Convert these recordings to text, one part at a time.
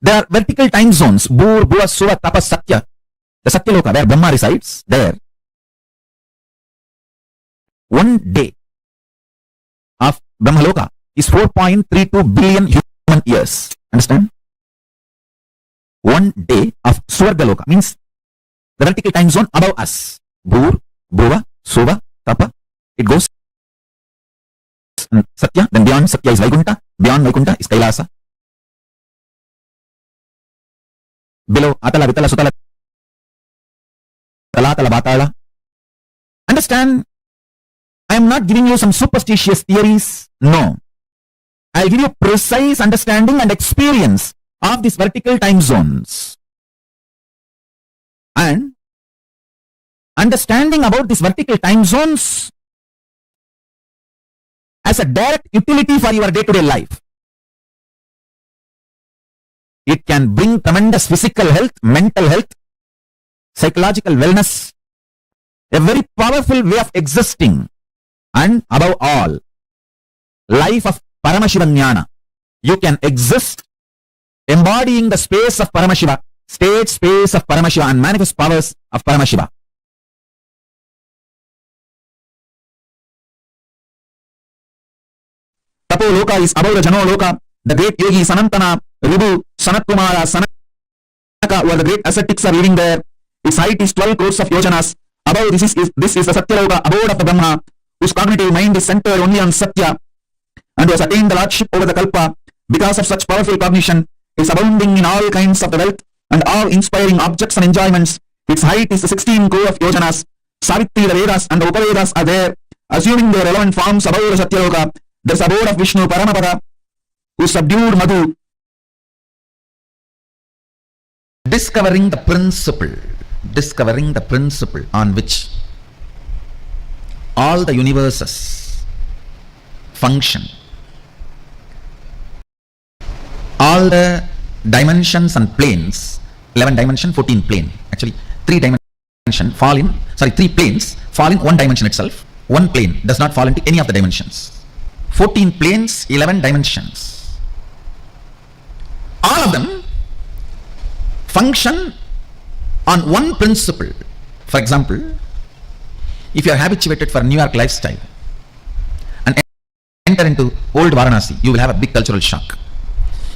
There are vertical time zones, Bhur, Bhuva, Suva, Tapas, Satya. The Satya Loka, where Brahma resides, there. 1 day of Brahma Loka is 4.32 billion human years. Understand? 1 day of Swarga Loka means the vertical time zone above us. Bhur, Bhuva, Suva, Tapa. It goes Satya, then beyond Satya is Vaikunta, beyond Vaikunta is Kailasa. Below Atala, Vitala, Sutala, Talatala, Batala. Understand? I am not giving you some superstitious theories. No. I'll give you precise understanding and experience of these vertical time zones. And understanding about these vertical time zones as a direct utility for your day-to-day life. It can bring tremendous physical health, mental health, psychological wellness, a very powerful way of existing, and above all, life of Paramashivam. You can exist embodying the space of Paramashiva, state space of Paramashiva, and manifest powers of Paramashiva. Tapo Loka is above the Jano Loka. The great yogi Sanantana, Ribu, Sanatkumara, Sanaka, where the great ascetics are living there. Its height is 12 crores of yojanas. Above this is the Satya Loka, abode of the Brahma, whose cognitive mind is centered only on Satya, and who has attained the lordship over the Kalpa. Because of such powerful cognition, is abounding in all kinds of the wealth and all inspiring objects and enjoyments. Its height is 16 crore of yojanas. Savitri, the Vedas and the Upavedas are there, assuming their relevant forms above the Satya Loka. There is abode of Vishnu, Paramapada, who subdued Madhu. Discovering the principle on which all the universes function, all the dimensions and planes, 11 dimension, 14 plane, actually 3 planes fall in 1 dimension itself. 1 plane does not fall into any of the dimensions. 14 planes, 11 dimensions. All of them function on one principle. For example, if you are habituated for New York lifestyle and enter into old Varanasi, you will have a big cultural shock.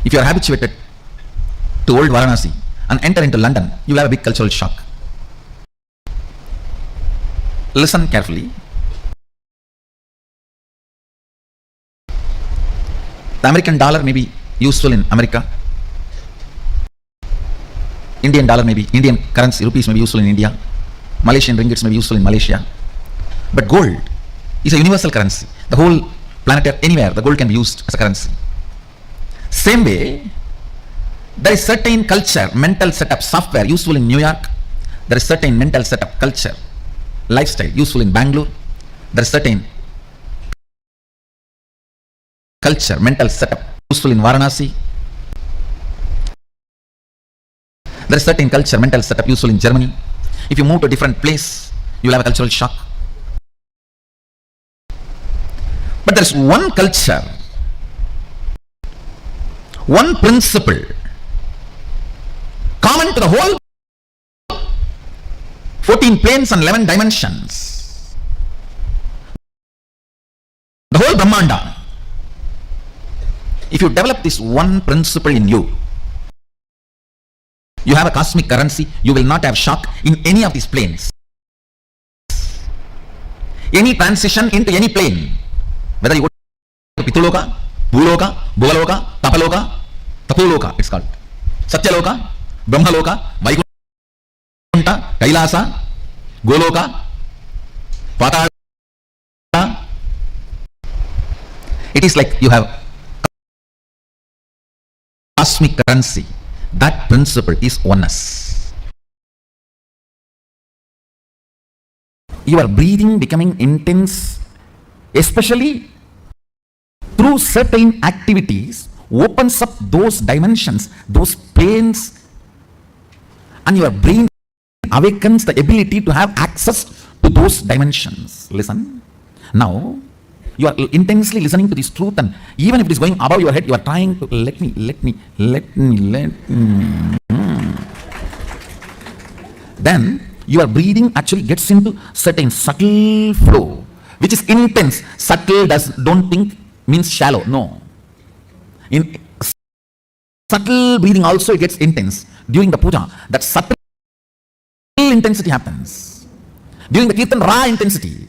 If you are habituated to old Varanasi and enter into London, you will have a big cultural shock. Listen carefully. The American dollar may be useful in America. Indian dollar may be, Indian currency, rupees may be useful in India. Malaysian ringgits may be useful in Malaysia. But gold is a universal currency. The whole planet Earth, anywhere, the gold can be used as a currency. Same way, there is certain culture, mental setup, software useful in New York. There is certain mental setup, culture, lifestyle useful in Bangalore. There is certain culture, mental setup useful in Varanasi. There is certain culture, mental setup useful in Germany. If you move to a different place, you will have a cultural shock. But there is one culture, one principle common to the whole 14 planes and 11 dimensions. The whole Brahmanda. If you develop this one principle in you, you have a cosmic currency. You will not have shock in any of these planes. Any transition into any plane, whether you go to Pituloka, Bhuloka, Bhuvaloka, Tapaloka, Tapuloka, it's called Satya Loka, Brahma Loka, Vaikunta, Kailasa, Goloka, Vatavarana. It is like you have cosmic currency. That principle is oneness. Your breathing becoming intense, especially through certain activities, opens up those dimensions, those planes, and your brain awakens the ability to have access to those dimensions. Listen. Now, You are intensely listening to this truth, and even if it is going above your head, you are trying to let me. Then your breathing actually gets into certain subtle flow, which is intense. Subtle don't think means shallow. No. In subtle breathing also it gets intense. During the puja, that subtle intensity happens. During the kirtan, raw intensity.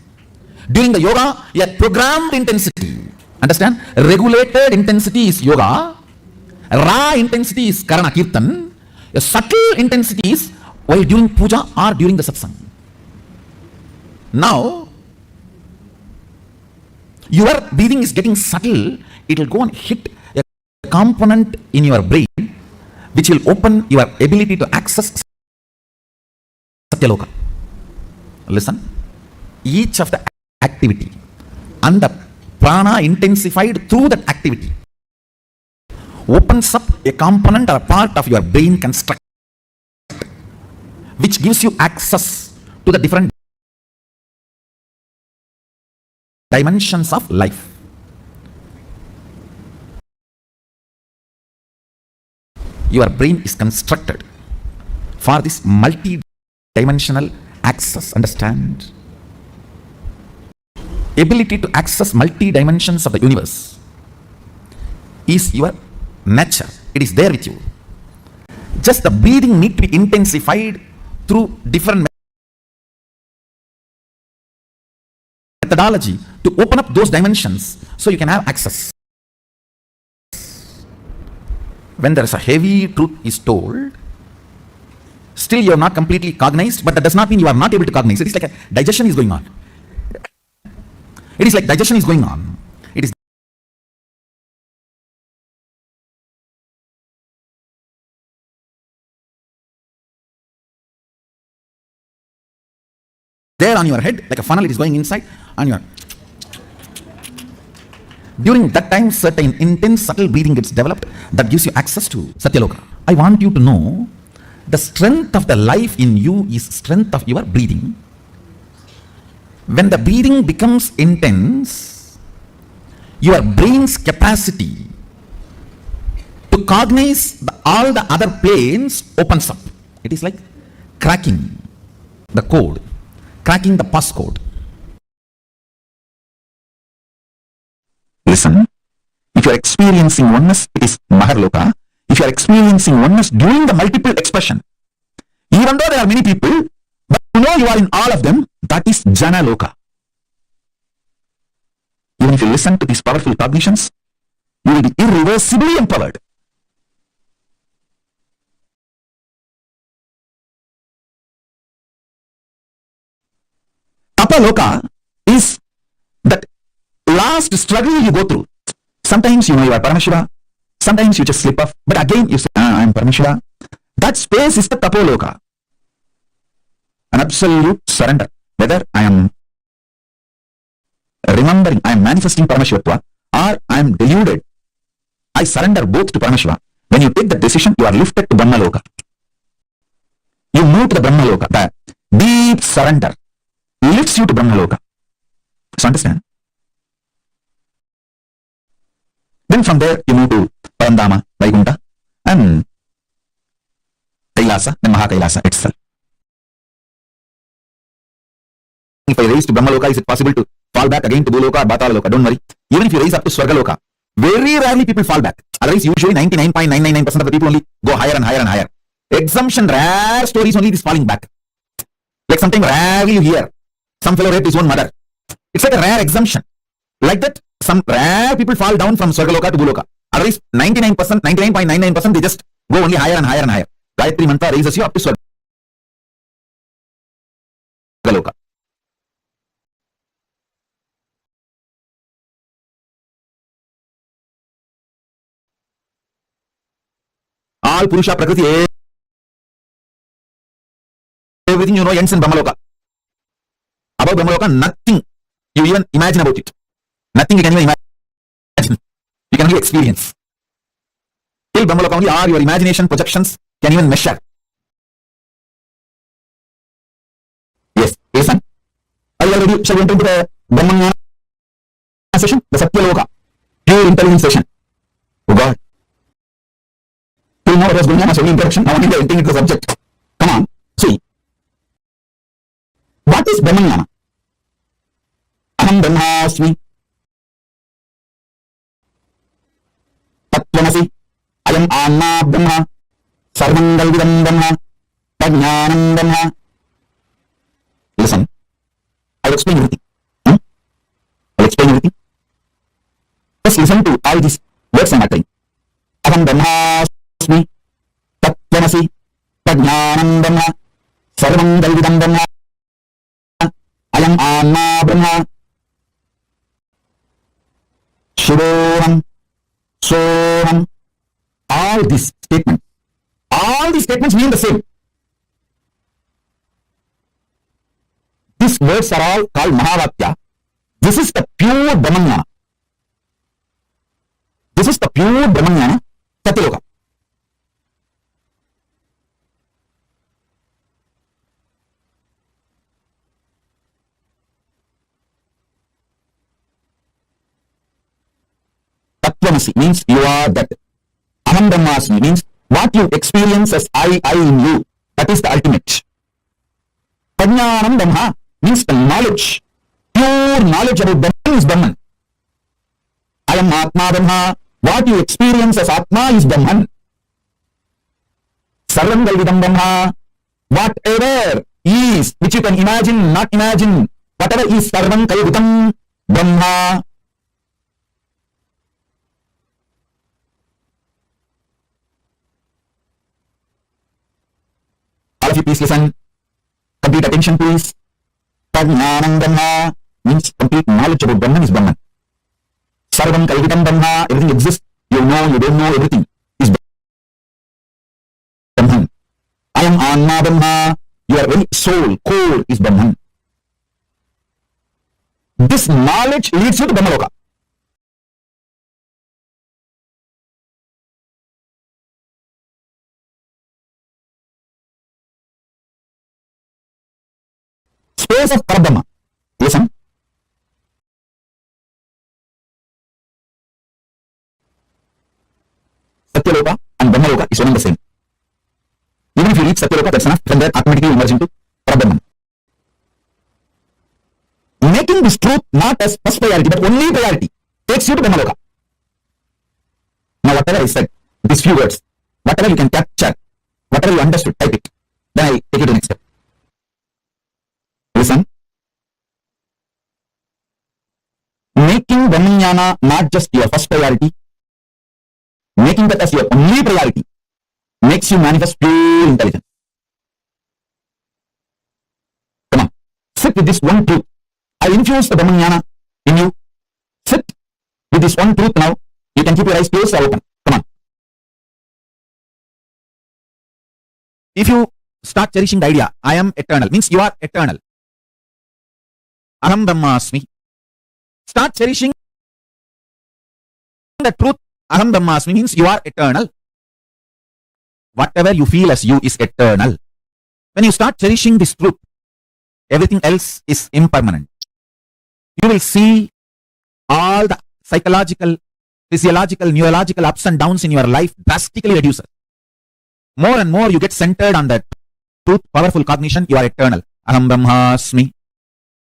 During the yoga, a programmed intensity. Understand? Regulated intensity is yoga. Raw intensity is karana kirtan. A subtle intensity is while during puja or during the satsang. Now, your breathing is getting subtle. It will go and hit a component in your brain which will open your ability to access Satya Loka. Listen, each of the activity and the prana intensified through that activity opens up a component or a part of your brain construct which gives you access to the different dimensions of life. Your brain is constructed for this multi-dimensional access. Understand? Ability to access multi-dimensions of the universe is your nature. It is there with you. Just the breathing need to be intensified through different methodology to open up those dimensions so you can have access. When there is a heavy truth is told, still you are not completely cognized, but that does not mean you are not able to cognize. It is like a digestion is going on. It is like digestion is going on. It is there on your head, like a funnel, it is going inside on your. During that time, certain intense, subtle breathing gets developed that gives you access to Satya Loka. I want you to know the strength of the life in you is strength of your breathing. When the breathing becomes intense, your brain's capacity to cognize all the other planes opens up. It is like cracking the code, cracking the passcode. Listen, if you are experiencing oneness, it is Maharloka. If you are experiencing oneness during the multiple expression, even though there are many people, but you know you are in all of them, that is Jana Loka. Even if you listen to these powerful cognitions, you will be irreversibly empowered. Tapa Loka is that last struggle you go through. Sometimes you know you are Paramashiva, sometimes you just slip off, but again you say, I am Paramashiva. That space is the Tapoloka. An absolute surrender. Whether I am remembering, I am manifesting Paramashivatva, or I am deluded, I surrender both to Paramashiva. When you take the decision, you are lifted to Brahmaloka. You move to the Brahmaloka. The deep surrender lifts you to Brahmaloka. So understand? Then from there, you move to Parandama, Vaikunta, and Kailasa, then Mahakailasa itself. If I raise to Brahmaloka, is it possible to fall back again to Bhuloka or Bhatavaloka? Don't worry. Even if you raise up to Swargaloka, very rarely people fall back. Otherwise, usually 99.999% of the people only go higher and higher and higher. Exemption, rare stories only is falling back. Like something rarely you hear. Some fellow raped his own mother. It's like a rare exemption. Like that, some rare people fall down from Swargaloka to Bhuloka. Otherwise, 99%, 99.99% they just go only higher and higher and higher. Gayatri Mantra raises you up to Swargaloka. All Purusha Prakriti, everything you know ends in Brahmaloka. Above Brahmaloka, nothing you even imagine about it. Nothing you can even imagine. You can only experience. Till Brahmaloka only, all your imagination projections can even measure. Yes, listen. Are you already shall enter into the Brahmana session, the Satya Loka, pure intelligence session. Oh God. Till now it was going on as only introduction, now only they are entering into the subject. Come on, see. What is Brahmanyana? Aham Brahmasmi. Tattvamasi. Ayam Anna Brahma. Sarvam Galvidam Brahma. Prajnanam Brahma. Listen, I'll explain everything. I'll explain everything. Just listen to all these words I'm uttering. Aham Brahmasmi. Tattvamasi. Prajnanam Brahma. Sarvam Galvidam Brahma. Ayam Anna Brahma. Shivoham. Soham. All these statements mean the same. These words are all called Mahavatya. This is the pure Brahmanyana. This is the pure Brahmanyana, Satya Loka. Tattvamasi means you are that. Aham Brahmasmi means what you experience as I in you. That is the ultimate. Prajnanam Brahma means the knowledge. Pure knowledge about Brahman is Brahman. I am Atma Brahma. What you experience as Atma is Brahman. Sarvam Galvidam Brahma. Whatever is, which you can imagine, not imagine, whatever is Sarvam Galvidam Brahma. All of you please listen. Complete attention please. Prajnanam Brahma means complete knowledge about Brahman is Brahman. Sarvam Kalvidam Brahma, everything exists. You know, you don't know, everything is Brahman. I am Anma Brahma, your very soul, core is Brahman. This knowledge leads you to Brahmaloka. Space of Parabrahma. Listen. Satya Loka and Brahma Loka is one and the same. Even if you reach Satya Loka, that's enough. From there, automatically you emerge into Parabrahman. Making this truth not as first priority, but only priority, takes you to Brahma Loka. Now, whatever I said, these few words, whatever you can capture, whatever you understood, type it. Then I take you to the next step. Listen. Making Brahmanyana not just your first priority, making that as your only priority, makes you manifest pure intelligence. Come on. Sit with this one truth. I infuse the Brahmanyana in you. Sit with this one truth now. You can keep your eyes closed or open. Come on. If you start cherishing the idea, I am eternal, means you are eternal. Aham Brahmasmi. Start cherishing the truth. Aham Brahmasmi means you are eternal. Whatever you feel as you is eternal. When you start cherishing this truth, everything else is impermanent. You will see all the psychological, physiological, neurological ups and downs in your life drastically reduces. More and more you get centered on that truth, powerful cognition, you are eternal. Aham Brahmasmi.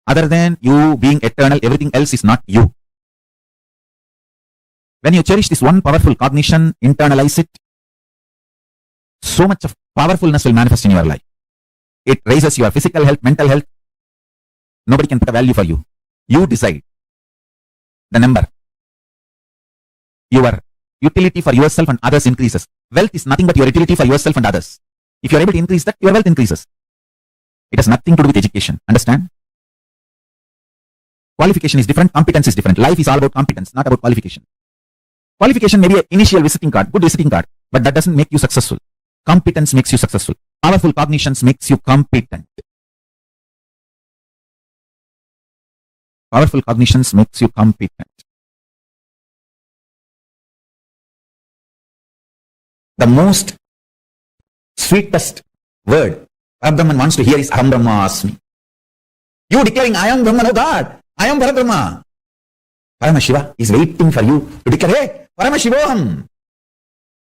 Other than you being eternal, everything else is not you. When you cherish this one powerful cognition, internalize it, so much of powerfulness will manifest in your life. It raises your physical health, mental health. Nobody can put a value for you. You decide the number. Your utility for yourself and others increases. Wealth is nothing but your utility for yourself and others. If you are able to increase that, your wealth increases. It has nothing to do with education. Understand? Qualification is different, competence is different. Life is all about competence, not about qualification. Qualification may be an initial visiting card, good visiting card, but that doesn't make you successful. Competence makes you successful. Powerful cognitions makes you competent. Powerful cognitions makes you competent. The most sweetest word Brahman wants to hear is Aham Brahmasmi. You declaring, I am Brahman, oh God, I am Parabrahma. Paramashiva is waiting for you to declare, hey, Paramashivoham.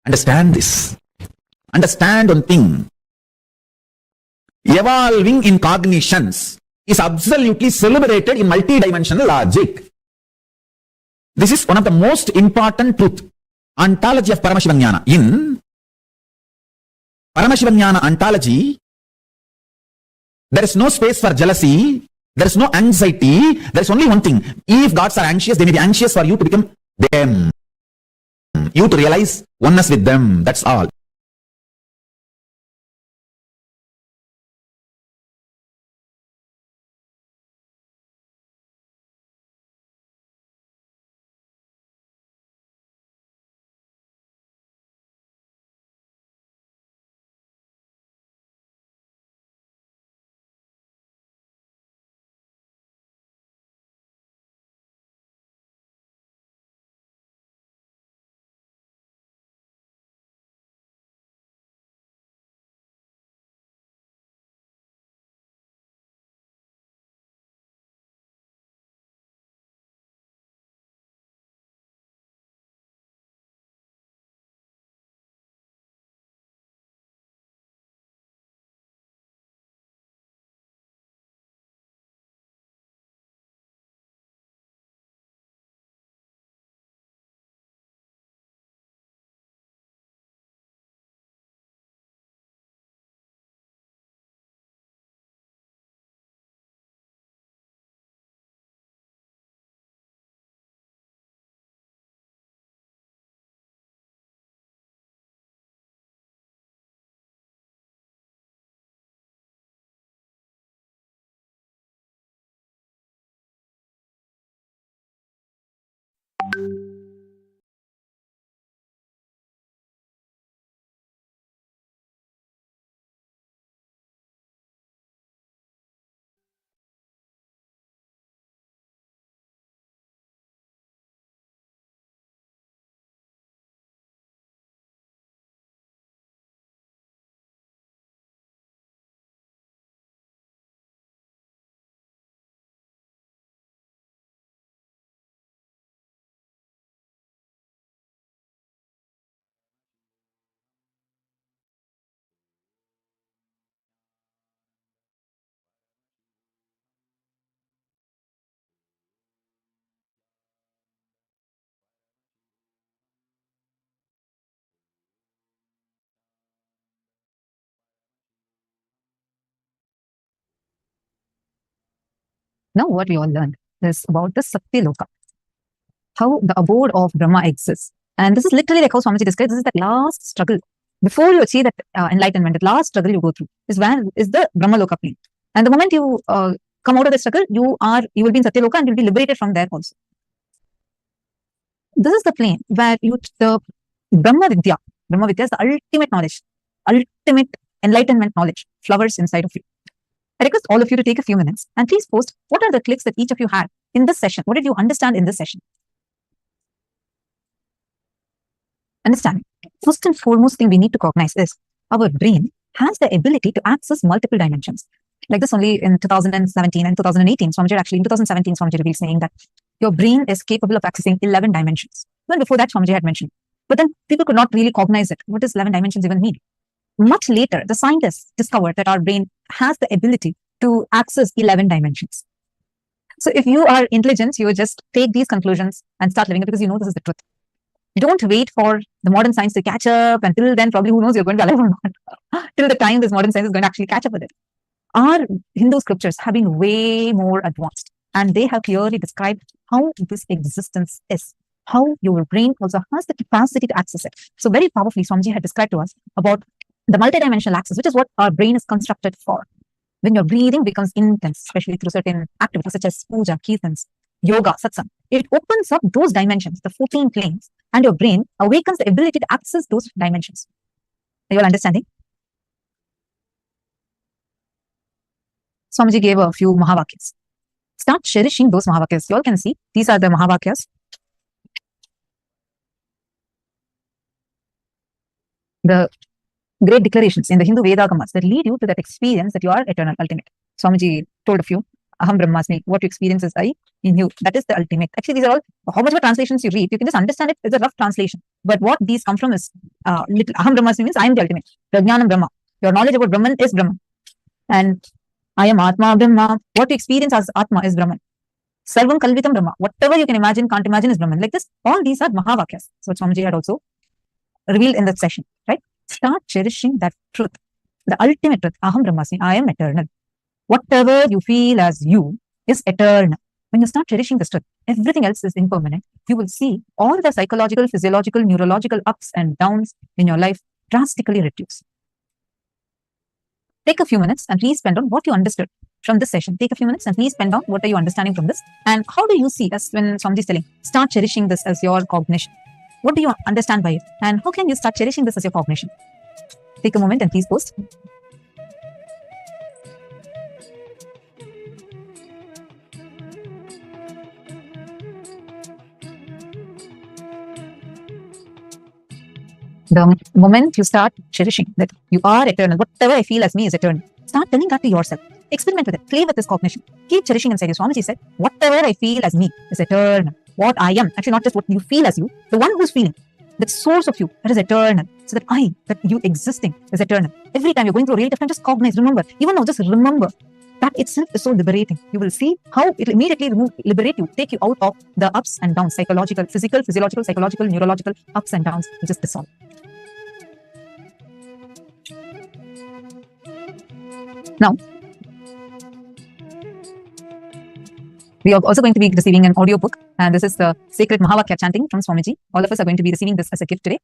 Understand this. Understand one thing. Evolving in cognitions is absolutely celebrated in multidimensional logic. This is one of the most important truth. Ontology of Paramashiva. In Paramashiva ontology, there is no space for jealousy. There is no anxiety. There is only one thing. If gods are anxious, they may be anxious for you to become them. You to realize oneness with them. That's all. Now what we all learned is about the Satya Loka, how the abode of Brahma exists. And this is literally like how Swamiji describes, this is that last struggle. Before you achieve that enlightenment, that last struggle you go through is the Brahma Loka plane. And the moment you come out of the struggle, you will be in Satya Loka and you'll be liberated from there also. This is the plane where the Brahma Vidya is the ultimate knowledge, ultimate enlightenment knowledge flowers inside of you. I request all of you to take a few minutes and please post what are the clicks that each of you had in this session. What did you understand in this session? Understand. First and foremost thing we need to recognize is our brain has the ability to access multiple dimensions. Like this only in 2017 and 2018, Swamiji actually in 2017, Swamiji revealed saying that your brain is capable of accessing 11 dimensions. Well, before that, Swamiji had mentioned. But then people could not really cognize it. What does 11 dimensions even mean? Much later, the scientists discovered that our brain has the ability to access 11 dimensions. So if you are intelligent, you just take these conclusions and start living it because you know this is the truth. Don't wait for the modern science to catch up. Until then, probably who knows you're going to be alive or not. Till the time this modern science is going to actually catch up with it. Our Hindu scriptures have been way more advanced and they have clearly described how this existence is, how your brain also has the capacity to access it. So very powerfully, Swamiji had described to us about the multidimensional access, which is what our brain is constructed for. When your breathing becomes intense, especially through certain activities such as puja, kirtans, yoga, satsang, it opens up those dimensions, the 14 planes, and your brain awakens the ability to access those dimensions. Are you all understanding? Swamiji gave a few Mahavakyas. Start cherishing those Mahavakyas. You all can see, these are the Mahavakyas. The great declarations in the Hindu Vedagamas that lead you to that experience that you are eternal, ultimate. Swamiji told a few. Aham Brahmasmi. What you experience is I in you. That is the ultimate. Actually, these are all, how much of translations you read, you can just understand it. It's a rough translation. But what these come from is little Aham Brahmasmi means I am the ultimate. Prajnanam Brahma. Your knowledge about Brahman is Brahman. And I am Atma Brahma. What you experience as Atma is Brahman. Sarvam Kalvitam Brahma. Whatever you can imagine, can't imagine is Brahman. Like this, all these are Mahavakyas. So Swamiji had also revealed in that session, right? Start cherishing that truth. The ultimate truth. Aham Brahmasmi. I am eternal. Whatever you feel as you is eternal. When you start cherishing this truth, everything else is impermanent. You will see all the psychological, physiological, neurological ups and downs in your life drastically reduce. Take a few minutes and please spend on what you understood from this session. Take a few minutes and please spend on what are you understanding from this, and how do you see, as when Swamiji is telling, start cherishing this as your cognition. What do you understand by it, and how can you start cherishing this as your cognition? Take a moment and please post. The moment you start cherishing that you are eternal, whatever I feel as me is eternal, start telling that to yourself. Experiment with it. Play with this cognition. Keep cherishing inside you. Swamiji said, whatever I feel as me is eternal. What I am, actually not just what you feel as you, the one who's feeling, that source of you, that is eternal. So that I, that you existing is eternal. Every time you're going through a really tough time, just cognize, remember. Even now, just remember. That itself is so liberating. You will see how it will immediately liberate you, take you out of the ups and downs, psychological, physical, physiological, psychological, neurological ups and downs. You just dissolve. Now, we are also going to be receiving an audio book, and this is the Sacred Mahavakya chanting from Swamiji. All of us are going to be receiving this as a gift today.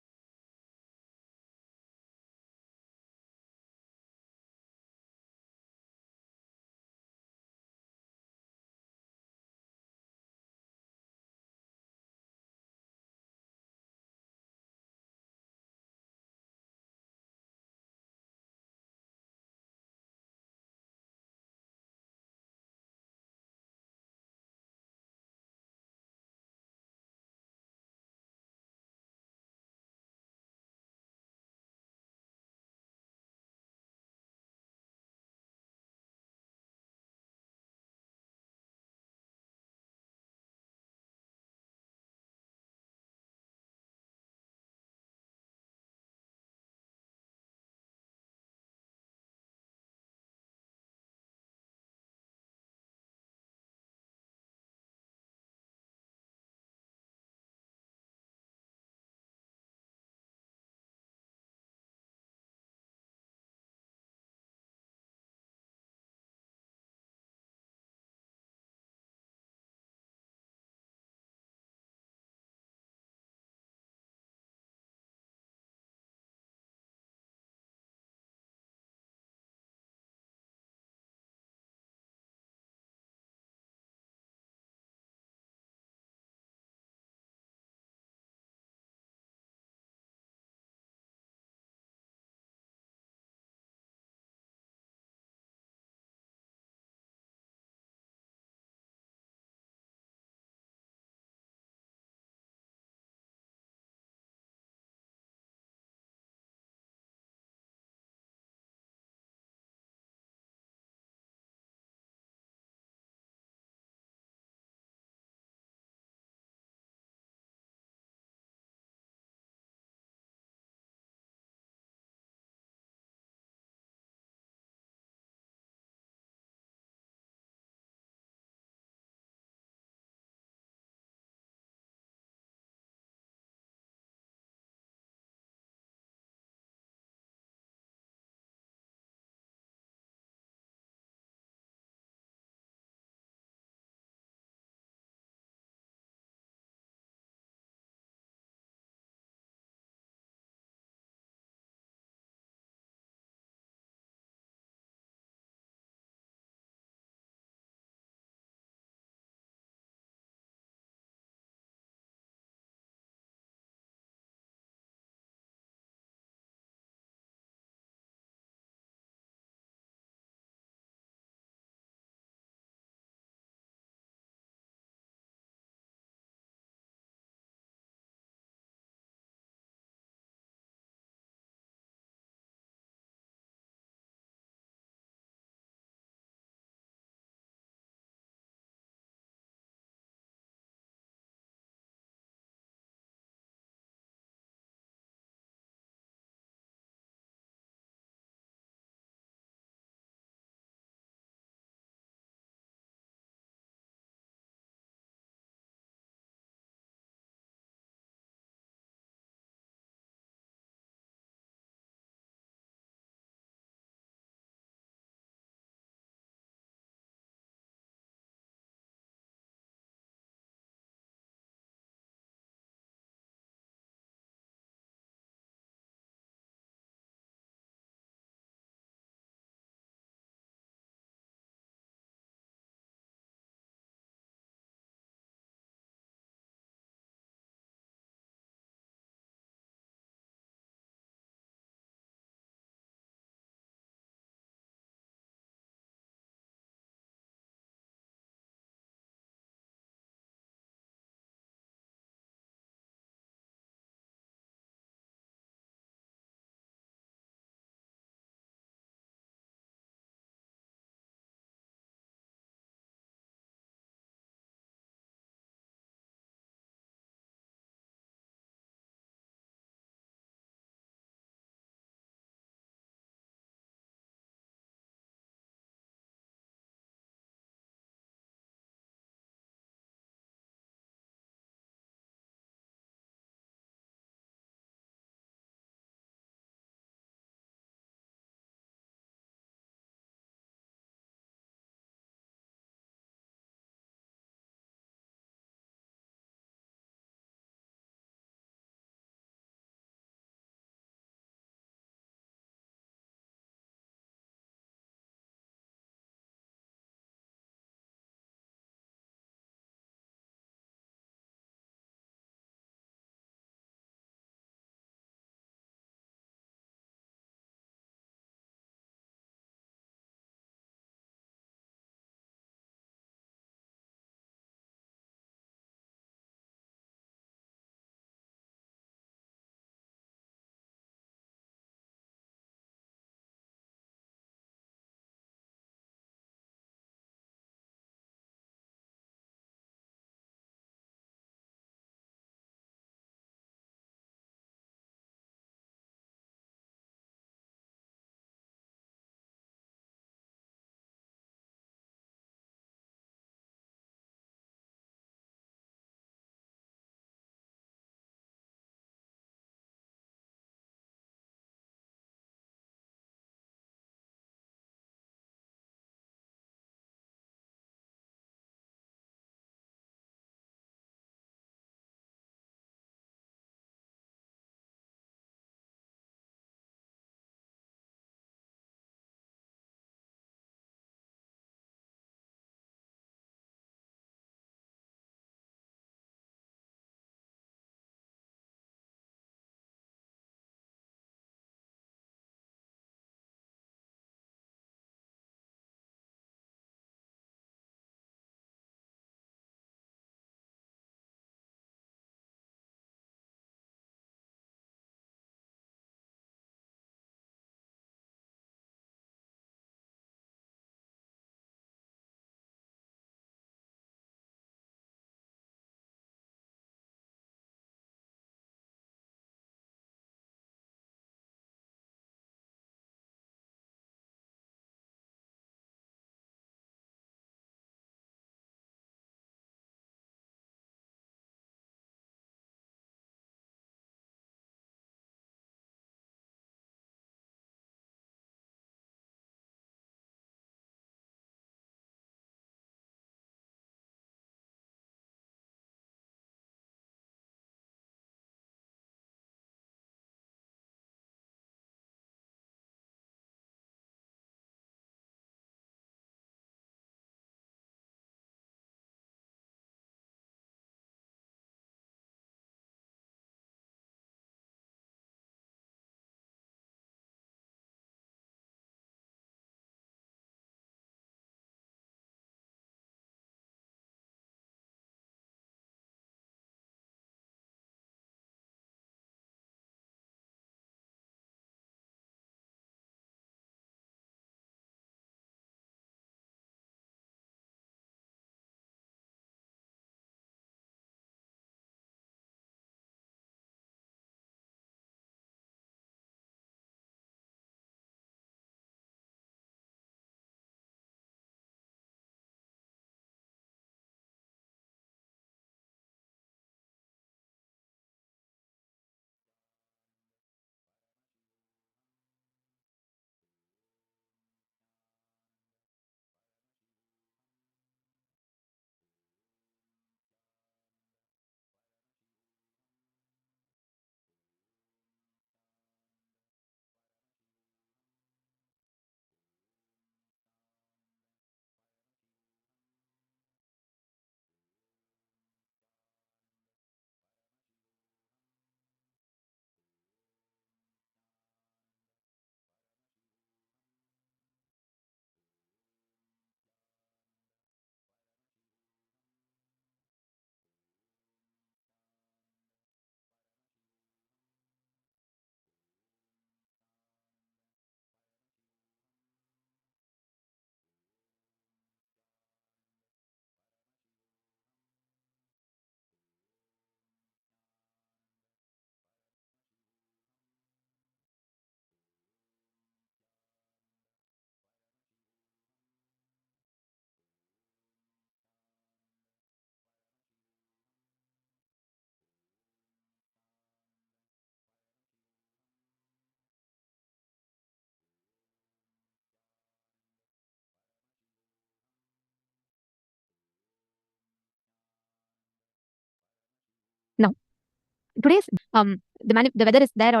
today's the weather is there, or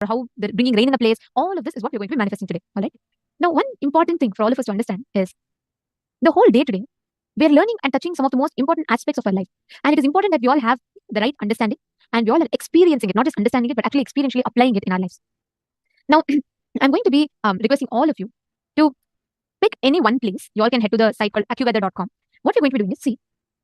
how they're bringing rain in the place. All of this is what we're going to be manifesting today. All right. Now, one important thing for all of us to understand is the whole day today, we're learning and touching some of the most important aspects of our life. And it is important that we all have the right understanding and we all are experiencing it, not just understanding it, but actually experientially applying it in our lives. Now, I'm going to be requesting all of you to pick any one place. You all can head to the site called accuweather.com. What we're going to be doing is see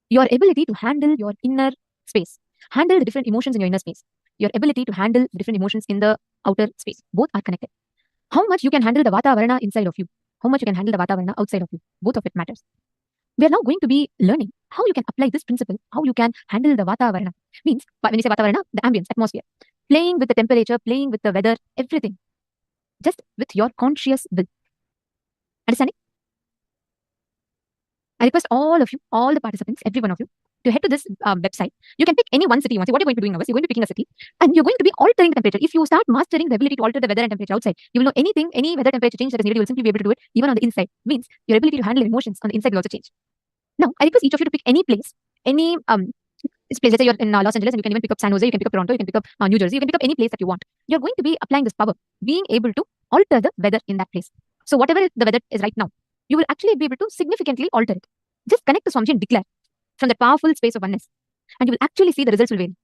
your ability to handle your inner space, handle the different emotions in your inner space, your ability to handle different emotions in the outer space. Both are connected. How much you can handle the Vatavarana inside of you, how much you can handle the Vatavarana outside of you, both of it matters. We are now going to be learning how you can apply this principle, how you can handle the Vatavarana. Means, when you say Vatavarana, the ambience, atmosphere, playing with the temperature, playing with the weather, everything, just with your conscious will. Understanding? I request all of you, all the participants, every one of you, to head to this website. You can pick any one city. What you're going to be doing now is you're going to be picking a city and you're going to be altering the temperature. If you start mastering the ability to alter the weather and temperature outside, you will know anything, any weather temperature change that is needed, you will simply be able to do it even on the inside. Means your ability to handle emotions on the inside will also change. Now, I request each of you to pick any place, any this place. Let's say you're in Los Angeles and you can even pick up San Jose, you can pick up Toronto, you can pick up New Jersey, you can pick up any place that you want. You're going to be applying this power, being able to alter the weather in that place. So whatever the weather is right now, you will actually be able to significantly alter it. Just connect to Swamiji and declare from the powerful space of oneness, and you will actually see the results will vary.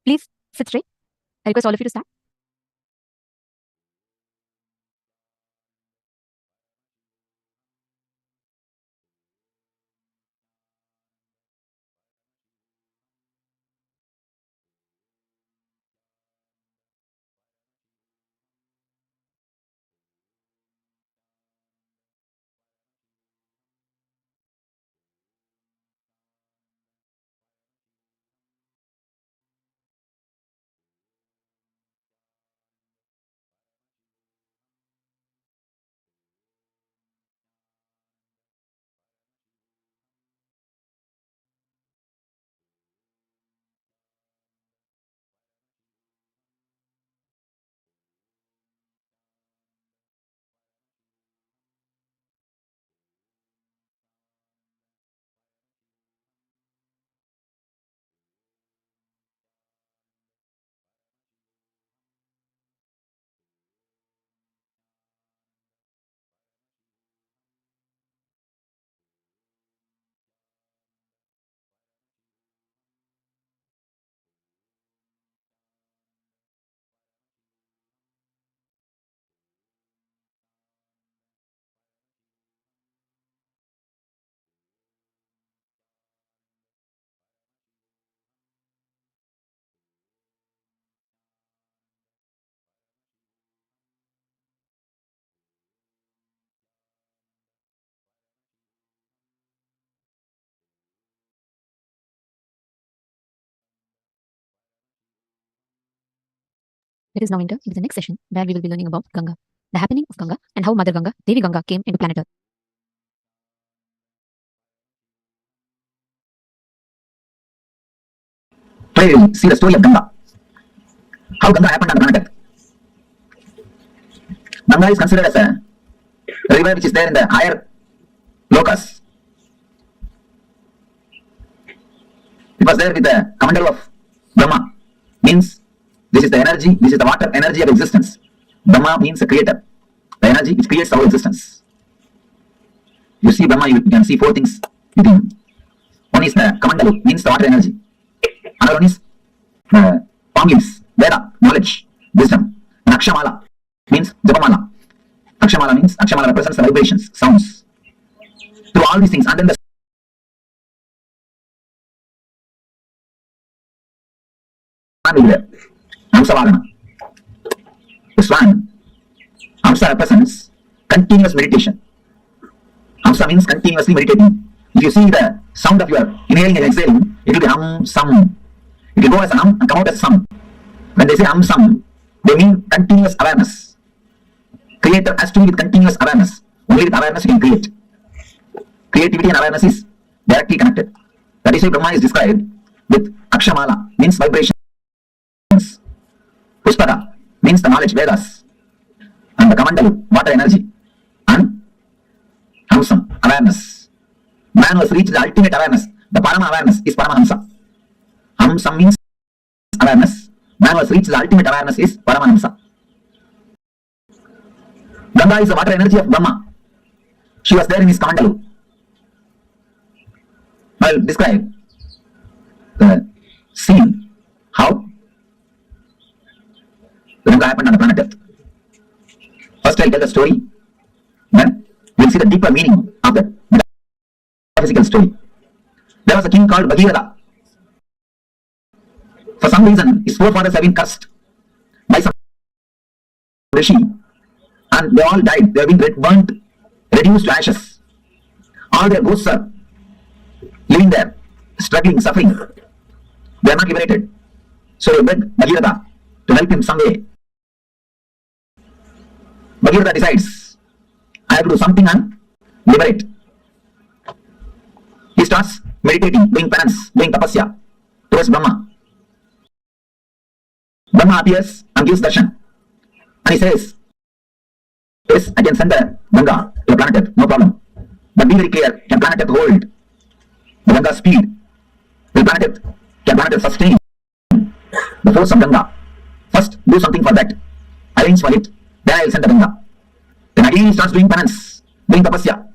Please sit straight. I request all of you to start. Let us now enter into the next session where we will be learning about Ganga, the happening of Ganga, and how Mother Ganga, Devi Ganga, came into planet Earth. Today we will see the story of Ganga. How Ganga happened on the planet Earth. Ganga is considered as a river which is there in the higher lokas. It was there with the commander of Brahma. Means this is the energy, this is the water energy of existence. Brahma means a creator, the energy which creates our existence. You see Brahma, you can see four things within. One is the Kamandalu, means the water energy. Another one is the palm leaves, Veda, knowledge, wisdom. And Akshamala means Japamala. Akshamala represents the vibrations, sounds. Through all these things, and then the swan will be there. Vatavarana. The swan, Hamsa represents continuous meditation. Hamsa means continuously meditating. If you see the sound of your inhaling and exhaling, it will be hum, sum. It will go as a hum and come out as a sum. When they say hum, sum, they mean continuous awareness. Creator has to be with continuous awareness. Only with awareness you can create. Creativity and awareness is directly connected. That is why Brahma is described with Akshamala, means vibrations. Puspaka means the knowledge, Vedas. And the Kamandalu, water energy. And Hamsam, awareness. Man was reached the ultimate awareness. The Parama awareness is Paramahamsa. Sam means awareness. Man who has reached the ultimate awareness is Paramanamsa. Ganga is the water energy of Brahma. She was there in his Kamandalu. I'll describe the scene, how Ganga happened on the planet Earth. First I'll tell the story, then we'll see the deeper meaning of the physical story. There was a king called Bhagavān. For some reason, his forefathers have been cursed by some rishi, and they all died. They have been burnt, reduced to ashes. All their ghosts are living there, struggling, suffering. They are not liberated. So they beg Bhagavān to help him some way. Bhagavān decides, I have to do something and liberate. He starts meditating, doing penance, doing tapasya towards Brahma. Brahma appears and gives darshan. And he says, yes, I can send the Ganga to the planet Earth, no problem. But be very clear, can planet Earth hold the Ganga's speed? Can planet Earth sustain the force of Ganga? First, do something for that. Arrange for it. Then I will send the Ganga. Then again he starts doing penance, doing tapasya.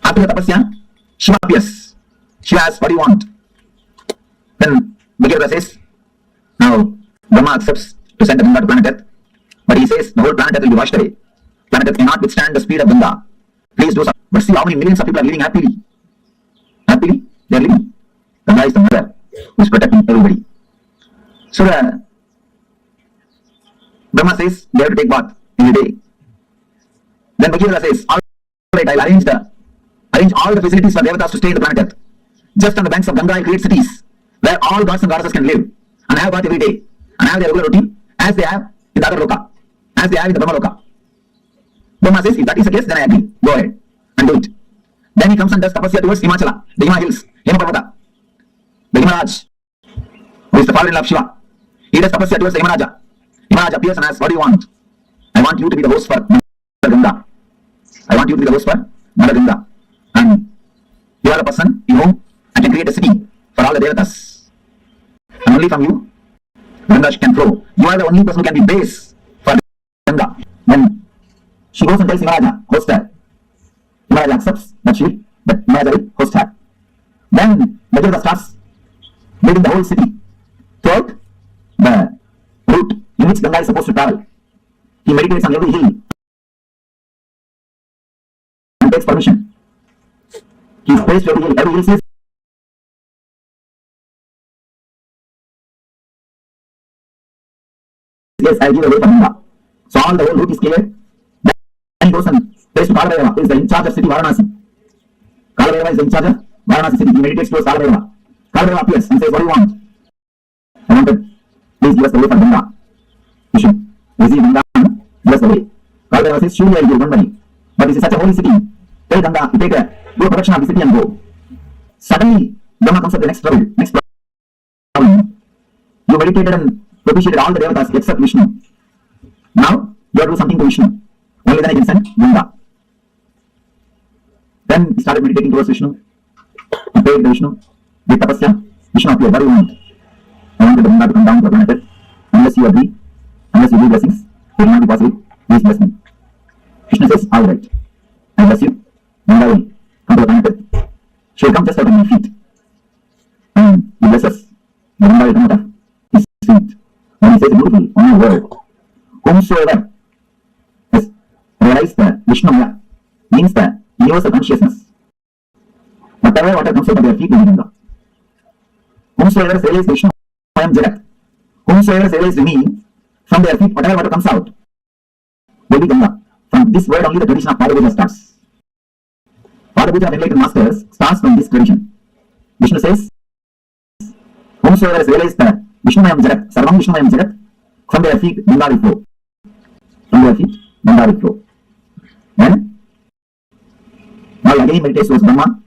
After the tapasya, Shiva appears. Shiva asks, what do you want? Then Bhagavān says, now Brahma accepts to send the Ganga to planet Earth. But he says the whole planet Earth will be washed away. Planet Earth cannot withstand the speed of Ganga. Please do something. But see how many millions of people are living happily. Happily, they are living. Ganga is the mother who is protecting everybody. So the Brahma says they have to take bath every day. Then Bhagavān says, all right, I'll arrange all the facilities for devatas to stay in the planet Earth. Just on the banks of Ganga, I'll create cities where all gods and goddesses can live and have bath every day and have their regular routine as they have in the other loka, as they have in the Brahma loka. Brahma says, if that is the case, then I agree. Go ahead and do it. Then he comes and does tapasya towards Himachala, the Hima hills, Hima Parvata, the Himaraj, who is the father-in-law of Shiva. He does tapasya towards the Himaraja. Himaraj appears and asks, what do you want? I want you to be the host for Mother Ganga. I want you to be the host for Mother Ganga. And you are the person in whom I can create a city for all the devatas. And only from you, Ganga can flow. You are the only person who can be base for Ganga. When she goes and tells Himaraja, host her. Himaraja accepts that Himaraja will host her. Then Bhagavān starts building the whole city throughout the route in which Ganga is supposed to travel. He meditates on every hill and takes permission. He prays to every hill says, yes, I give away for Ganga. So all the whole route is clear. Then he goes and prays to Kalabhairava, who is the in charge of city Varanasi. Kalabhairava is the in charge of Varanasi city. He meditates towards Kalabhairava. Kalabhairava appears and says, what do you want? I wanted, please give us the way for Ganga. You should receive Ganga and give us the way. Kalabhairava says, surely I will give one money. But this is such a holy city. Tell Ganga to do a protection of the city and go. Suddenly, Brahma comes up the next problem. You meditated and propitiated all the devatas except Vishnu. Now, you have to do something to Vishnu. Only then I can send Ganga. Then he started meditating towards Vishnu. He prayed to Vishnu. With tapasya, Vishnu appeared. What do you want? I wanted the Ganga to come down to the planet Earth. Unless you agree, unless you give blessings, it will not be possible. Please bless me. Vishnu says, all right. I bless you. Ganga will come to the planet Earth. She will come just out of my feet. And he blesses. The Ganga will come out of his feet. And he says a beautiful, only word. Whomsoever has realized the Vishnu means the universal consciousness. Whatever water comes out of their feet will be Ganga. Whomsoever has realized Vishnu, I am Jagat. Whomsoever has realized me, from their feet, whatever water comes out will be Ganga. From this word only the tradition of Pada starts. Pada of enlightened masters starts from this tradition. Vishnu says, whomsoever has realized that Vishnu I am Jagat, Sarvam Vishnu I am Jagat, from their feet Ganga will flow. From their feet Ganga will flow. Then, now again meditates towards Brahma.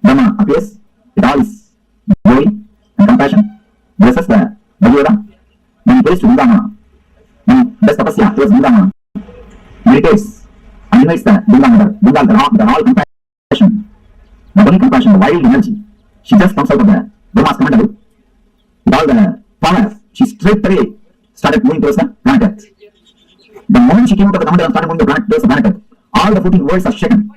Brahma appears with all his glory and compassion, blesses the Bhagavān. Then he prays to Ganga. Then he does tapasya towards Ganga. Meditates and invites the Ganga mother. Ganga, the all compassion, not only compassion, the wild energy. She just comes out of the Brahma's commendable. With all the power, she straight away started moving towards the planet Earth. The moment she came out of the Kamandala and started moving towards the planet Earth, all the 14 worlds are shaken.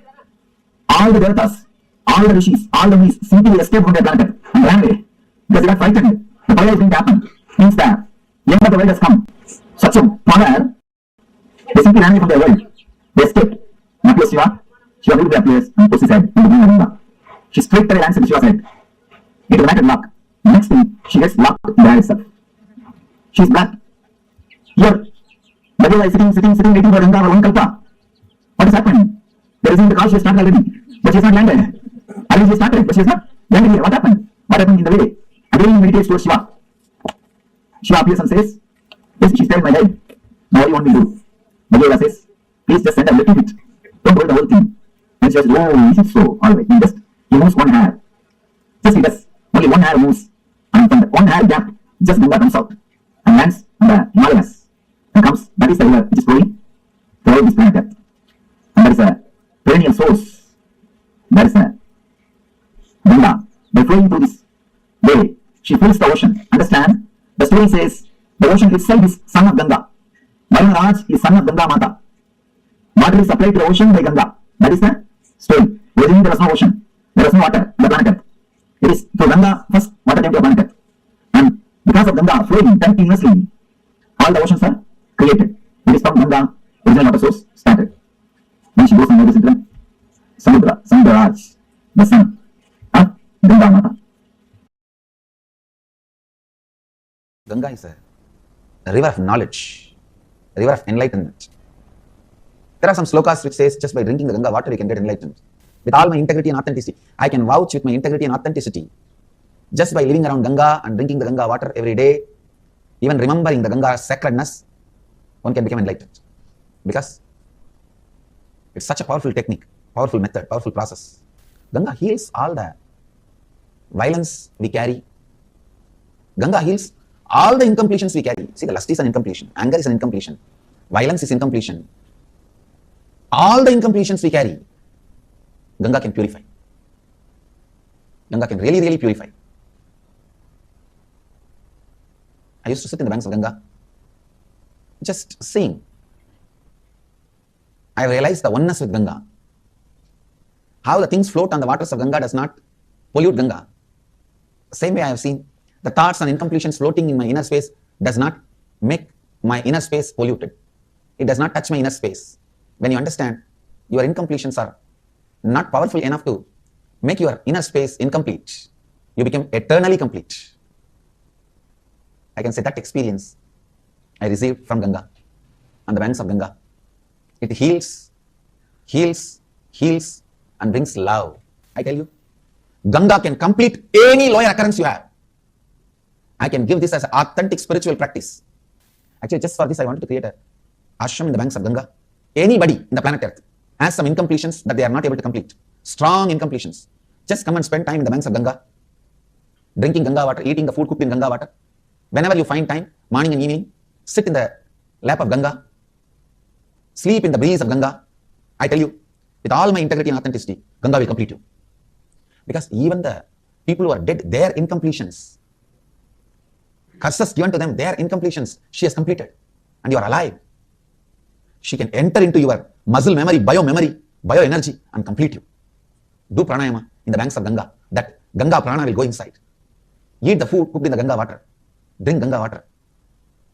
All the Devatas, all the Rishis, all the Munis simply escaped from their planet Earth and ran away because they got frightened. The fire is going to happen. Means that the end of the world has come. Such a power, they simply ran away from their world. They escaped. Now appears Shiva. Shiva will appears and puts his head into the Ganga. She straight away lands into Shiva's head. Into the magic lock. Next thing, she gets locked in the air itself. She is black. Here, Bhagavad is sitting, waiting for Ganga for one kalpa. What is happening? There is in the car, she has started already, but she has not landed. Already she has started, but she has not landed here. What happened? What happened in the way? Again, he meditates towards Shiva. Shiva appears and says, yes, she's there in my head. Now what do you want me to do? Bhagavad says, please just send a little bit. Don't hold the whole thing. And she says, oh, is it so? Alright, he moves one hair. Just he does. Only one hair moves. And from the one hair gap, just Ganga comes out and lands on the Himalayas. And comes, that is the river which is flowing throughout this planet Earth. And there is a perennial source. There is a Ganga. By flowing through this way, she fills the ocean. Understand? The story says the ocean itself is son of Ganga. Varuna is son of Ganga Mata. Water is supplied to the ocean by Ganga. That is the story. Originally there was no ocean. There was no water in the planet Earth. It is through Ganga first water came to the planet Earth. And because of Ganga flowing continuously, all the oceans are created. It is from Ganga, original water source started. Then she goes and moves into Samudra, Samudraj, the son of Ganga Mata. Ganga is a river of knowledge, a river of enlightenment. There are some slokas which says just by drinking the Ganga water you can get enlightened. With all my integrity and authenticity, I can vouch with my integrity and authenticity. Just by living around Ganga and drinking the Ganga water every day, even remembering the Ganga's sacredness, one can become enlightened. Because it's such a powerful technique, powerful method, powerful process. Ganga heals all the violence we carry. Ganga heals all the incompletions we carry. See, the lust is an incompletion, anger is an incompletion, violence is incompletion. All the incompletions we carry, Ganga can purify. Ganga can really, really purify. I used to sit in the banks of Ganga, just seeing. I realized the oneness with Ganga. How the things float on the waters of Ganga does not pollute Ganga. Same way I have seen the thoughts and incompletions floating in my inner space does not make my inner space polluted. It does not touch my inner space. When you understand your incompletions are not powerful enough to make your inner space incomplete, you become eternally complete. I can say that experience I received from Ganga, on the banks of Ganga. It heals, and brings love. I tell you, Ganga can complete any lower occurrence you have. I can give this as an authentic spiritual practice. Actually, just for this, I wanted to create an ashram in the banks of Ganga. Anybody in the planet Earth has some incompletions that they are not able to complete. Strong incompletions. Just come and spend time in the banks of Ganga, drinking Ganga water, eating the food cooked in Ganga water. Whenever you find time, morning and evening, sit in the lap of Ganga, sleep in the breeze of Ganga. I tell you, with all my integrity and authenticity, Ganga will complete you. Because even the people who are dead, their incompletions, curses given to them, their incompletions, she has completed. And you are alive. She can enter into your muscle memory, bio energy, and complete you. Do pranayama in the banks of Ganga. That Ganga prana will go inside. Eat the food cooked in the Ganga water. Drink Ganga water.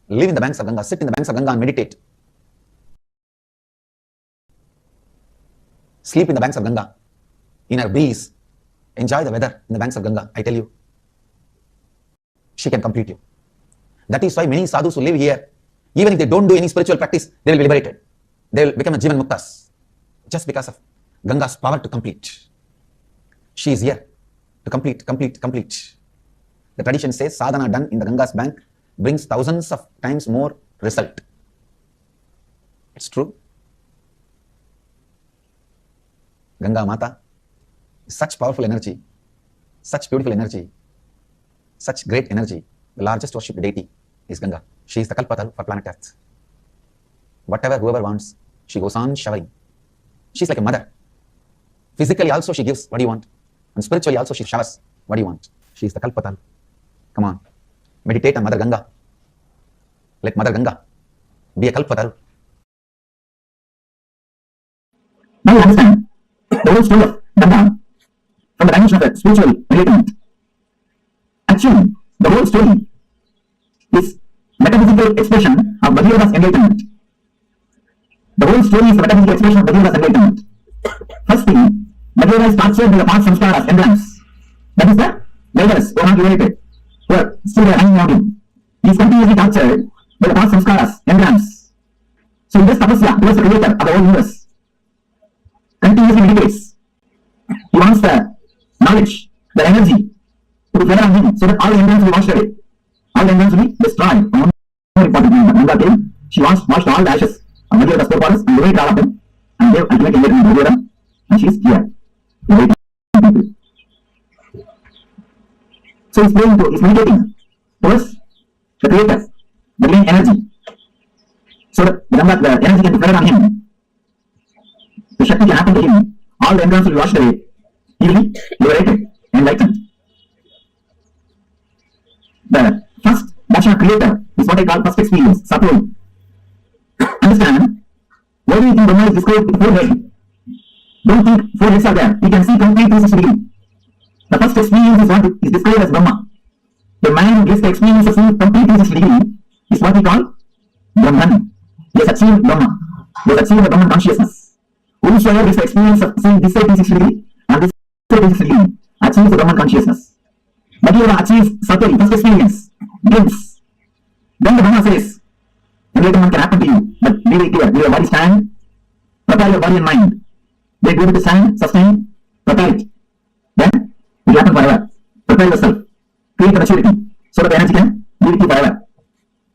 Live in the banks of Ganga. Sit in the banks of Ganga and meditate. Sleep in the banks of Ganga. Inner breeze. Enjoy the weather in the banks of Ganga. I tell you, she can complete you. That is why many sadhus who live here, even if they don't do any spiritual practice, they will be liberated. They will become a Jivan Muktas. Just because of Ganga's power to complete. She is here to complete. The tradition says sadhana done in the Ganga's bank brings thousands of times more result. It's true. Ganga Mata is such powerful energy, such beautiful energy, such great energy. The largest worshipped deity is Ganga. She is the Kalpatal for planet Earth. Whatever whoever wants, she goes on showering. She's like a mother. Physically also she gives what you want. And spiritually also she showers what you want. She is the Kalpataru. Come on. Meditate on Mother Ganga. Let Mother Ganga be a Kalpataru. Now you understand the whole story of Ganga from the dimension of the spiritual enlightenment. Actually, the whole story is metaphysical expression of Bhagavān's enlightenment. The whole story is the metaphysical expression of Bhagavān's enlightenment. First thing, Bhagavan is tortured by the past samskaras, emblems. That is the leaders who are not liberated, who are still hanging around him. He is continuously tortured by the past samskaras, emblems. So he does tapasya towards the creator of the whole universe. Continuously meditates. He wants the knowledge, the energy to be fed on him so that all the hindrance will be washed away. All the hindrance will be destroyed. One more important thing, Ganga came, she washed all the ashes of Bhagavān's forefathers and liberated all of them and gave ultimate enlightenment to Bhagavan, and she is here. Liberating people. So he's meditating towards the creator, the living energy, so that the energy can be fed on him. The Shakti can happen to him. All the hindrance will be washed away. He will be liberated, enlightened. The first Darshan creator is what I call first experience, Satori. Understand? Why do you think Brahma is described with 4 heads? Don't think 4 heads are there. You can see complete 360 degree. The first experience is what is described as Brahma. The man who gets the experience of seeing complete 360 degree is what we call Brahman. He has achieved Brahma. He has achieved the Brahman consciousness. Whosoever gets the experience of seeing this side 360 degree and this side 360 degree achieves the Brahman consciousness. But you have achieved Satori, first experience, glimpse. Then the Brahma says, enlightenment can happen to you, but be very clear. Will your body stand? Prepare your body and mind. They go to stand, sustain, prepare it. Then it will happen forever. Prepare yourself. Create the maturity so that the energy can be with you forever.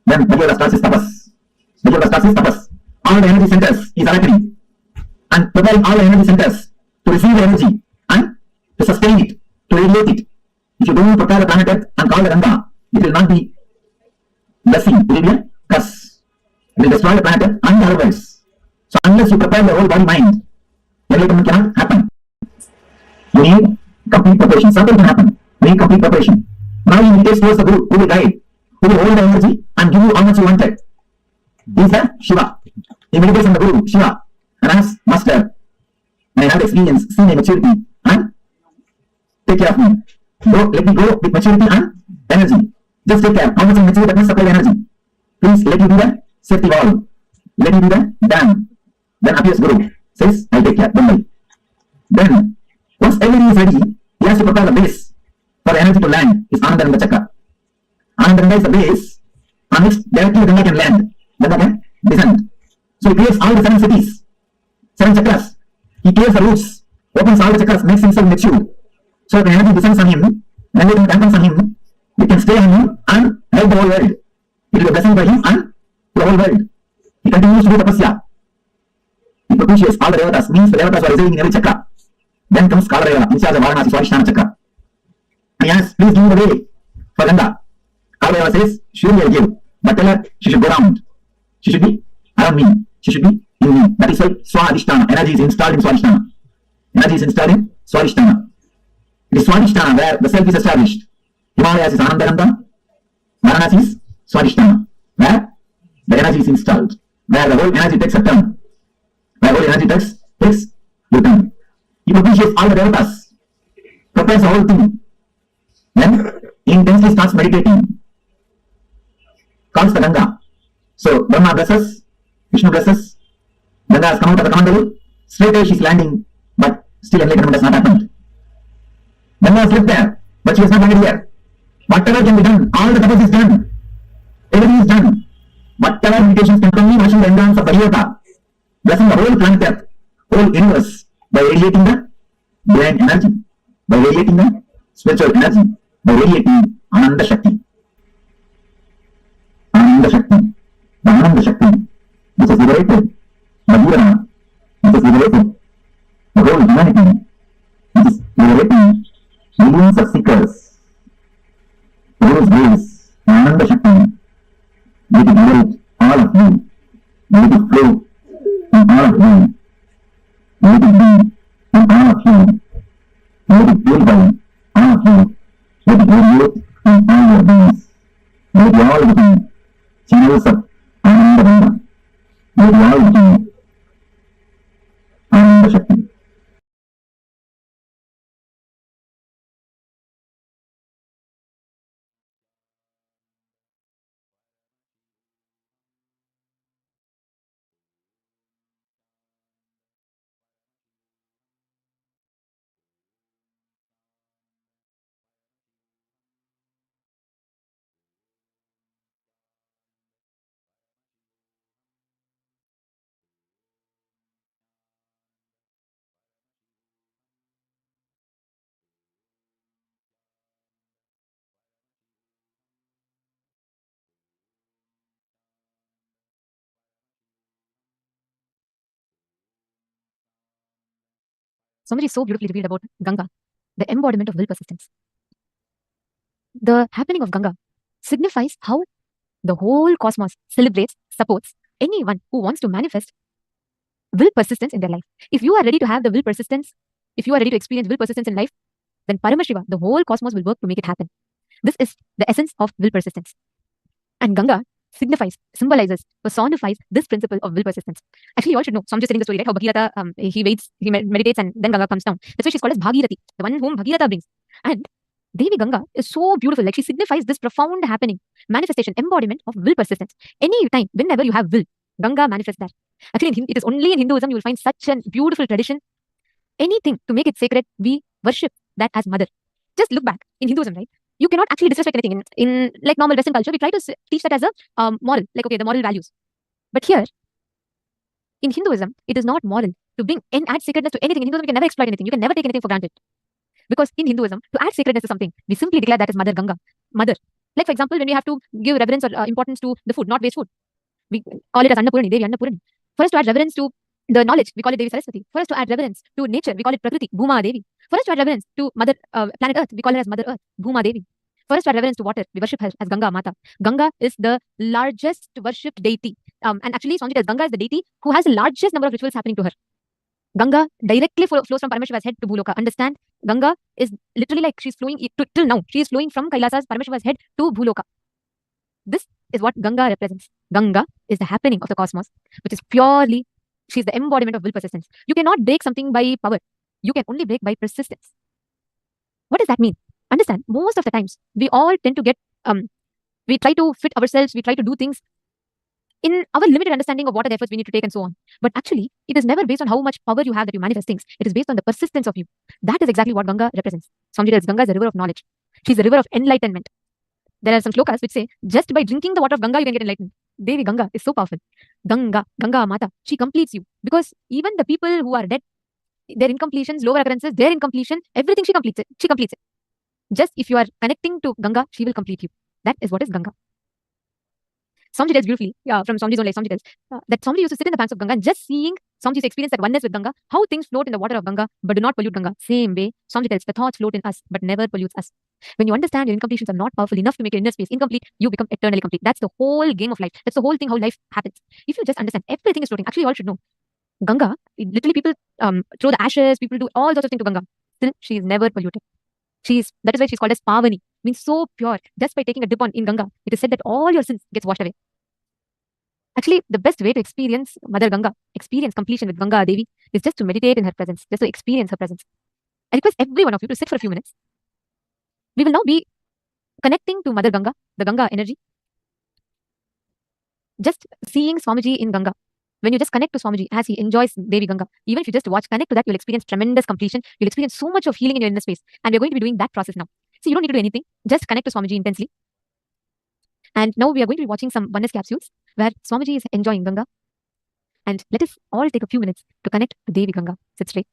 Then Bhagavad starts his tapas. Bhagavad starts his tapas. All the energy centers is awakening and preparing all the energy centers to receive the energy and to sustain it, to radiate it. If you don't prepare the planet Earth and call the Ganga, it will not be blessing, it will be a curse. It will destroy the planet Earth and the other worlds. So unless you prepare the whole body mind, enlightenment cannot happen. You need complete preparation. Something can happen. You need complete preparation. Now you meditate towards the Guru who will guide, who will hold the energy and give you how much you wanted. He is the Shiva. He meditates on the Guru, Shiva, and asks, Master, may I have experience, see my maturity, and take care of me. Let me go with maturity and energy. Just take care. How much I mature, that must supply the energy. Please let me be the safety valve. Let me be the dam. Then appears Guru. Says, I'll take care. Don't worry. Then, once everything is ready, he has to prepare the base for the energy to land. Is Ananda Chakra. Ananda is the base on which directly Ganga can land. Ganga can descend. So he creates all the 7 cities, 7 chakras. He clears the roots, opens all the chakras, makes himself mature. So the energy descends on him, enlightenment happens on him, it can stay on him and help the whole world. It will be a blessing for him and the whole world. He continues to do tapasya. He propitiates all the devatas, means the devatas are residing in every chakra. Then comes Kailasa, in charge of Varanasi, Swadhisthana chakra. And he asks, please give me the way for Ganga. Kailasa says, surely I will give, but tell her she should go round. She should be around me. She should be in me. That is why Swadhisthana, energy is installed in Swadhisthana. Energy is installed in Swadhisthana. It is Swadhisthana where the self is established. Himalayas is Ananda, Varanasi is Swadhisthana, where the energy is installed, where the whole energy takes a turn, where whole energy takes a turn. He propitiates all the devatas, prepares the whole thing, then he intensely starts meditating, calls the Ganga. So Brahma blesses, Vishnu blesses, Ganga has come out of the Kamandalu, straight away she is landing, but still enlightenment has not happened. Ganga has lived there, but she has not landed here. Whatever can be done, all the tapas is done. Everything is done. Whatever meditations can only washing the endurance of the Yoga, blessing the whole planet Earth, whole universe, by radiating the divine energy, by radiating the spiritual energy, by radiating Ananda Shakti. Ananda Shakti, the Ananda Shakti, which is liberated, Bhagavāna, which is liberated, the whole humanity, which is liberating millions of seekers. Those days, Ananda Shakti, let it liberate all of you, let it flow in all of you, let it be in all of you, let it purify all of you, let it your beings. May we all become channels of Ananda. May we all become Paramātma Śakti. Swamiji so beautifully revealed about Ganga, the embodiment of will persistence. The happening of Ganga signifies how the whole cosmos celebrates, supports anyone who wants to manifest will persistence in their life. If you are ready to have the will persistence, if you are ready to experience will persistence in life, then Paramashiva, the whole cosmos will work to make it happen. This is the essence of will persistence. And Ganga signifies, symbolizes, personifies this principle of will persistence. Actually, you all should know. So I'm just telling the story, right? How Bhagirata, he waits, he meditates, and then Ganga comes down. That's why she's called as Bhagirati, the one whom Bhagirata brings. And Devi Ganga is so beautiful. Like she signifies this profound happening, manifestation, embodiment of will persistence. Any time, whenever you have will, Ganga manifests that. Actually, it is only in Hinduism you will find such a beautiful tradition. Anything to make it sacred, we worship that as mother. Just look back in Hinduism, right? You cannot actually disrespect anything. In like normal Western culture, we try to teach that as a moral, like okay, the moral values. But here, in Hinduism, it is not moral to bring and add sacredness to anything. In Hinduism, you can never exploit anything. You can never take anything for granted. Because in Hinduism, to add sacredness to something, we simply declare that as Mother Ganga, Mother. Like for example, when we have to give reverence or importance to the food, not waste food, we call it as Annapurani, Devi Annapurani. For us to add reverence to the knowledge, we call it Devi Saraswati. For us to add reverence to nature, we call it Prakriti, Bhuma Devi. For us to add reverence to Mother Planet Earth, we call her as Mother Earth, Bhuma Devi. For us to add reverence to water, we worship her as Ganga Mata. Ganga is the largest worshipped deity. And actually, Swamiji tells Ganga is the deity who has the largest number of rituals happening to her. Ganga directly flows from Paramashiva's head to Bhuloka. Understand? Ganga is literally like she's flowing till now. She is flowing from Kailasa's Paramashiva's head to Bhuloka. This is what Ganga represents. Ganga is the happening of the cosmos, which is purely, she's the embodiment of will persistence. You cannot break something by power. You can only break by persistence. What does that mean? Understand, most of the times, we all tend to get, we try to fit ourselves, we try to do things in our limited understanding of what are the efforts we need to take and so on. But actually, it is never based on how much power you have that you manifest things. It is based on the persistence of you. That is exactly what Ganga represents. Swamiji tells Ganga is a river of knowledge. She's a river of enlightenment. There are some shlokas which say, just by drinking the water of Ganga, you can get enlightened. Devi Ganga is so powerful. Ganga Mata, she completes you. Because even the people who are dead, their incompletions, lower occurrences, their incompletion, everything she completes it. She completes it. Just if you are connecting to Ganga, she will complete you. That is what is Ganga. Swamiji tells beautifully, from Swamiji's own life, Swamiji tells that Swamiji used to sit in the banks of Ganga and just seeing Swamiji's experience that oneness with Ganga, how things float in the water of Ganga, but do not pollute Ganga. Same way, Swamiji tells the thoughts float in us, but never pollutes us. When you understand your incompletions are not powerful enough to make your inner space incomplete, you become eternally complete. That's the whole game of life. That's the whole thing how life happens. If you just understand everything is floating, actually you all should know. Ganga, literally people throw the ashes, people do all sorts of things to Ganga. Still, she is never polluted. That is why she's called as Pavani, means so pure. Just by taking a dip in Ganga, it is said that all your sins gets washed away. Actually, the best way to experience Mother Ganga, experience completion with Ganga Devi, is just to meditate in her presence, just to experience her presence. I request every one of you to sit for a few minutes. We will now be connecting to Mother Ganga, the Ganga energy. Just seeing Swamiji in Ganga. When you just connect to Swamiji as he enjoys Devi Ganga, even if you just watch, connect to that, you'll experience tremendous completion. You'll experience so much of healing in your inner space. And we're going to be doing that process now. So you don't need to do anything. Just connect to Swamiji intensely. And now we are going to be watching some oneness capsules where Swamiji is enjoying Ganga. And let us all take a few minutes to connect to Devi Ganga. Sit straight.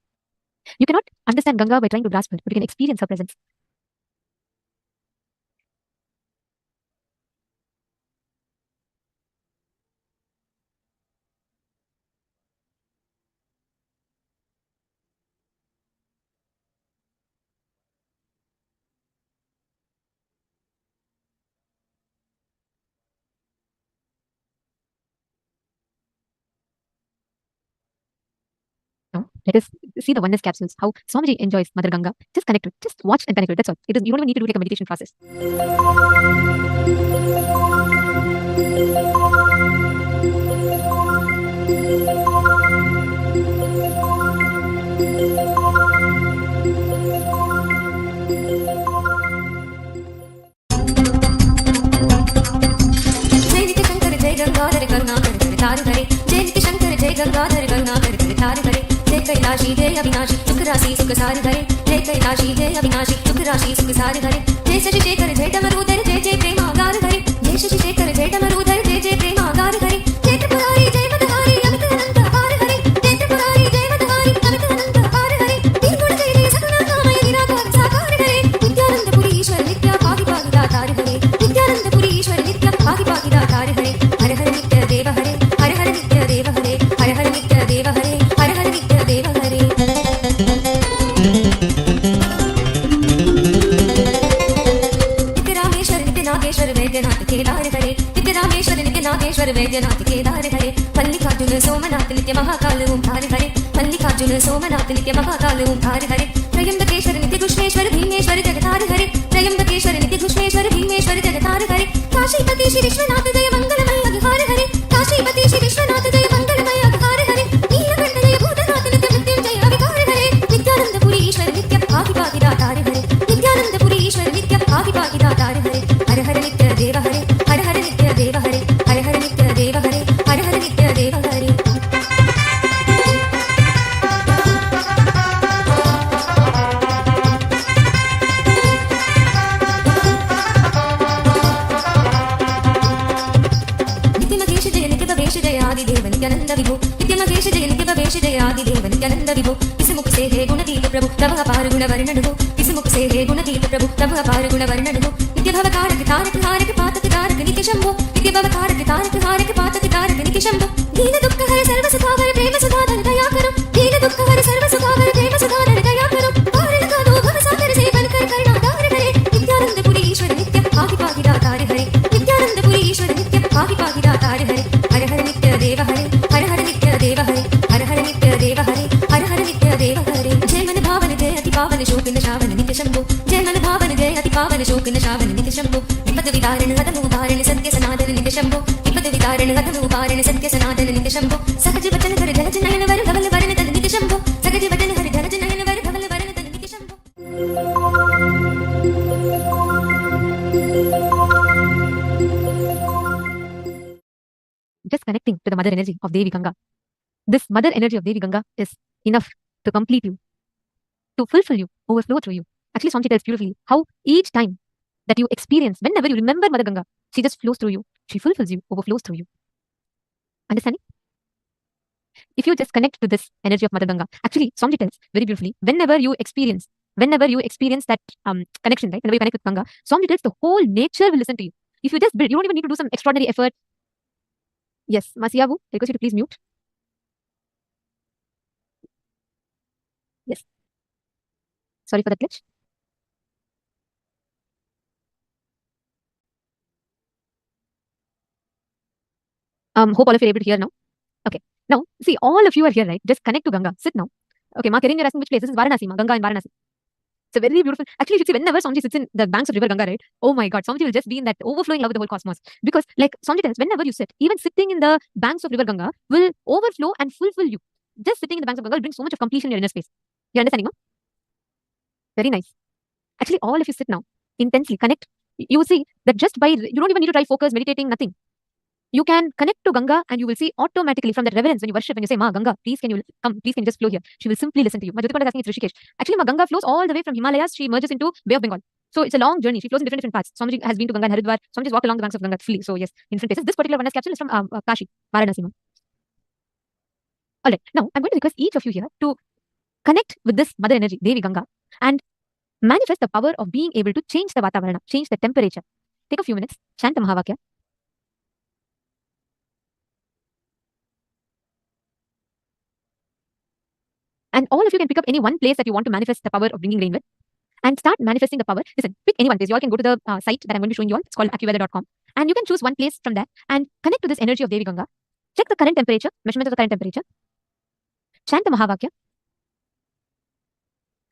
You cannot understand Ganga by trying to grasp her, but you can experience her presence. Now, Let us see the oneness capsules, how Swamiji enjoys Mother Ganga. Just connect to it. Just watch and connect to it. That's all. You don't even need to do like a meditation process. कैलाशी जय अविनाशी सुख राशि सुख सार हरे जय कैलाशी जय अविनाशी सुख राशि सुख सार हरे जय शशि शेखर जय डमरूधर जय जय प्रेमागार हरे जय शशि शेखर जय डमरूधर जय जय प्रेमागार हरे जय त्रिपुरारी जय मदहारी अमित अनंत अपार हरे जय त्रिपुरारी जय मदहारी अमित अनंत अपार हरे तीन गुण जय जय सगुण नामय निराकार साकार हरे नित्यानंदपुरी ईश्वर नित्य पाहि पाहि दातार हरे नित्यानंदपुरी ईश्वर नित्य पाहि पाहि दातार हरे हर हर नित्य देव हरे हर हर नित्य देव हरे हर हर नित्य देव हरे हर हर नित्य देव हरे नागेश्वर वैद्यनाथ केदार हरे नित्य रामेश्वर नित्य नागेश्वर वैद्यनाथ केदार हरे मल्लिकार्जुन सोमनाथ नित्य महाकाल ओंकार हरे मल्लिकार्जुन सोमनाथ नित्य महाकाल ओंकार हरे त्रयंबकेश्वर नित्य घुष्णेश्वर भीमेश्वर जगतार हरे त्रयंबकेश्वर नित्य घुष्णेश्वर भीमेश्वर जगतार हरे काशीपति श्री विश्वनाथ जय मंगलमय अघार हरे काशीपति श्री विश्वनाथ जय मंगलमय अघार हरे नीलकंठ जय भूतनाथ नित्य मृत्युंजय अविकार हरे नित्यानंदपुरी ईश्वर नित्य पाहि पाहि दातार हरे नित्यानंदपुरी ईश्वर नित्य पाहि पाहि दातार हरे हर हर नित्य देव हरे हर हर नित्य देव हरे हर हर नित्य देव हरे हर हर नित्य देव हरे नित्य महेश जय नित्य भवेश जय आदि देव नित्यानंद विभो नित्य महेश जय नित्य भवेश जय आदि देव नित्यानंद विभो इस मुख से है गुणदीप प्रभु तब अपार गुण वर्णन हो इस मुख से है गुणदीप प्रभु तब अपार गुण वर्णन हो नित्य भव कारक तारक हारक पातक तारक नित्य शंभो नित्य भव कारक तारक हारक पातक तारक नित्य शंभो दीन दुख हर सर्व सुखावर प्रेम सुधाधन दया करो दीन दुख हर सर्व सुखावर प्रेम सुधाधन दया करो कारण का दो भव सागर से बनकर करुणाधार हरे नित्यानंदपुरी ईश्वर नित्य पाहि पाहि दातार हरे नित्यानंदपुरी ईश्वर नित्य पाहि पाहि दातार हरे हर हर नित्य देव हरे हर हर नित्य देव हरे हर हर नित्य देव हरे हर हर नित्य देव हरे जय मन भावन जय अति पावन शोक निशावन नित्य शंभो जय मन भावन जय अति पावन शोक निशावन नित्य शंभो विपद विदारण अधम उदाहरण सत्य सनातन नित्य शंभो विपद विदारण अधम उदाहरण सत्य सनातन नित्य शंभो सहज वचन कर जलज नयन वर धवल वरण तन नित्य शंभो सहज वचन हर जलज नयन वर धवल वरण तन नित्य Shambho Just connecting to the mother energy of Devi Ganga. This mother energy of Devi Ganga is enough to complete you, to fulfill you, overflow through you. Actually, Swamiji tells beautifully how each time that you experience, whenever you remember Mother Ganga, she just flows through you. She fulfills you, overflows through you. Understanding? If you just connect to this energy of Mother Ganga, actually, Swamiji tells very beautifully, whenever you experience that connection, right? Whenever you connect with Ganga, Swamiji tells the whole nature will listen to you. If you just build, you don't even need to do some extraordinary effort. Yes, Masiabu, I request you to please mute. Yes. Sorry for the glitch. Hope all of you are able to hear now. Okay. Now, see, all of you are here, right? Just connect to Ganga. Sit now. Okay, Ma Kiran, you're asking which place. This is Varanasi, Ma. Ganga in Varanasi. It's a very beautiful. Actually, you should see whenever Swamiji sits in the banks of river Ganga, right? Oh my God, Swamiji will just be in that overflowing love with the whole cosmos. Because, like Swamiji tells, whenever you sit, even sitting in the banks of river Ganga will overflow and fulfill you. Just sitting in the banks of Ganga will bring so much of completion in your inner space. You understanding, ma? Very nice. Actually, all of you sit now, intensely connect. You will see that just by, you don't even need to try focus, meditating, nothing. You can connect to Ganga and you will see automatically from that reverence when you worship, when you say, Ma, Ganga, please can you come, please can you just flow here? She will simply listen to you. Ma Jyotipada is asking, it's Rishikesh. Actually, Ma Ganga flows all the way from Himalayas, she merges into Bay of Bengal. So it's a long journey. She flows in different paths. Swamiji has been to Ganga and Haridwar. Swamiji has walked along the banks of Ganga fully. So yes, in different places. This particular oneness capsule is from Kashi, Varanasi. Alright, now I'm going to request each of you here to connect with this mother energy, Devi Ganga, and manifest the power of being able to change the Vatavarana, change the temperature. Take a few minutes, chant the Mahavakya. And all of you can pick up any one place that you want to manifest the power of bringing rain with and start manifesting the power. Listen, pick any one place. You all can go to the site that I'm going to be showing you all. It's called accuweather.com. And you can choose one place from there and connect to this energy of Devi Ganga. Check the current temperature, measurement of the current temperature. Chant the Mahavakya.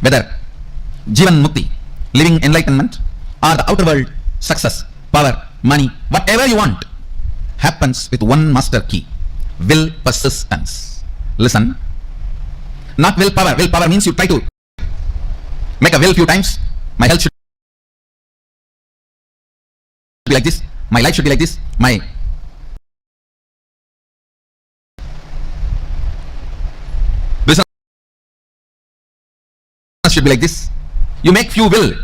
whether Jivan Mukti, living enlightenment, or the outer world, success, power, money, whatever you want, happens with one master key: will persistence. Listen, not willpower. Willpower means you try to make a will few times. My health should be like this. My life should be like this. My business should be like this. You make few will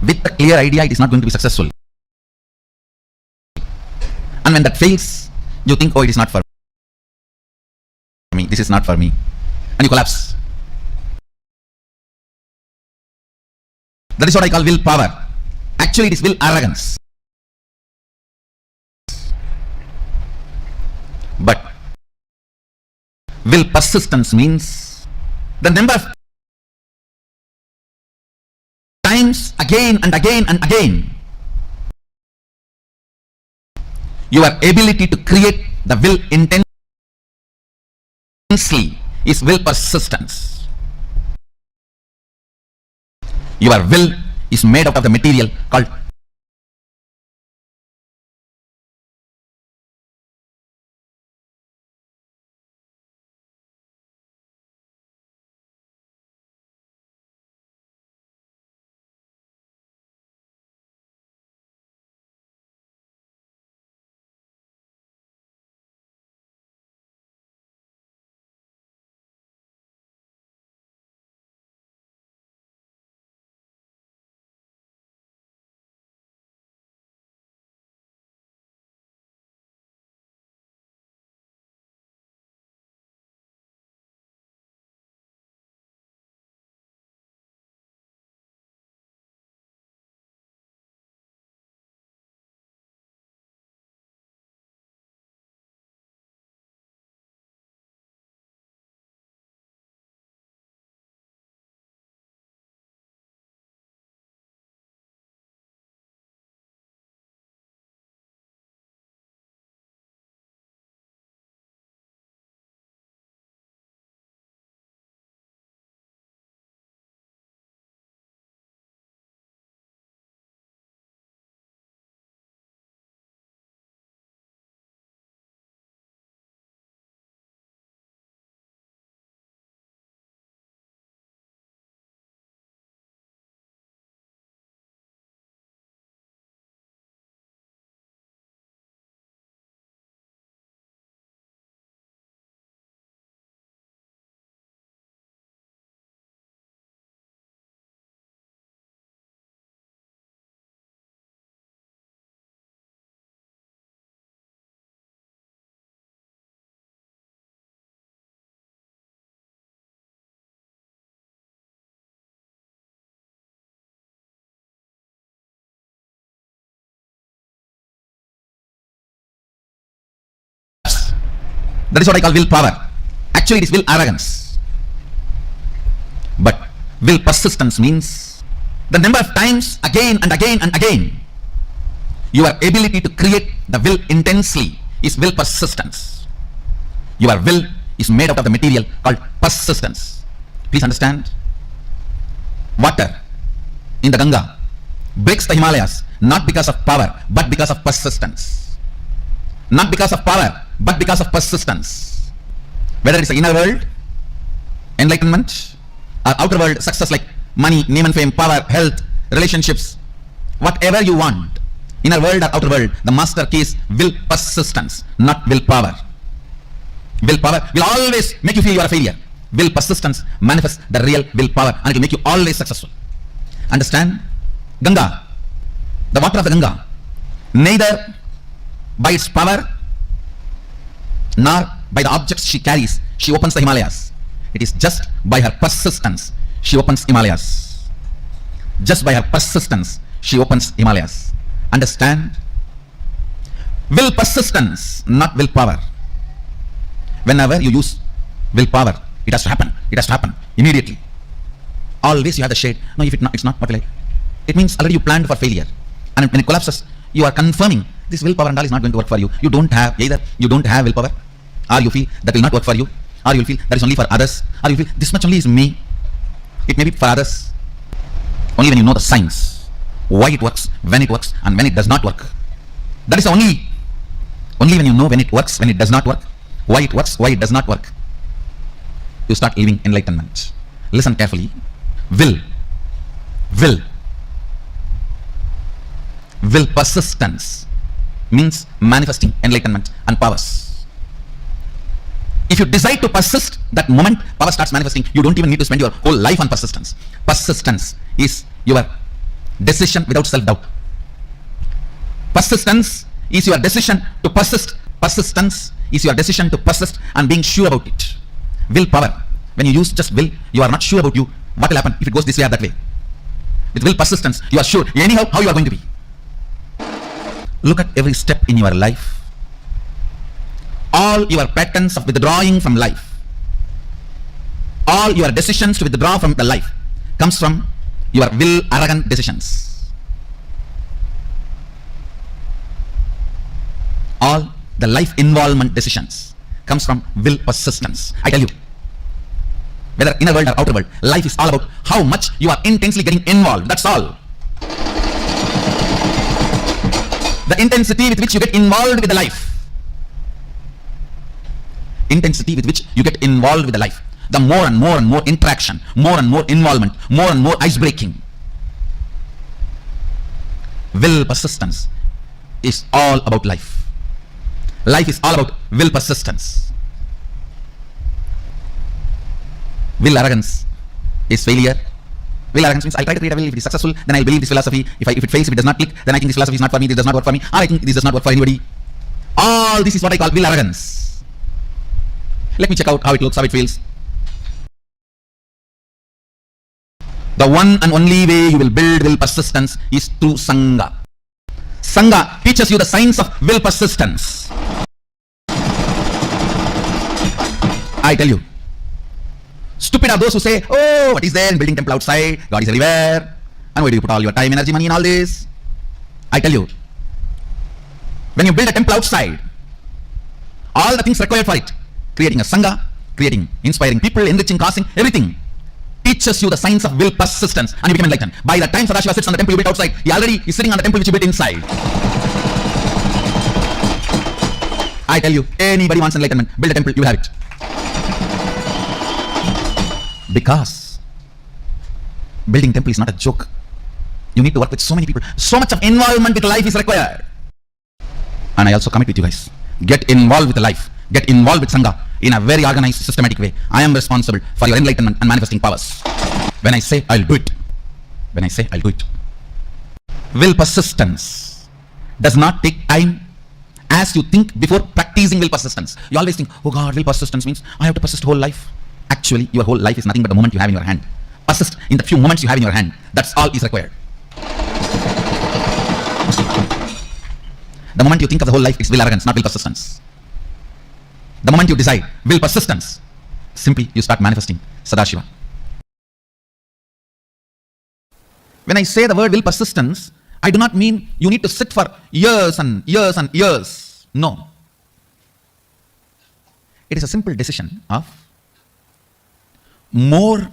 with a clear idea. It is not going to be successful. And when that fails, you think, oh, it is not for me. This is not for me. And you collapse. That is what I call willpower. Actually, it is will arrogance. But will persistence means the number of times again and again and again your ability to create the will intensely is will persistence. Your will is made out of the material called that is what I call willpower. Actually, it is will arrogance. But will persistence means the number of times again and again and again your ability to create the will intensely is will persistence. Your will is made out of the material called persistence. Please understand. Water in the Ganga breaks the Himalayas not because of power but because of persistence. Not because of power but because of persistence. Whether it's the inner world, enlightenment, or outer world, success like money, name and fame, power, health, relationships, whatever you want, inner world or outer world, the master key is will persistence, not willpower. Willpower will always make you feel you are a failure. Will persistence manifests the real willpower and it will make you always successful. Understand? Ganga, the water of the Ganga, neither by its power nor by the objects she carries, she opens the Himalayas. It is just by her persistence she opens Himalayas. Just by her persistence she opens Himalayas. Understand? Will persistence, not willpower. Whenever you use willpower, it has to happen. It has to happen immediately. Always you have the shade. No, if it's not, what will I? It means already you planned for failure. And when it collapses, you are confirming this willpower and all is not going to work for you. You don't have, either you don't have willpower, or you feel that will not work for you, or you will feel that is only for others, or you feel this much only is me. It may be for others. Only when you know the science, why it works, when it works, and when it does not work. That is only when you know when it works, when it does not work, why it works, why it does not work, you start living enlightenment. Listen carefully. Will persistence means manifesting enlightenment and powers. If you decide to persist, that moment power starts manifesting. You don't even need to spend your whole life on persistence. Persistence is your decision without self-doubt. Persistence is your decision to persist. Persistence is your decision to persist and being sure about it. Willpower. When you use just will, you are not sure about you. What will happen if it goes this way or that way? With will persistence, you are sure anyhow how you are going to be. Look at every step in your life. All your patterns of withdrawing from life, all your decisions to withdraw from the life comes from your will arrogant decisions. All the life involvement decisions comes from will persistence. I tell you, whether inner world or outer world, life is all about how much you are intensely getting involved. That's all. The intensity with which you get involved with the life. Intensity with which you get involved with the life. The more and more and more interaction, more and more involvement, more and more ice breaking. Will persistence is all about life. Life is all about will persistence. Will arrogance is failure. Will arrogance means I'll try to create a will. If it is successful, then I'll believe this philosophy. If it fails, if it does not click, then I think this philosophy is not for me, this does not work for me, or I think this does not work for anybody. All this is what I call will arrogance. Let me check out how it looks, how it feels. The one and only way you will build will persistence is through Sangha. Sangha teaches you the science of will persistence. I tell you, stupid are those who say, oh, what is there in building temple outside? God is everywhere. And why do you put all your time, energy, money in all this? I tell you, when you build a temple outside, all the things required for it, creating a Sangha, creating, inspiring people, enriching, causing, everything, teaches you the science of will persistence, and you become enlightened. By the time Sadashiva sits on the temple you built outside, he already is sitting on the temple which you built inside. I tell you, anybody wants enlightenment, build a temple, you will have it. Because building temple is not a joke. You need to work with so many people. So much of involvement with life is required. And I also commit with you guys. Get involved with life. Get involved with Sangha in a very organized, systematic way. I am responsible for your enlightenment and manifesting powers. When I say I'll do it. When I say I'll do it. Will persistence does not take time as you think before practicing will persistence. You always think, oh God, will persistence means I have to persist whole life. Actually, your whole life is nothing but the moment you have in your hand. Persist in the few moments you have in your hand. That's all is required. The moment you think of the whole life, it's will arrogance, not will persistence. The moment you decide will persistence, simply you start manifesting Sadashiva. When I say the word will persistence, I do not mean you need to sit for years and years and years. No. It is a simple decision of more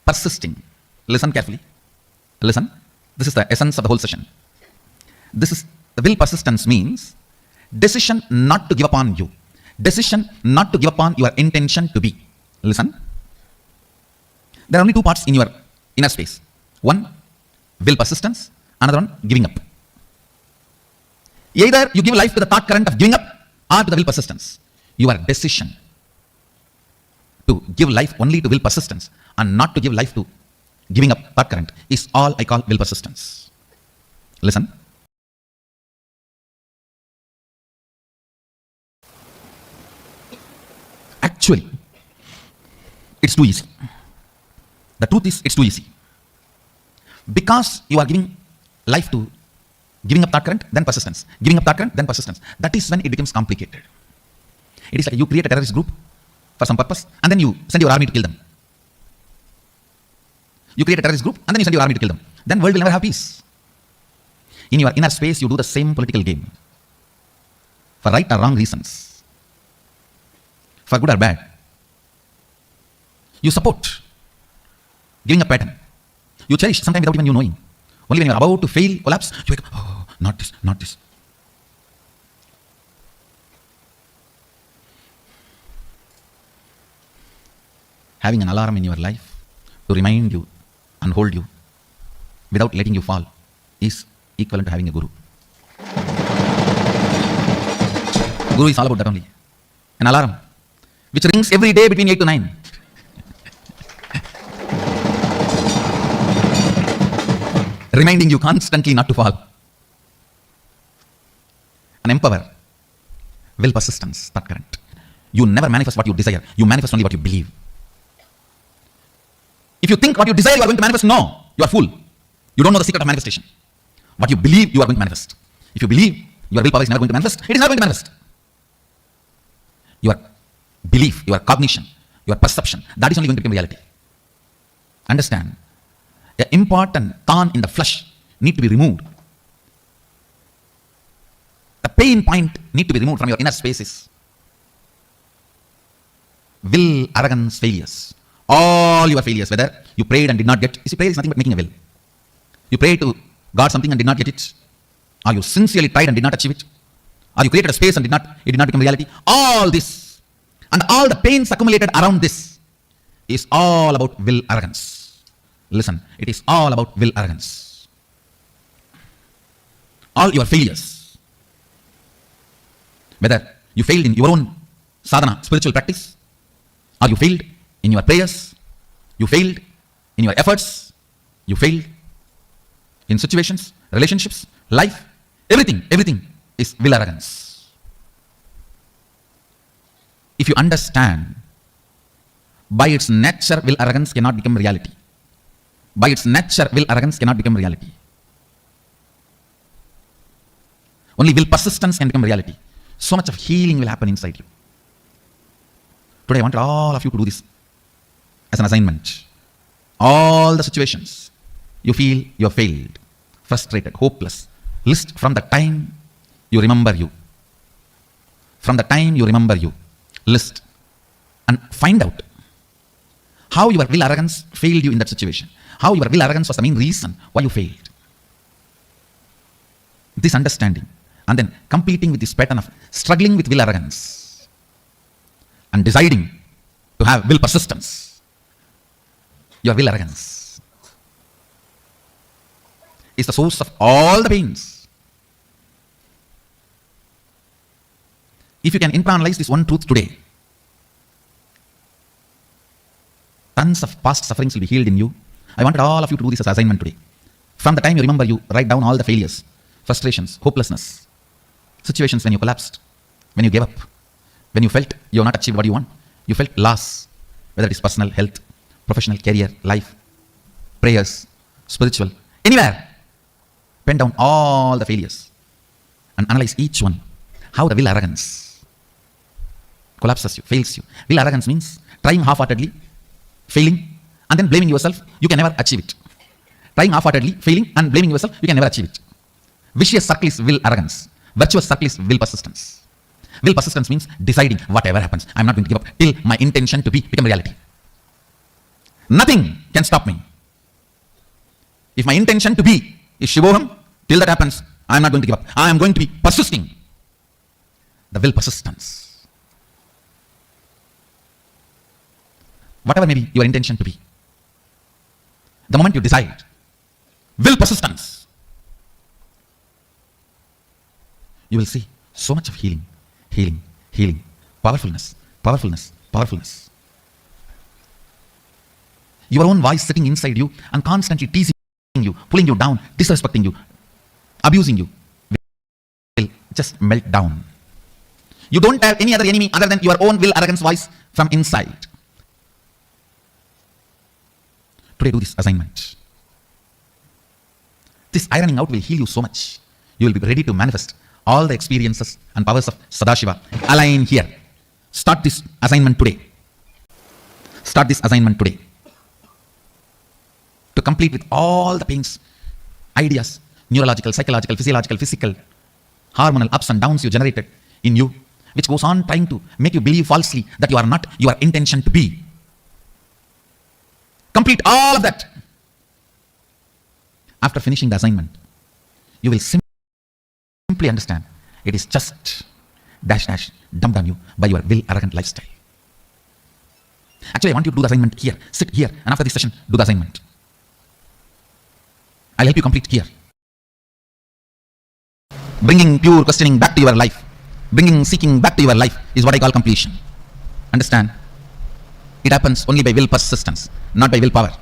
persisting. Listen carefully. Listen. This is the essence of the whole session. This is the will persistence means decision not to give up on you. Decision not to give up on your intention to be. Listen. There are only two parts in your inner space. One, will persistence. Another one, giving up. Either you give life to the thought current of giving up or to the will persistence. Your decision to give life only to will persistence and not to give life to giving up thought current is all I call will persistence. Listen. Actually, it's too easy. The truth is, it's too easy. Because you are giving life to giving up thought current, then persistence. Giving up thought current, then persistence. That is when it becomes complicated. It is like you create a terrorist group for some purpose, and then you send your army to kill them. You create a terrorist group, and then you send your army to kill them. Then world will never have peace. In your inner space, you do the same political game. For right or wrong reasons. For good or bad. You support, giving a pattern. You cherish, sometimes without even you knowing. Only when you are about to fail, collapse, you wake up, oh, not this, not this. Having an alarm in your life to remind you and hold you without letting you fall is equivalent to having a guru. Guru is all about that only. An alarm which rings every day between 8 to 9. Reminding you constantly not to fall. An empower, will persistence, not current. You never manifest what you desire. You manifest only what you believe. If you think what you desire you are going to manifest, no, you are fool. You don't know the secret of manifestation. What you believe you are going to manifest. If you believe your willpower is never going to manifest, it is never going to manifest. Your belief, your cognition, your perception, that is only going to become reality. Understand, an important thorn in the flesh need to be removed. The pain point need to be removed from your inner spaces. Will, arrogance, failures. All your failures, whether you prayed and did not get, you see, prayer is nothing but making a will. You prayed to God something and did not get it. Or you sincerely tried and did not achieve it. Or you created a space and it did not become reality. All this and all the pains accumulated around this is all about will arrogance. Listen, it is all about will arrogance. All your failures, whether you failed in your own sadhana, spiritual practice, or you failed in your prayers, you failed in your efforts, you failed in situations, relationships, life, everything is will arrogance. If you understand, by its nature, will arrogance cannot become reality. By its nature, will arrogance cannot become reality. Only will persistence can become reality. So much of healing will happen inside you. Today I want all of you to do this as an assignment. All the situations you feel you have failed, frustrated, hopeless, list from the time you remember you. From the time you remember you, list and find out how your will arrogance failed you in that situation. How your will arrogance was the main reason why you failed. This understanding and then completing with this pattern of struggling with will arrogance and deciding to have will persistence. Your will arrogance is the source of all the pains. If you can internalize this one truth today, tons of past sufferings will be healed in you. I wanted all of you to do this as an assignment today. From the time you remember you, write down all the failures, frustrations, hopelessness, situations when you collapsed, when you gave up, when you felt you have not achieved what you want, you felt loss, whether it is personal, health, professional, career, life, prayers, spiritual, anywhere. Pen down all the failures and analyze each one. How the will arrogance collapses you, fails you. Will arrogance means trying half-heartedly, failing, and then blaming yourself, you can never achieve it. Trying half-heartedly, failing, and blaming yourself, you can never achieve it. Vicious circle is will arrogance. Virtuous circle is will persistence. Will persistence means deciding whatever happens, I'm not going to give up till my intention to be become reality. Nothing can stop me. If my intention to be is Shivoham, till that happens, I'm not going to give up. I am going to be persisting. The will persistence. Whatever may be your intention to be, the moment you decide, will persistence, you will see so much of healing, healing, healing, powerfulness, powerfulness, powerfulness. Your own voice sitting inside you and constantly teasing you, pulling you down, disrespecting you, abusing you, will just melt down. You don't have any other enemy other than your own will arrogance voice from inside. Today do this assignment. This ironing out will heal you so much. You will be ready to manifest all the experiences and powers of Sadashiva. Align here. Start this assignment today. Start this assignment today. To complete with all the pains, ideas, neurological, psychological, physiological, physical, hormonal ups and downs you generated in you, which goes on trying to make you believe falsely that you are not your intention to be. Complete all of that. After finishing the assignment, you will simply understand it is just dumped on you by your will arrogant lifestyle. Actually, I want you to do the assignment here. Sit here, and after this session, do the assignment. I'll help you complete here. Bringing pure questioning back to your life, bringing seeking back to your life is what I call completion. Understand? It happens only by will persistence, not by willpower.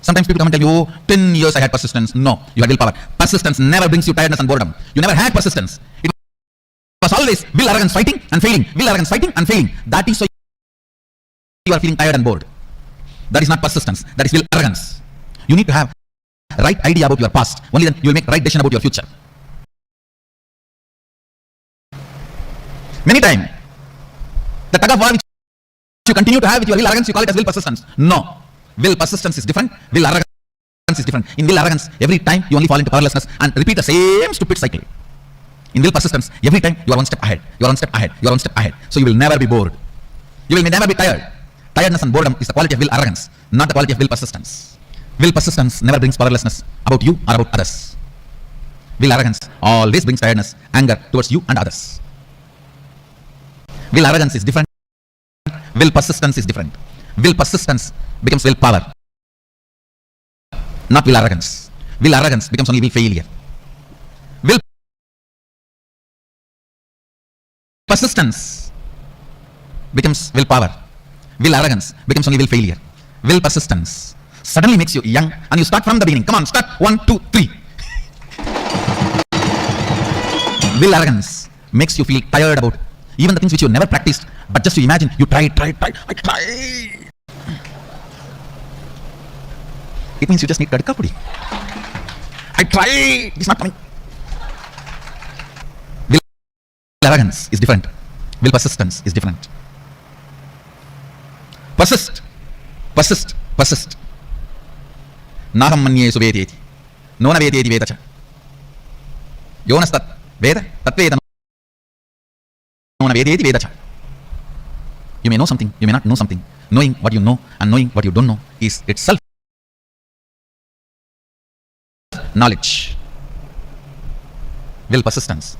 Sometimes people come and tell you, oh, 10 years I had persistence. No, you had willpower. Persistence never brings you tiredness and boredom. You never had persistence. It was always will arrogance fighting and failing, will arrogance fighting and failing. That is why you are feeling tired and bored. That is not persistence, that is will arrogance. You need to have right idea about your past. Only then you will make right decision about your future. Many times, the tug of war which you continue to have with your will arrogance, you call it as will persistence. No. Will persistence is different, will arrogance is different. In will arrogance, every time you only fall into powerlessness and repeat the same stupid cycle. In will persistence, every time you are one step ahead, you are one step ahead, you are one step ahead. So you will never be bored. You will never be tired. Tiredness and boredom is the quality of will arrogance, not the quality of will persistence. Will persistence never brings powerlessness about you or about others. Will arrogance always brings tiredness, anger towards you and others. Will arrogance is different. Will persistence is different. Will persistence becomes will power, not will arrogance. Will arrogance becomes only will failure. Will persistence becomes will power. Will arrogance becomes only will failure. Will persistence suddenly makes you young and you start from the beginning. Come on, start 1, 2, 3. Will arrogance makes you feel tired about even the things which you never practiced, but just to imagine, you tried. I tried. It means you just need kadka pudi. I tried. It's not coming. Will arrogance is different. Will persistence is different. Persist. Naham manye suvedeti. Nona vedeti vedacha. Yonastat veda tatveda nona vedeti vedacha. You may know something, you may not know something. Knowing what you know and knowing what you don't know is itself knowledge. Will persistence.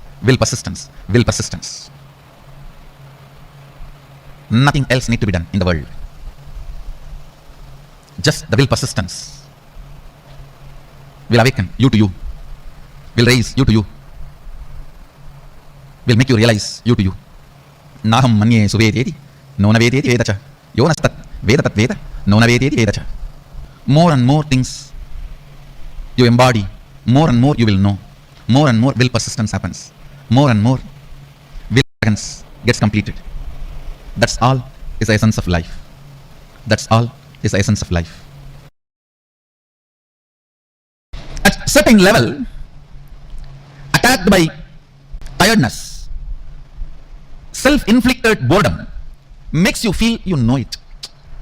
Nothing else need to be done in the world. Just the will persistence will awaken you to you, will raise you to you, will make you realize you to you. Naham manye suvedeti, nona vedeti vedacha. Yonastat veda tat veda, nona vedeti vedacha. More and more things you embody, more and more you will know, more and more will persistence happens, more and more will arrogance gets completed. That's all is the essence of life. That's all is the essence of life. At certain level, attacked by tiredness, self-inflicted boredom makes you feel you know it.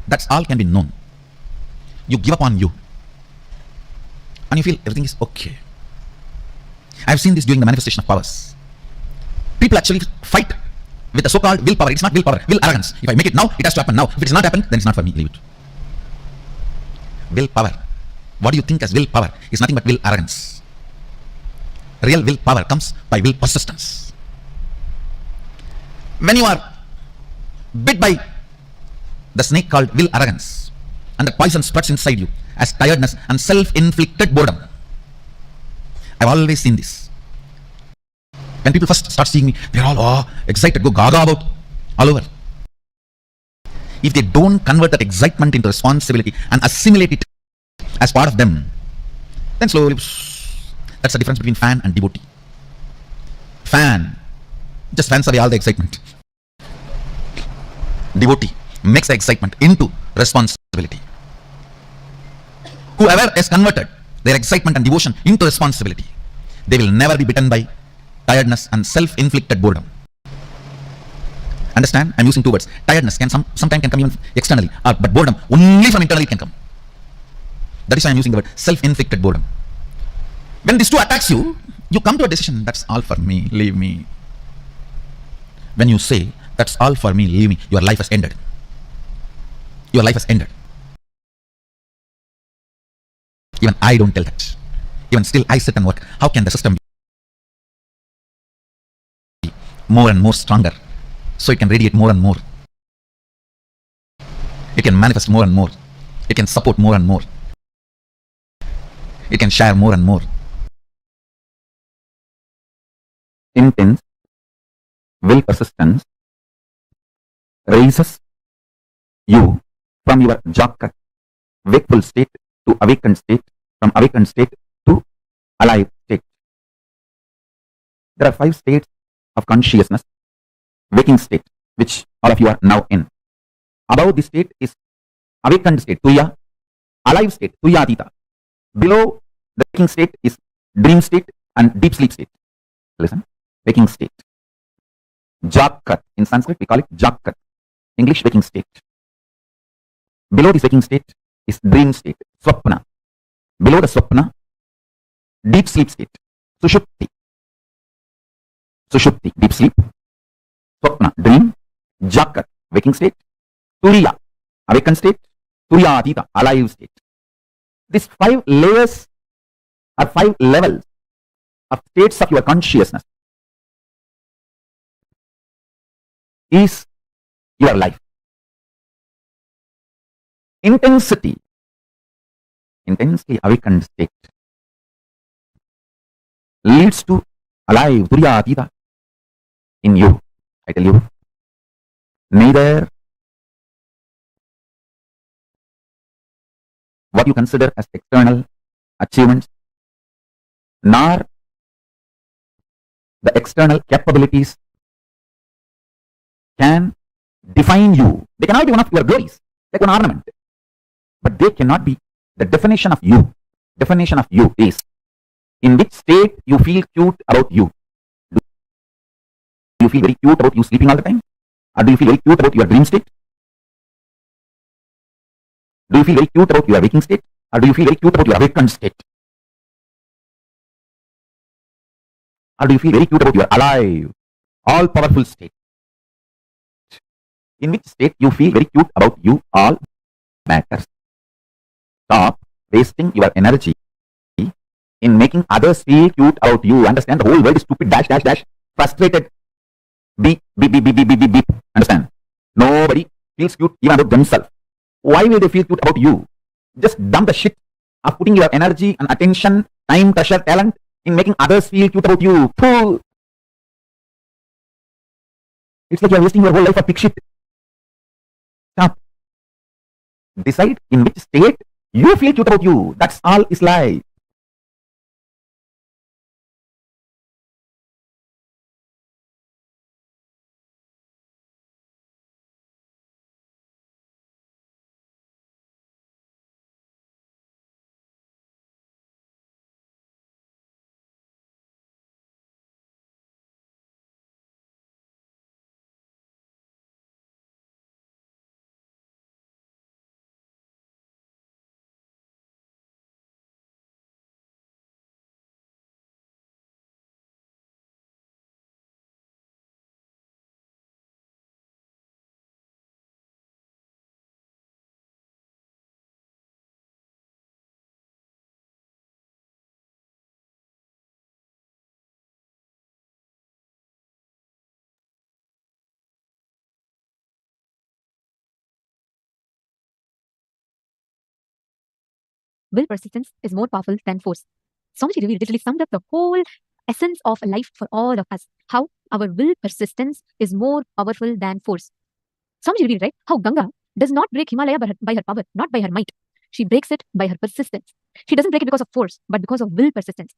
That's all can be known. You give up on you and you feel everything is okay. I've seen this during the manifestation of powers. People actually fight with the so-called willpower. It's not willpower, will arrogance. If I make it now, it has to happen now. If it's not happened, then it's not for me. Leave it. Willpower. What do you think as willpower is nothing but will arrogance. Real willpower comes by will persistence. When you are bit by the snake called will arrogance and the poison spreads inside you as tiredness and self-inflicted boredom. I've always seen this. When people first start seeing me, they're all excited, go gaga about all over. If they don't convert that excitement into responsibility and assimilate it as part of them, then slowly, that's the difference between fan and devotee. Fan just fans away all the excitement. Devotee makes the excitement into responsibility. Whoever has converted their excitement and devotion into responsibility, they will never be bitten by tiredness and self-inflicted boredom. Understand? I'm using two words. Tiredness can sometimes can come even externally, but boredom only from internally can come. That is why I'm using the word self-inflicted boredom. When these two attacks you, you come to a decision, that's all for me, leave me. When you say, that's all for me, leave me, your life has ended. Your life has ended. Even I don't tell that. Even still I sit and work. How can the system be more and more stronger so it can radiate more and more? It can manifest more and more. It can support more and more. It can share more and more. Intense will persistence raises you from your jagat, wakeful state to awakened state, from awakened state to alive state. There are 5 states of consciousness, waking state, which all of you are now in. Above this state is awakened state, tuya, alive state, tuya atita. Below the waking state is dream state and deep sleep state. Listen, waking state. Jagat, in Sanskrit we call it jagat, English waking state. Below this waking state is dream state, swapna. Below the swapna, deep sleep state, sushupti. Sushupti, deep sleep. Swapna, dream. Jagat, waking state. Turiya, awakened state. Turiya atita, alive state. These 5 layers are 5 levels of states of your consciousness is your life. Intensity, intensely awakened state leads to alive, turiya atita in you. I tell you, neither what you consider as external achievements nor the external capabilities can define you. They cannot be one of your glories, like an ornament, but they cannot be the definition of you. Definition of you is in which state you feel cute about you. Do you feel very cute about you sleeping all the time? Or do you feel very cute about your dream state? Do you feel very cute about your waking state? Or do you feel very cute about your awakened state? Or do you feel very cute about your alive, all-powerful state? In which state you feel very cute about you all matters. Stop wasting your energy in making others feel cute about you. Understand, the whole world is stupid, dash, dash, dash, frustrated. Beep, beep, beep, beep, beep, beep, beep, beep. Understand? Nobody feels cute even about themselves. Why will they feel cute about you? Just dump the shit of putting your energy and attention, time, pressure, talent in making others feel cute about you. Pooh. It's like you're wasting your whole life for pig shit. Stop. Decide in which state you feel cute about you. That's all is life. Will persistence is more powerful than force. Swamiji literally summed up the whole essence of life for all of us. How our will persistence is more powerful than force. Swamiji revealed, right? How Ganga does not break Himalaya by her power, not by her might. She breaks it by her persistence. She doesn't break it because of force, but because of will persistence.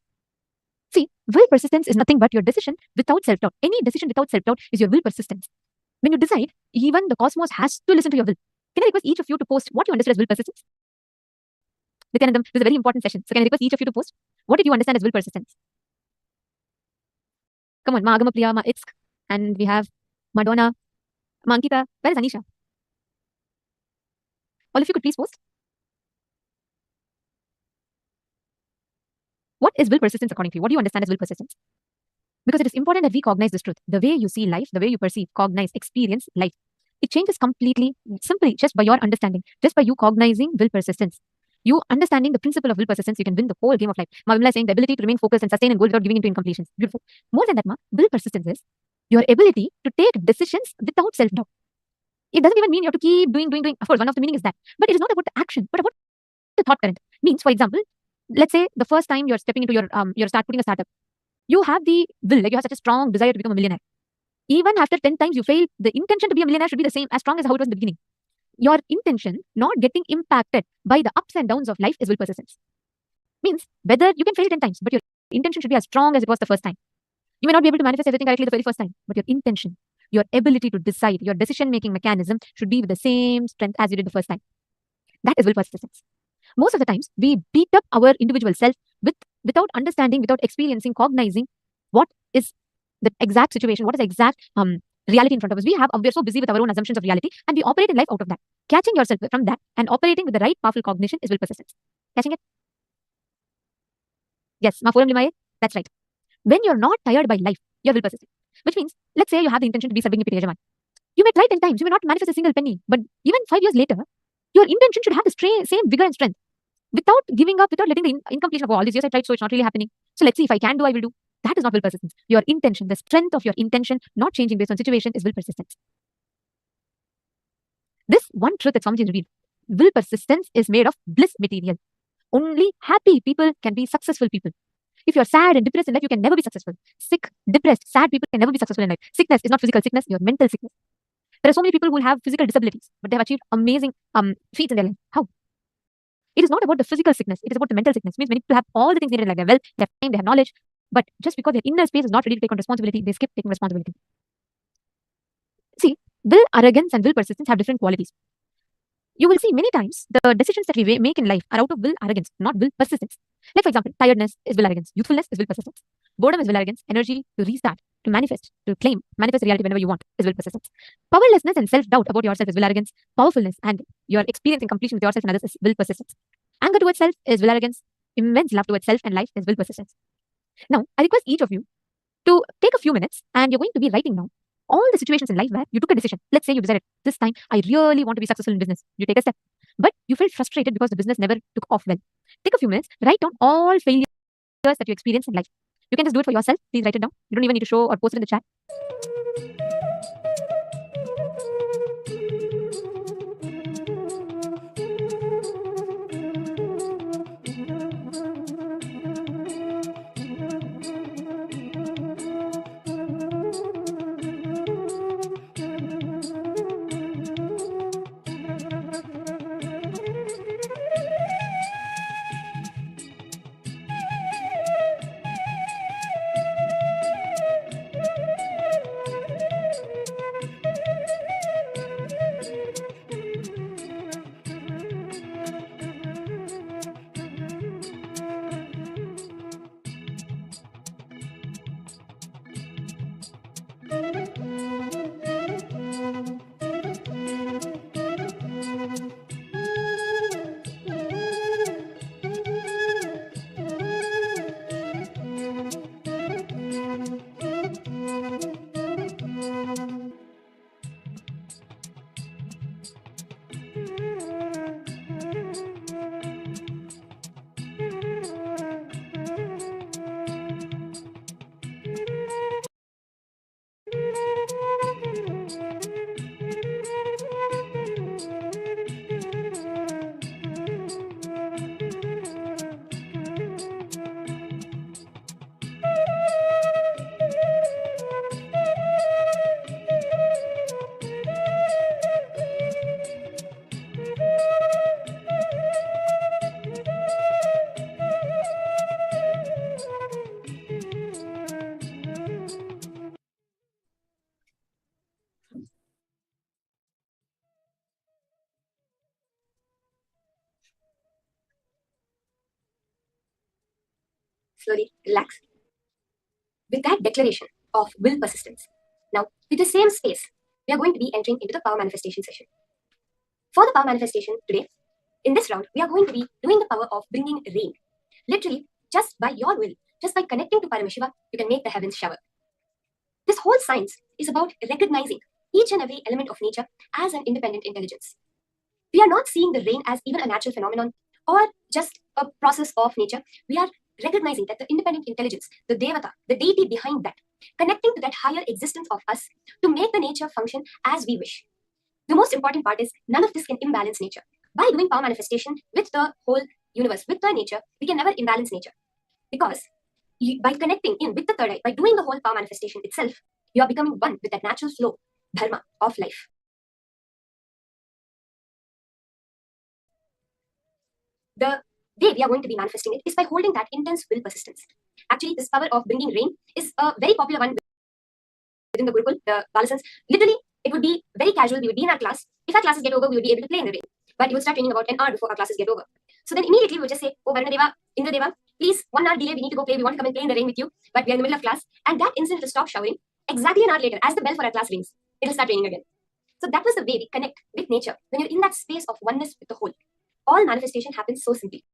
See, will persistence is nothing but your decision without self-doubt. Any decision without self-doubt is your will persistence. When you decide, even the cosmos has to listen to your will. Can I request each of you to post what you understood as will persistence? Nithyananda, this is a very important session. So can I request each of you to post? What did you understand as will persistence? Come on, Ma Agama Priya, Ma Itzk, and we have Madonna, Ma Ankita. Where is Anisha? All of you could please post. What is will persistence according to you? What do you understand as will persistence? Because it is important that we cognize this truth. The way you see life, the way you perceive, cognize, experience life, it changes completely, simply just by your understanding, just by you cognizing will persistence. You understanding the principle of will persistence, you can win the whole game of life. Mavimla is saying the ability to remain focused and sustain a goal without giving into incompletions. Beautiful. More than that, will persistence is your ability to take decisions without self-doubt. It doesn't even mean you have to keep doing. Of course, one of the meaning is that. But it is not about the action, but about the thought current. Means, for example, let's say the first time you're stepping into your putting a startup, you have the will, like you have such a strong desire to become a millionaire. Even after 10 times you fail, the intention to be a millionaire should be the same, as strong as how it was in the beginning. Your intention not getting impacted by the ups and downs of life is will persistence. Means, whether you can fail 10 times, but your intention should be as strong as it was the first time. You may not be able to manifest everything correctly the very first time, but your intention, your ability to decide, your decision-making mechanism should be with the same strength as you did the first time. That is will persistence. Most of the times, we beat up our individual self without understanding, without experiencing, cognizing what is the exact situation, what is the exact reality in front of us. We're so busy with our own assumptions of reality, and we operate in life out of that. Catching yourself from that and operating with the right powerful cognition is will persistence. Catching it? Yes, that's right. When you're not tired by life, you're will persistent. Which means, let's say you have the intention to be Sarvagna Yajaman. You may try 10 times, you may not manifest a single penny, but even 5 years later, your intention should have the same vigor and strength. Without giving up, without letting the incompletion of all these years I tried, so it's not really happening. So let's see, if I can do, I will do. That is not will persistence. Your intention, the strength of your intention, not changing based on situation, is will persistence. This one truth that Swamiji revealed. Will persistence is made of bliss material. Only happy people can be successful people. If you're sad and depressed in life, you can never be successful. Sick, depressed, sad people can never be successful in life. Sickness is not physical sickness, your mental sickness. There are so many people who have physical disabilities, but they have achieved amazing feats in their life. How? It is not about the physical sickness, it is about the mental sickness. It means many people have all the things needed, like their wealth, their time, their knowledge, but just because their inner space is not ready to take on responsibility, they skip taking responsibility. See, will arrogance and will persistence have different qualities. You will see many times the decisions that we make in life are out of will arrogance, not will persistence. Like, for example, tiredness is will arrogance, youthfulness is will persistence, boredom is will arrogance, energy to restart, to manifest, to claim, manifest reality whenever you want is will persistence. Powerlessness and self-doubt about yourself is will arrogance. Powerfulness and your experience and completion with yourself and others is will persistence. Anger towards self is will arrogance. Immense love towards self and life is will persistence. Now, I request each of you to take a few minutes and you're going to be writing down all the situations in life where you took a decision. Let's say you decided, this time I really want to be successful in business. You take a step, but you felt frustrated because the business never took off well. Take a few minutes, write down all failures that you experienced in life. You can just do it for yourself. Please write it down. You don't even need to show or post it in the chat. Slowly relax. With that declaration of will persistence, now with the same space, we are going to be entering into the power manifestation session. For the power manifestation today, in this round, we are going to be doing the power of bringing rain. Literally, just by your will, just by connecting to Paramashiva, you can make the heavens shower. This whole science is about recognizing each and every element of nature as an independent intelligence. We are not seeing the rain as even a natural phenomenon or just a process of nature. We are recognizing that the independent intelligence, the Devata, the deity behind that, connecting to that higher existence of us to make the nature function as we wish. The most important part is none of this can imbalance nature. By doing power manifestation with the whole universe, with the nature, we can never imbalance nature. Because by connecting in with the third eye, by doing the whole power manifestation itself, you are becoming one with that natural flow, dharma of life. The way we are going to be manifesting it is by holding that intense will persistence. Actually, this power of bringing rain is a very popular one within the Gurukul, the Balasans. Literally, it would be very casual. We would be in our class. If our classes get over, we would be able to play in the rain. But it would start raining about an hour before our classes get over. So then immediately we would just say, oh, Varunadeva, Indradeva, please, 1 hour delay, we need to go play. We want to come and play in the rain with you. But we are in the middle of class. And that instant will stop showering. Exactly an hour later, as the bell for our class rings, it will start raining again. So that was the way we connect with nature. When you're in that space of oneness with the whole, all manifestation happens so simply.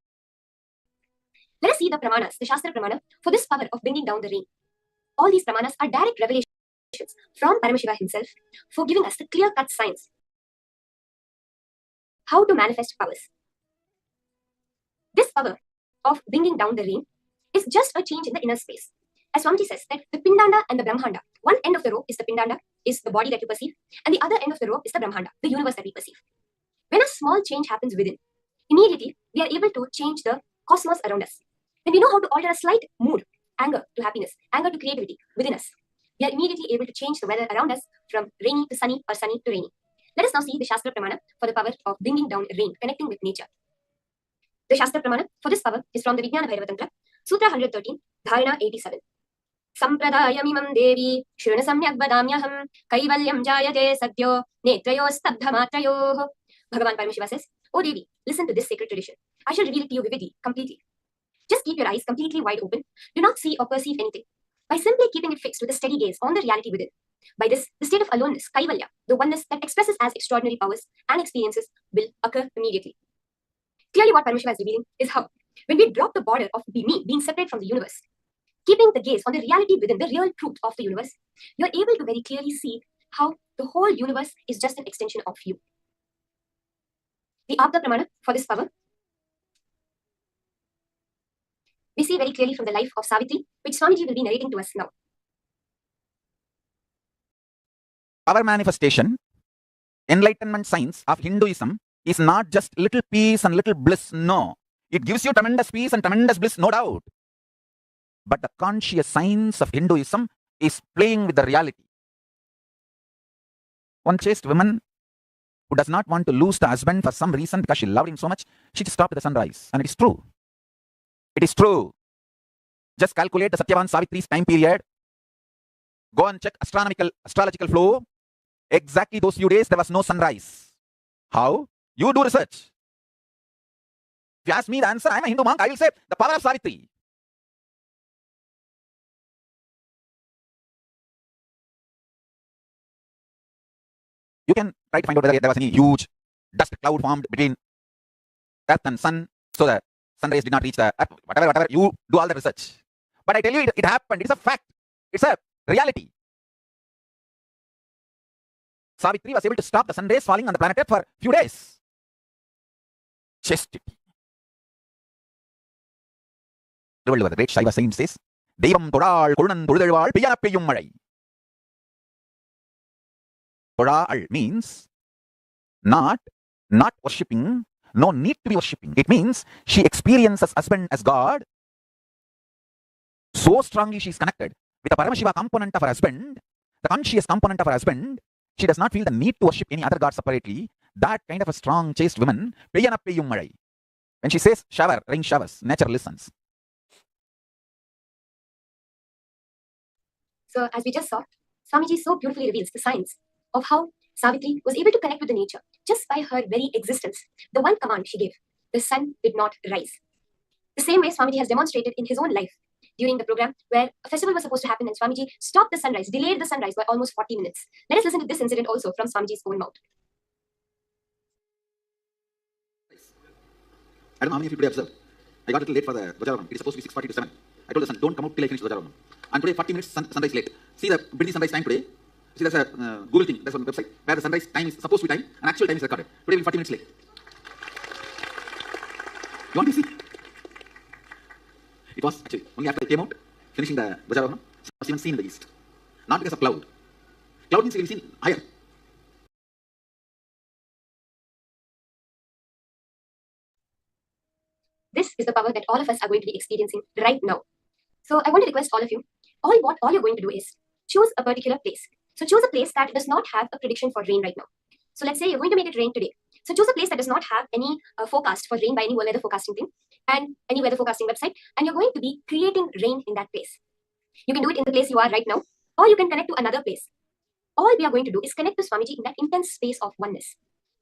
Let us see the Pramanas, the Shastra Pramana, for this power of bringing down the rain. All these Pramanas are direct revelations from Paramashiva himself for giving us the clear-cut signs how to manifest powers. This power of bringing down the rain is just a change in the inner space. As Swamiji says, that the Pindanda and the Brahmanda, one end of the rope is the Pindanda, is the body that you perceive, and the other end of the rope is the Brahmanda, the universe that we perceive. When a small change happens within, immediately we are able to change the cosmos around us. When we know how to alter a slight mood, anger to happiness, anger to creativity within us, we are immediately able to change the weather around us from rainy to sunny or sunny to rainy. Let us now see the Shastra Pramana for the power of bringing down rain, connecting with nature. The Shastra Pramana for this power is from the Vijnana Bhairava Tantra, Sutra 113, Dharana 87. Sampradayamimam devi, Shruna samyak vadamyaham, Kaivalyam jayate sadyo, netrayo stabdhamatrayoh. Bhagavan Paramashivam says, O Devi, listen to this sacred tradition. I shall reveal it to you vividly, completely. Just keep your eyes completely wide open. Do not see or perceive anything. By simply keeping it fixed with a steady gaze on the reality within. By this, the state of aloneness, Kaivalya, the oneness that expresses as extraordinary powers and experiences, will occur immediately. Clearly, what Paramashiva is revealing is how, when we drop the border of me being separate from the universe, keeping the gaze on the reality within, the real truth of the universe, you are able to very clearly see how the whole universe is just an extension of you. The Abda Pramana for this power, we see very clearly from the life of Savitri, which Swamiji will be narrating to us now. Power manifestation, enlightenment science of Hinduism is not just little peace and little bliss, no. It gives you tremendous peace and tremendous bliss, no doubt. But the conscious science of Hinduism is playing with the reality. One chaste woman who does not want to lose the husband for some reason because she loved him so much, she just stopped at the sunrise. And it is true. It is true. Just calculate the Satyavan Savitri's time period. Go and check astrological flow. Exactly those few days, there was no sunrise. How? You do research. If you ask me the answer, I'm a Hindu monk, I will say the power of Savitri. You can try to find out whether there was any huge dust cloud formed between earth and sun, so the sun rays did not reach the earth, whatever, you do all the research. But I tell you, it happened. It's a fact. It's a reality. Savitri was able to stop the sun rays falling on the planet Earth for a few days. Chastity. The great Shaiva saint says, Devam Todal Kurunan Turudalval Piyana Peyum Malai. Todal means not worshipping, no need to be worshipping. It means she experiences husband as God. So strongly she is connected with the Paramashiva component of her husband, the conscious component of her husband. She does not feel the need to worship any other god separately. That kind of a strong, chaste woman, Peyana Peyum Malai. When she says shower, rain showers, nature listens. So as we just saw, Swamiji so beautifully reveals the science of how Savitri was able to connect with the nature just by her very existence. The one command she gave, the sun did not rise. The same way Swamiji has demonstrated in his own life during the program where a festival was supposed to happen and Swamiji stopped the sunrise, delayed the sunrise by almost 40 minutes. Let us listen to this incident also from Swamiji's own mouth. I don't know how many of you today observed. I got a little late for the Vatavarana. It is supposed to be 6:40 to 7. I told the sun, don't come out till I finish the Vatavarana. And today 40 minutes sunrise late. See the British sunrise time today. See, there's a Google thing, there's a website where the sunrise time is supposed to be time and actual time is recorded. Today we'll be 40 minutes late. You want to see? It was actually only after I came out, finishing the Bhagavān, it was even seen in the east. Not because of cloud. Cloud means it will be seen higher. This is the power that all of us are going to be experiencing right now. So I want to request all of you, all you're going to do is choose a particular place. So choose a place that does not have a prediction for rain right now. So let's say you're going to make it rain today. So choose a place that does not have any forecast for rain by any weather forecasting thing and any weather forecasting website, and you're going to be creating rain in that place. You can do it in the place you are right now, or you can connect to another place. All we are going to do is connect to Swamiji in that intense space of oneness.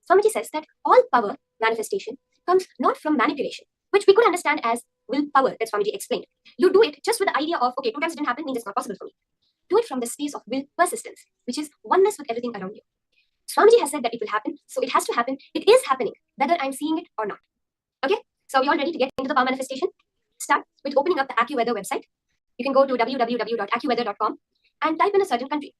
Swamiji says that all power manifestation comes not from manipulation, which we could understand as willpower that Swamiji explained. You do it just with the idea of, okay, 2 times it didn't happen, means it's not possible for me. Do it from the space of will persistence, which is oneness with everything around you. Swamiji has said that it will happen, so it has to happen. It is happening, whether I'm seeing it or not. Okay, so are we all ready to get into the power manifestation? Start with opening up the AccuWeather website. You can go to www.accuweather.com and type in a certain country.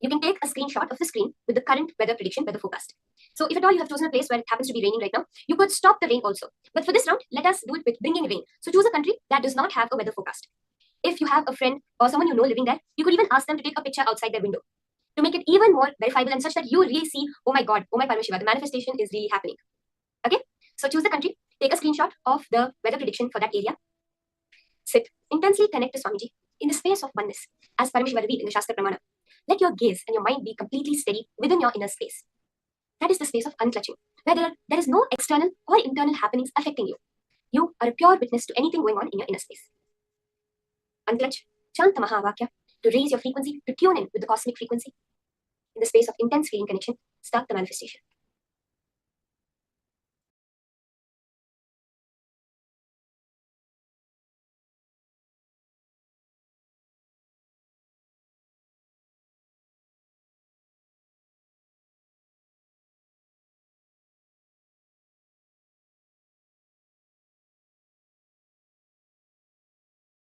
You can take a screenshot of the screen with the current weather prediction, weather forecast. So if at all you have chosen a place where it happens to be raining right now, you could stop the rain also. But for this round, let us do it with bringing rain. So choose a country that does not have a weather forecast. If you have a friend or someone you know living there, you could even ask them to take a picture outside their window to make it even more verifiable and such that you really see, oh my God, oh my Paramashiva, the manifestation is really happening. Okay, so choose the country, take a screenshot of the weather prediction for that area. Sit, intensely connect to Swamiji in the space of oneness, as Paramashiva revealed in the Shastra Pramana. Let your gaze and your mind be completely steady within your inner space. That is the space of unclutching, where there is no external or internal happenings affecting you. You are a pure witness to anything going on in your inner space. Unclutch, chant the Mahavakya to raise your frequency, to tune in with the cosmic frequency. In the space of intense feeling connection, start the manifestation.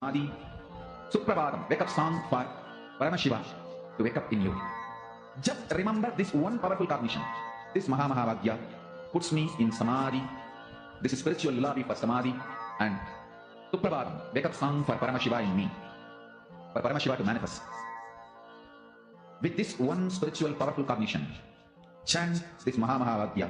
Adi, Suprabhadam, wake up song for Paramashiva to wake up in you. Just remember this one powerful cognition. This Mahamahavagyā puts me in Samadhi. This is spiritual lullaby for Samadhi. And Suprabhadam, wake up song for Paramashiva in me. For Paramashiva to manifest. With this one spiritual powerful cognition, chant this Mahamahavagyā.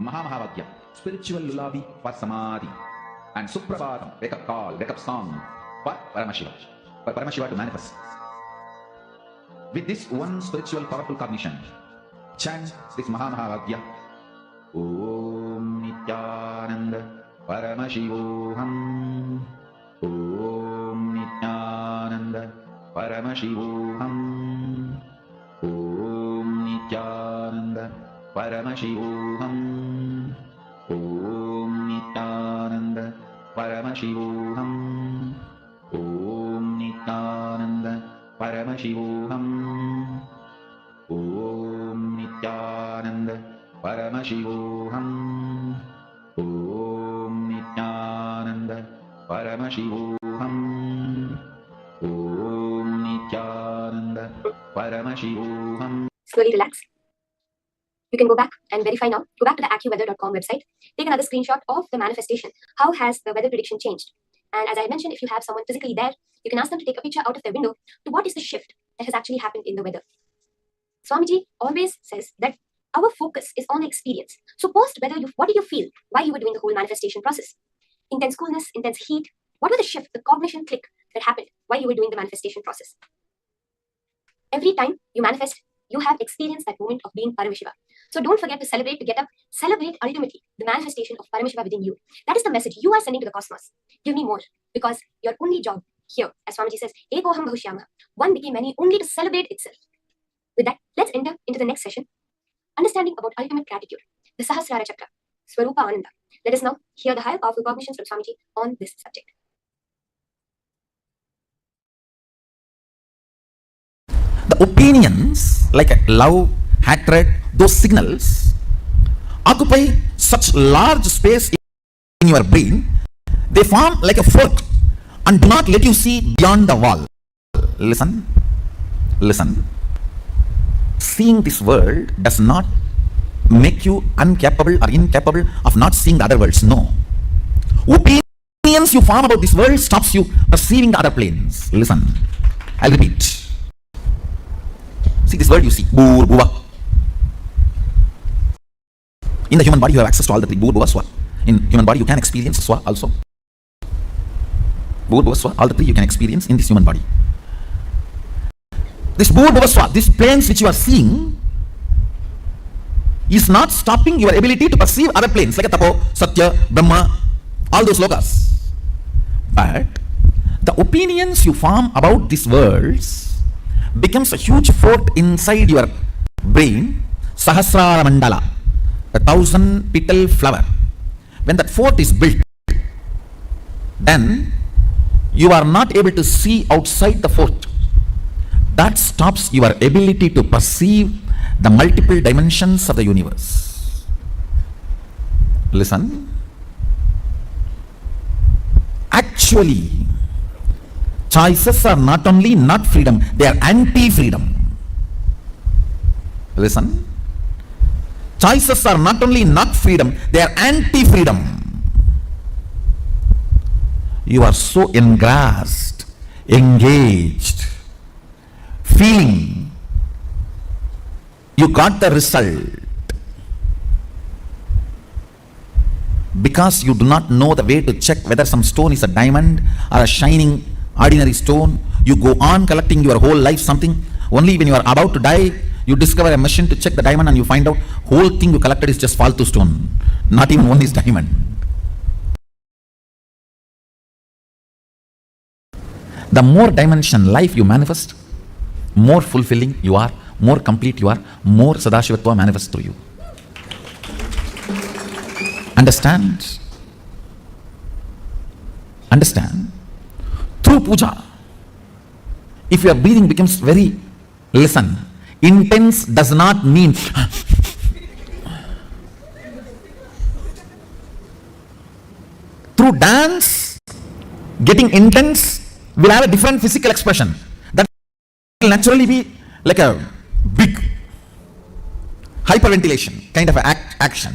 Mahamahavagyā, spiritual lullaby for Samadhi. And Suprabhadam, wake up call, wake up song for Paramashiva to manifest. With this one spiritual powerful cognition, chant this Mahamahavagyā. Om Nithyananda Paramashivoham. Om Nithyananda Paramashivoham. Om Nithyananda Paramashivoham. Om Nithyananda Paramashivoham. Om Nithyananda Paramashivoham. Om Nithyananda Paramashivoham. Om Nithyananda Paramashivoham. Om Nithyananda Paramashivoham. Slowly relax. You can go back and verify now. Go back to the AccuWeather.com website. Take another screenshot of the manifestation. How has the weather prediction changed? And as I mentioned, if you have someone physically there, you can ask them to take a picture out of their window to what is the shift that has actually happened in the weather. Swamiji always says that our focus is on the experience. So post whether what did you feel while you were doing the whole manifestation process? Intense coolness, intense heat. What was the shift, the cognition click that happened while you were doing the manifestation process? Every time you manifest, you have experienced that moment of being Paramashiva. So don't forget to celebrate, to get up, celebrate ultimately the manifestation of Paramashiva within you. That is the message you are sending to the cosmos. Give me more, because your only job here, as Swamiji says, Ekoham Bahushyama, one became many only to celebrate itself. With that, let's enter into the next session, understanding about ultimate gratitude, the Sahasrara Chakra, Svarupa Ananda. Let us now hear the higher powerful cognitions from Swamiji on this subject. The opinions like love, hatred, those signals occupy such large space in your brain They form like a fort and do not let you see beyond the wall. Listen. Seeing this world does not make you incapable of not seeing the other worlds. No. Opinions you form about this world stops you perceiving the other planes. Listen. I'll repeat. See this world you see. Bhur, Bhuva. In the human body you have access to all the three. Bhur, Bhuva, Swa. In human body you can experience Swa also. Bhur, Bhuva, Swa. All the three you can experience in this human body. This Bhur, Bhuva, Swa, these planes which you are seeing is not stopping your ability to perceive other planes like a Tapo, Satya, Brahma, all those lokas. But the opinions you form about these worlds becomes a huge fort inside your brain, Sahasrara Mandala, a 1,000-petal flower. When that fort is built, then you are not able to see outside the fort. That stops your ability to perceive the multiple dimensions of the universe. Listen. Actually, choices are not only not freedom, they are anti-freedom. Listen. Choices are not only not freedom, they are anti-freedom. You are so engrossed, engaged, feeling you got the result because you do not know the way to check whether some stone is a diamond or a shining ordinary stone. You go on collecting your whole life something. Only when you are about to die, you discover a machine to check the diamond and you find out whole thing you collected is just faltu stone. Not even one is diamond. The more dimension life you manifest, more fulfilling you are, more complete you are, more Sadashivatva manifests through you. Understand? Through puja, if your breathing becomes very, listen, intense does not mean through dance, getting intense will have a different physical expression. That will naturally be like a big hyperventilation kind of action.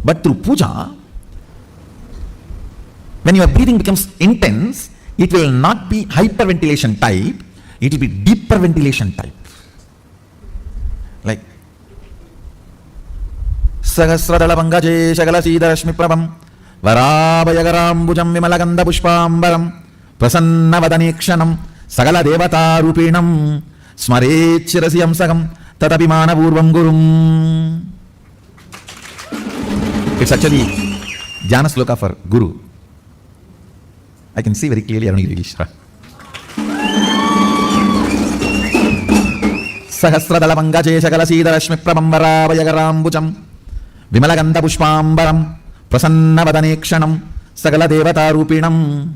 But through puja, when your breathing becomes intense, it will not be hyperventilation type, it will be deeper ventilation type. Like Sahasradala Bangaje Shagala Sidarashmi Prabham Varabhayagaram Vimalaganda Pushpambaram Prasanna Vadanikshanam Sagala Devata Rupinam Smarechirasiyam Sagam Tatapimana Purvam Gurum. It's actually Jnana Sloka for Guru. I can see very clearly Arunagiri Ishra. Sahasradala Bangaje Shagala Sidarashmi Prabham Varabhayagaram Bhujam Vimalaganda Pushpambaram Prasanna Vadanikshanam Sagala Devata Rupinam.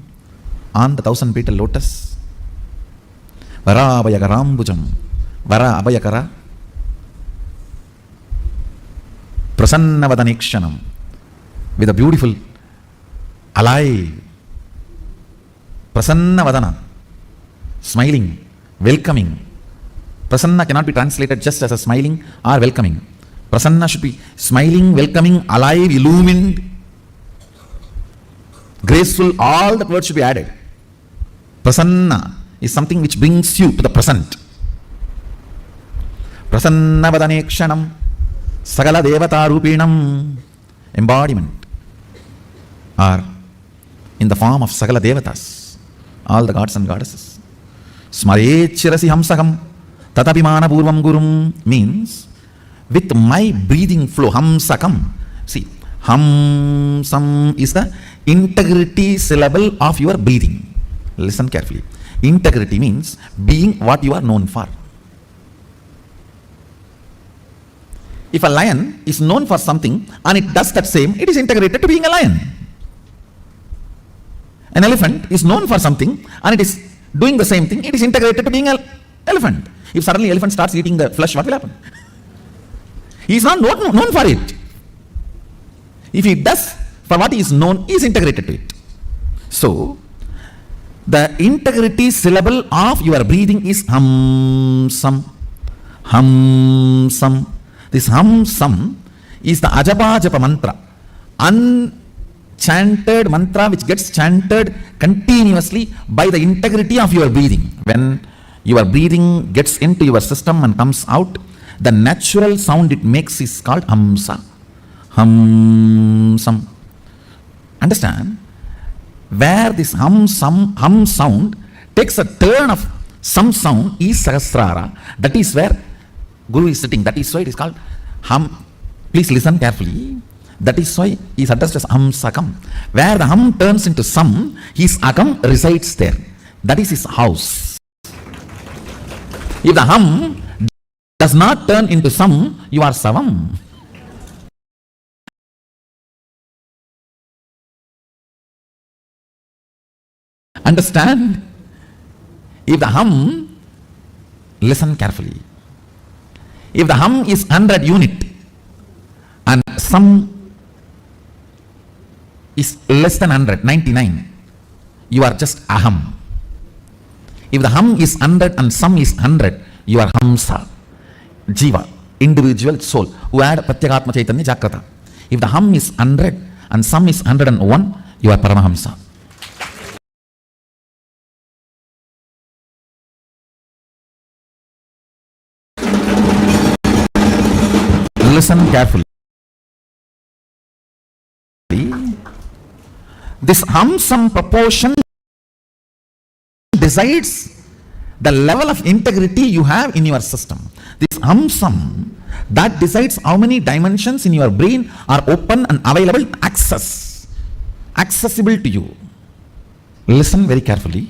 On the 1,000-petal lotus, Vara Abhayakaram Bhujam, Vara Abhayakara, Prasanna Vadanikshanam, with a beautiful, alive, Prasanna Vadana, smiling, welcoming. Prasanna cannot be translated just as a smiling or welcoming. Prasanna should be smiling, welcoming, alive, illumined, graceful. All the words should be added. Prasanna is something which brings you to the present. Prasanna Vadanekshanam Sagala Devata Rupinam. Embodiment are in the form of Sagala Devatas, all the gods and goddesses. Smarechirasi Hamsakam Tatapimana Purvam Gurum means with my breathing flow, Hamsakam. See, Hamsam is the integrity syllable of your breathing. Listen carefully. Integrity means being what you are known for. If a lion is known for something and it does that same, it is integrated to being a lion. An elephant is known for something and it is doing the same thing, it is integrated to being an elephant. If suddenly elephant starts eating the flesh, what will happen? He is not known for it. If he does for what he is known, he is integrated to it. So, the integrity syllable of your breathing is hum sam. Hum sam. This hum sam is the ajapa japa mantra. Unchanted mantra which gets chanted continuously by the integrity of your breathing. When your breathing gets into your system and comes out, the natural sound it makes is called hamsa. Hum sam. Understand? Where this hum sound takes a turn of some sound is sahasrara. That is where Guru is sitting. That is why it is called hum. Please listen carefully. That is why he is addressed as hum sakam. Where the hum turns into sam, his akam resides there. That is his house. If the hum does not turn into sam, you are savam. Understand? If the hum, listen carefully. If the hum is 100 unit and some is less than 100, 99, you are just aham. If the hum is 100 and some is 100, you are hamsa, jiva, individual soul, who had pratyekatma chaitanya jagrata. If the hum is 100 and some is 101, you are paramahamsa. Listen carefully. This hum-sum proportion decides the level of integrity you have in your system. This hum-sum, that decides how many dimensions in your brain are open and available to accessible to you. Listen very carefully.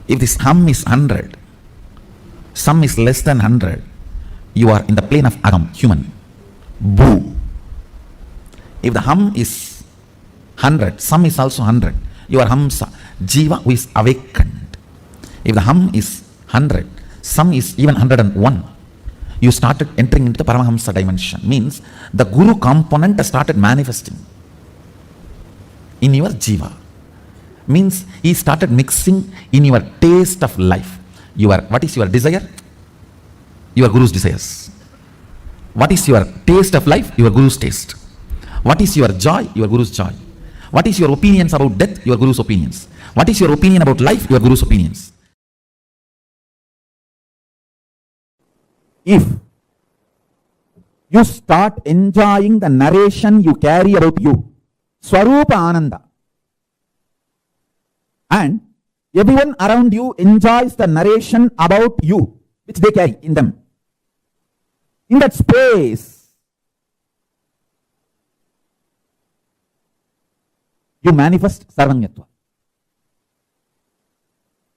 If this hum is 100, some is less than 100, you are in the plane of agam, human. Boo. If the hum is 100, some is also 100, you are hamsa, jiva who is awakened. If the hum is 100, some is even 101, you started entering into the Paramahamsa dimension. Means the Guru component has started manifesting in your jiva. Means he started mixing in your taste of life. What is your desire? Your Guru's desires. What is your taste of life? Your Guru's taste. What is your joy? Your Guru's joy. What is your opinions about death? Your Guru's opinions. What is your opinion about life? Your Guru's opinions. If you start enjoying the narration you carry about you, Svarupa Ananda, and everyone around you enjoys the narration about you, which they carry in them, in that space, you manifest Sarvanyatva.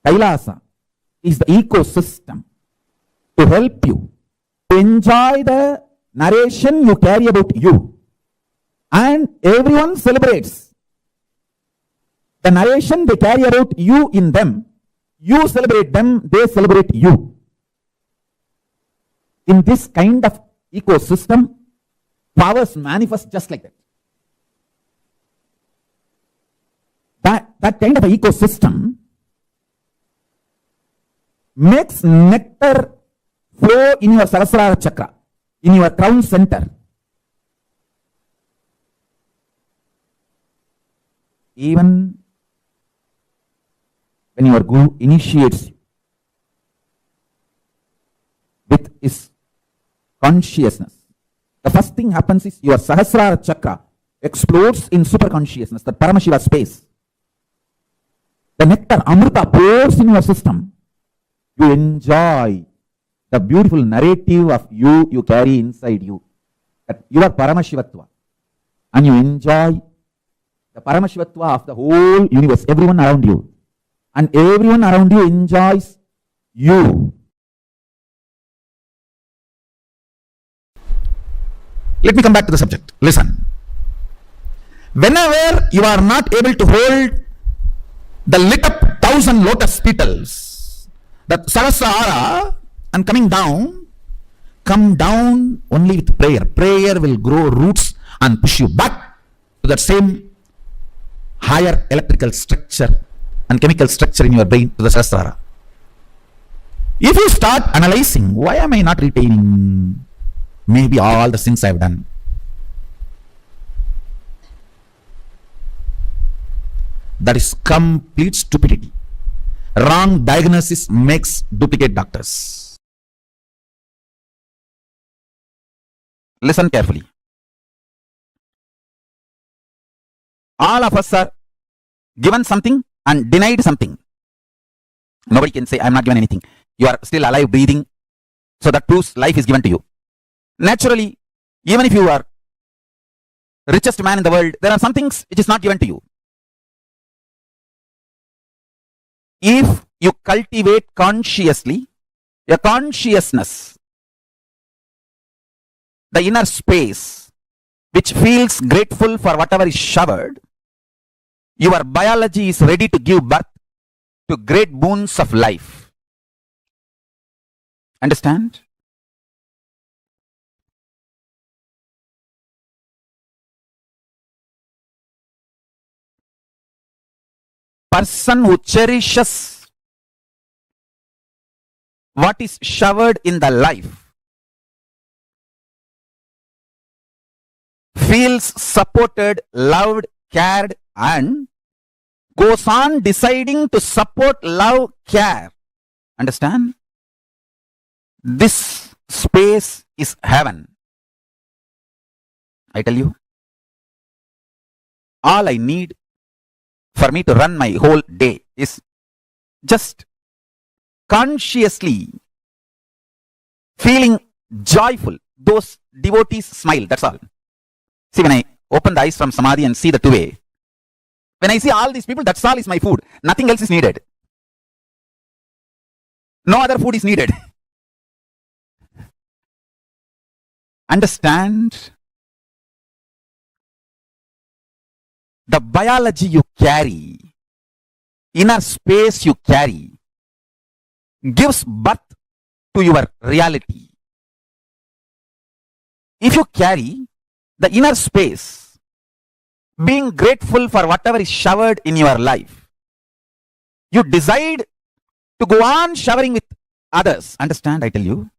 Kailasa is the ecosystem to help you to enjoy the narration you carry about you. And everyone celebrates the narration they carry about you in them. You celebrate them, they celebrate you. In this kind of ecosystem, powers manifest just like that. That kind of ecosystem makes nectar flow in your Sahasrara chakra, in your crown center. Even when your Guru initiates you with his consciousness, the first thing happens is your Sahasrara chakra explodes in superconsciousness, the Paramashiva space. The nectar, Amrita, pours in your system. You enjoy the beautiful narrative of you carry inside you. That you are Paramashivatva. And you enjoy the Paramashivatva of the whole universe, everyone around you. And everyone around you enjoys you. Let me come back to the subject. Listen. Whenever you are not able to hold the lit up 1,000 lotus petals, that Sahasrara, and come down only with prayer. Prayer will grow roots and push you back to that same higher electrical structure and chemical structure in your brain, to the Sahasrara. If you start analyzing, why am I not retaining maybe all the sins I've done? That is complete stupidity. Wrong diagnosis makes duplicate doctors. Listen carefully. All of us are given something and denied something. Nobody can say, I'm not given anything. You are still alive, breathing. So that proves life is given to you. Naturally, even if you are richest man in the world, there are some things which is not given to you. If you cultivate consciously a consciousness, the inner space which feels grateful for whatever is showered, your biology is ready to give birth to great boons of life. Understand? Person who cherishes what is showered in the life feels supported, loved, cared, and goes on deciding to support, love, care. Understand? This space is heaven. I tell you, all I need for me to run my whole day is just consciously feeling joyful. Those devotees smile, that's all. See, when I open the eyes from Samadhi and see the two-way, when I see all these people, that's all is my food. Nothing else is needed. No other food is needed. Understand? The biology you carry, inner space you carry, gives birth to your reality. If you carry the inner space, being grateful for whatever is showered in your life, you decide to go on showering with others. Understand, I tell you?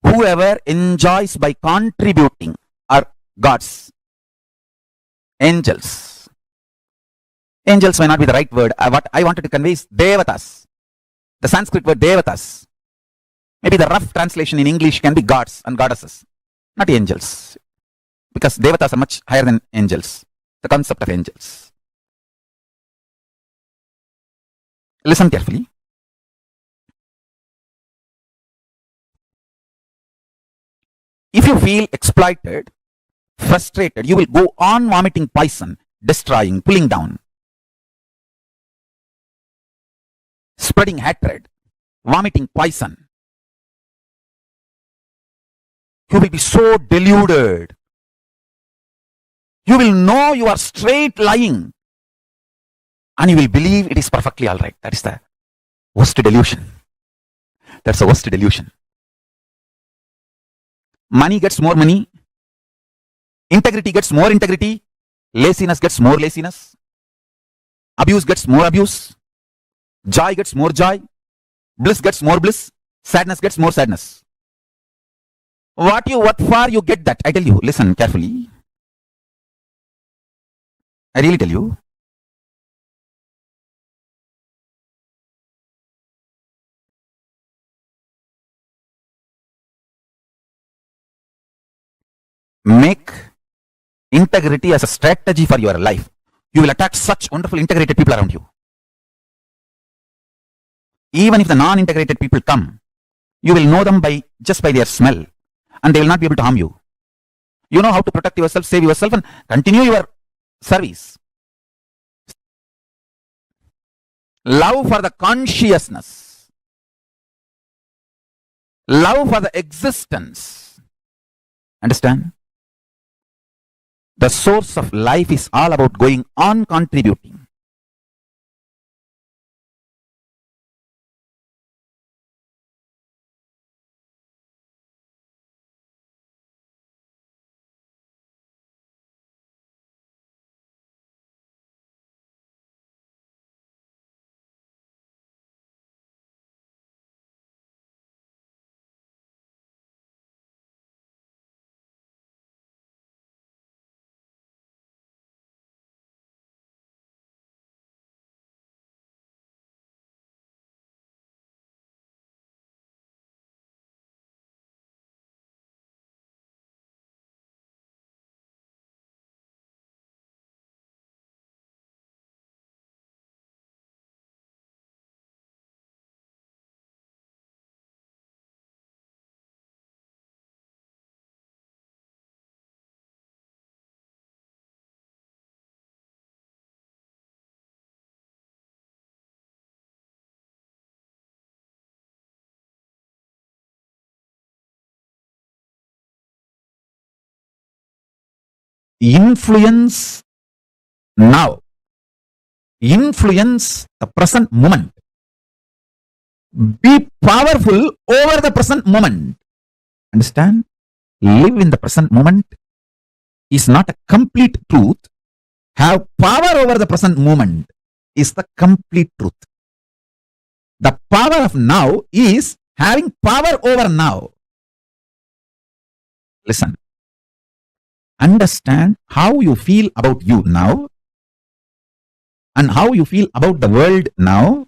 Whoever enjoys by contributing are gods, angels. Angels may not be the right word. What I wanted to convey is devatas. The Sanskrit word devatas. Maybe the rough translation in English can be gods and goddesses, not angels. Because devatas are much higher than angels. The concept of angels. Listen carefully. If you feel exploited, frustrated, you will go on vomiting poison, destroying, pulling down, spreading hatred, vomiting poison. You will be so deluded. You will know you are straight lying and you will believe it is perfectly all right. That is the worst delusion. That's the worst delusion. Money gets more money. Integrity gets more integrity. Laziness gets more laziness. Abuse gets more abuse. Joy gets more joy. Bliss gets more bliss. Sadness gets more sadness. What for you get that? I tell you, listen carefully. I really tell you. Make integrity as a strategy for your life. You will attract such wonderful integrated people around you. Even if the non-integrated people come, you will know them just by their smell, and they will not be able to harm you. You know how to protect yourself, save yourself, and continue your service. Love for the consciousness. Love for the existence. Understand? The source of life is all about going on contributing. influence now. Influence the present moment. Be powerful over the present moment. Understand? Live in the present moment is not a complete truth. Have power over the present moment is the complete truth. The power of now is having power over now. Listen. Understand how you feel about you now and how you feel about the world now.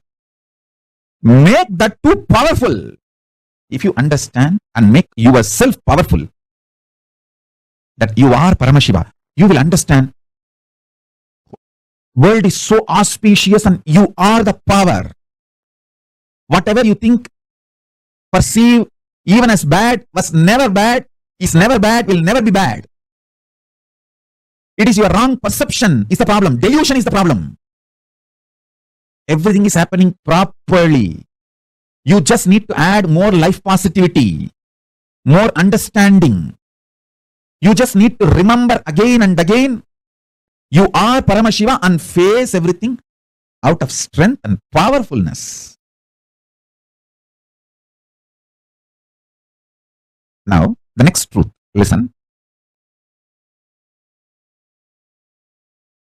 Make that too powerful. If you understand and make yourself powerful, that you are Paramashiva, you will understand world is so auspicious and you are the power. Whatever you think, perceive, even as bad, was never bad, is never bad, will never be bad. It is your wrong perception is the problem. Delusion is the problem. Everything is happening properly. You just need to add more life positivity, more understanding. You just need to remember again and again, you are Paramashiva and face everything out of strength and powerfulness. Now, the next truth, listen.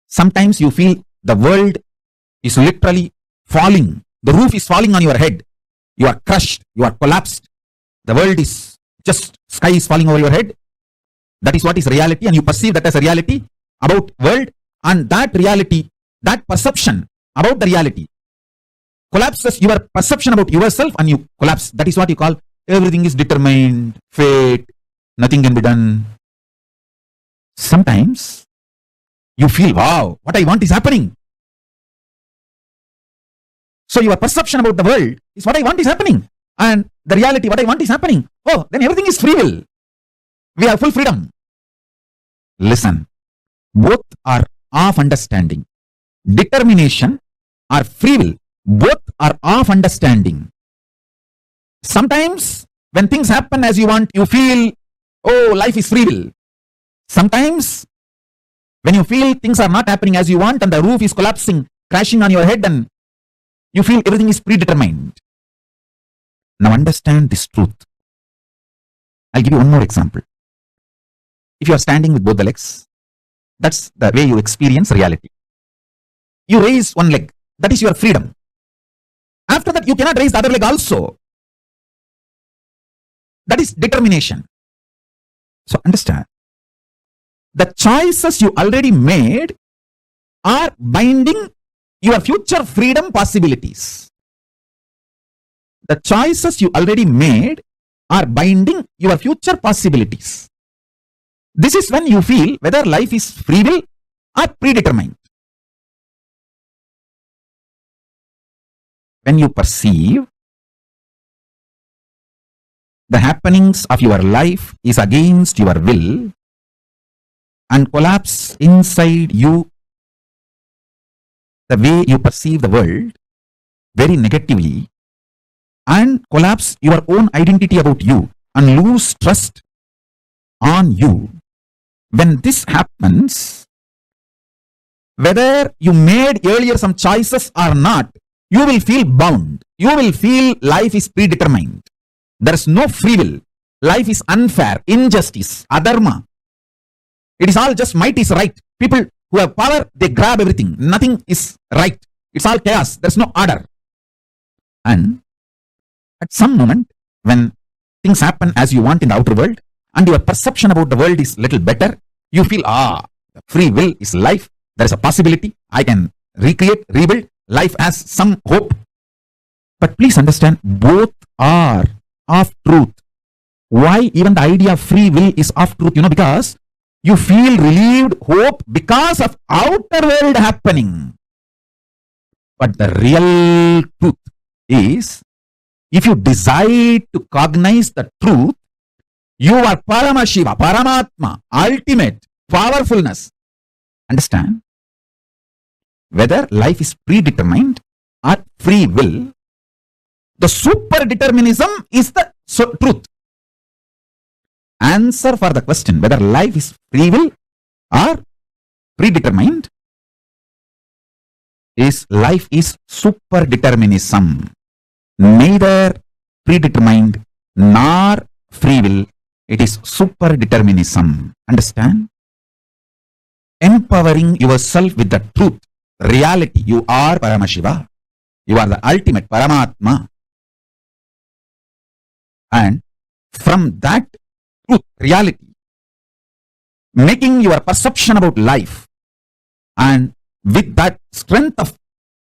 Sometimes you feel the world is literally falling. The roof is falling on your head. You are crushed. You are collapsed. The world is just, sky is falling over your head. That is what is reality, and you perceive that as a reality about world, and that reality, that perception about the reality collapses your perception about yourself and you collapse. That is what you call everything is determined, fate, nothing can be done. Sometimes you feel, wow, what I want is happening. So your perception about the world is what I want is happening. And the reality, what I want is happening. Oh, then everything is free will. We have full freedom. Listen, both are of understanding. Determination or free will, both are of understanding. Sometimes when things happen as you want, you feel, oh, life is free will. Sometimes when you feel things are not happening as you want and the roof is collapsing, crashing on your head, and you feel everything is predetermined. Now understand this truth. I'll give you one more example. If you are standing with both the legs, that's the way you experience reality. You raise one leg, that is your freedom. After that, you cannot raise the other leg also. That is determination. So understand, the choices you already made are binding your future freedom possibilities. The choices you already made are binding your future possibilities. This is when you feel whether life is free will or predetermined. When you perceive the happenings of your life is against your will and collapse inside you, the way you perceive the world very negatively, and collapse your own identity about you and lose trust on you. When this happens, whether you made earlier some choices or not, you will feel bound. You will feel life is predetermined. There is no free will. Life is unfair, injustice, adharma. It is all just might is right. People who have power, they grab everything. Nothing is right. It's all chaos. There's no order. And at some moment, when things happen as you want in the outer world, and your perception about the world is little better, you feel, free will is life. There is a possibility. I can recreate, rebuild. Life has some hope. But please understand, both are of truth. Why even the idea of free will is of truth? Because you feel relieved, hope because of outer world happening. But the real truth is, if you decide to cognize the truth, you are Paramashiva, Paramātma, ultimate, powerfulness. Understand? Whether life is predetermined or free will, the super determinism is the truth. Answer for the question whether life is free will or predetermined, is life is super determinism. Neither predetermined nor free will. It is super determinism. Understand? Empowering yourself with the truth, reality. You are Paramashiva. You are the ultimate Paramātma. And from that truth, reality, making your perception about life, and with that strength of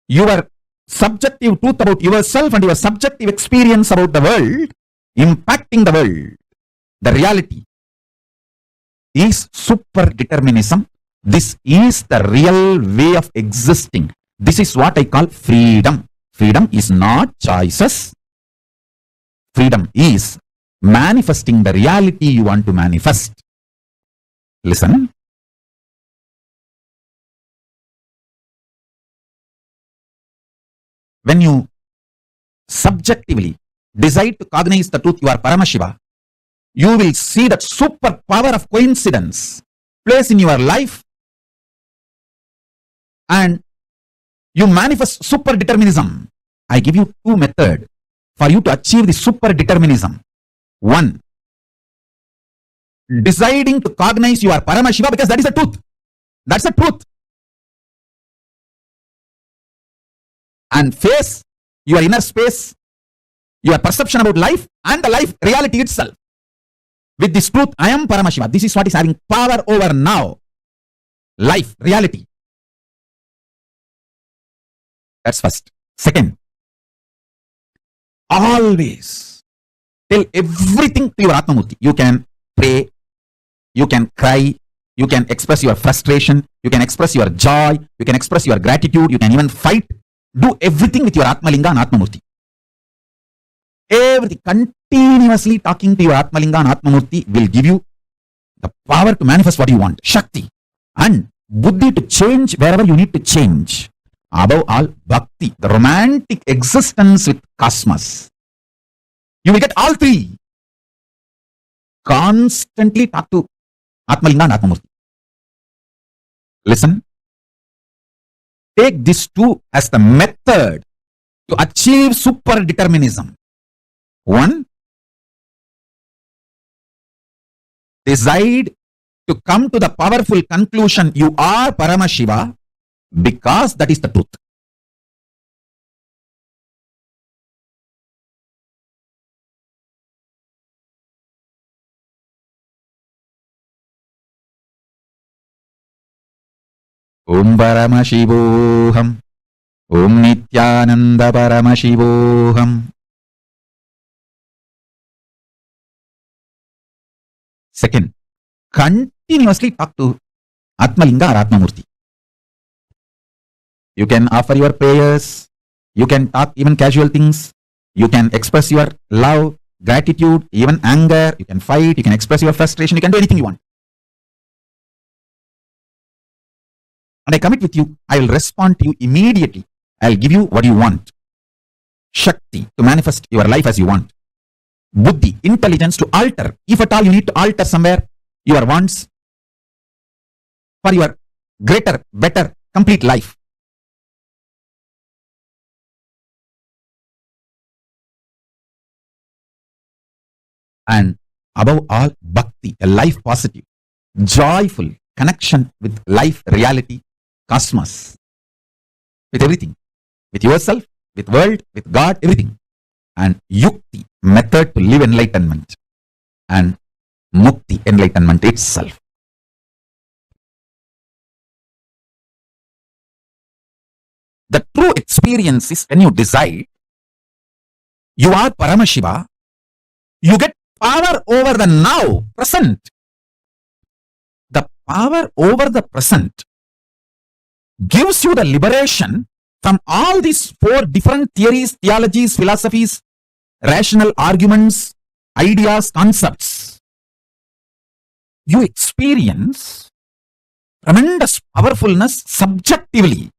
your subjective truth about yourself and your subjective experience about the world, impacting the world, the reality is super determinism. This is the real way of existing. This is what I call freedom. Freedom is not choices. Freedom is manifesting the reality you want to manifest. Listen. When you subjectively decide to cognize the truth, you are Paramashiva, you will see that super power of coincidence plays in your life, and you manifest super determinism. I give you two methods for you to achieve the super determinism. One, deciding to cognize you are Paramashiva, because that is the truth. That's the truth. And face your inner space, your perception about life, and the life reality itself. With this truth, I am Paramashiva. This is what is having power over now. Life, reality. That's first. Second, always tell everything to your Atmamurti. You can pray, you can cry, you can express your frustration, you can express your joy, you can express your gratitude, you can even fight. Do everything with your Atmalinga and Atmamurti. Everything, continuously talking to your Atmalinga and Atmamurti will give you the power to manifest what you want. Shakti and Buddhi to change wherever you need to change. Above all, Bhakti, the romantic existence with cosmos. You will get all three. Constantly talk to Atmalinga and Atmamurti. Listen. Take these two as the method to achieve super determinism. One, decide to come to the powerful conclusion you are Paramashiva, because that is the truth. Om Paramashivoham. Om Nithyananda Paramashivoham. Second, continuously talk to Atmalinga or Atmamurti. You can offer your prayers, you can talk even casual things, you can express your love, gratitude, even anger, you can fight, you can express your frustration, you can do anything you want. And I commit with you, I will respond to you immediately. I will give you what you want. Shakti, to manifest your life as you want. Buddhi, intelligence to alter. If at all you need to alter somewhere your wants for your greater, better, complete life. And above all, Bhakti, a life positive, joyful connection with life, reality, cosmos, with everything, with yourself, with world, with God, everything. And Yukti, method to live enlightenment, and Mukti, enlightenment itself. The true experience is when you decide you are Paramashiva, you get power over the now, present. The power over the present gives you the liberation from all these four different theories, theologies, philosophies, rational arguments, ideas, concepts. You experience tremendous powerfulness subjectively.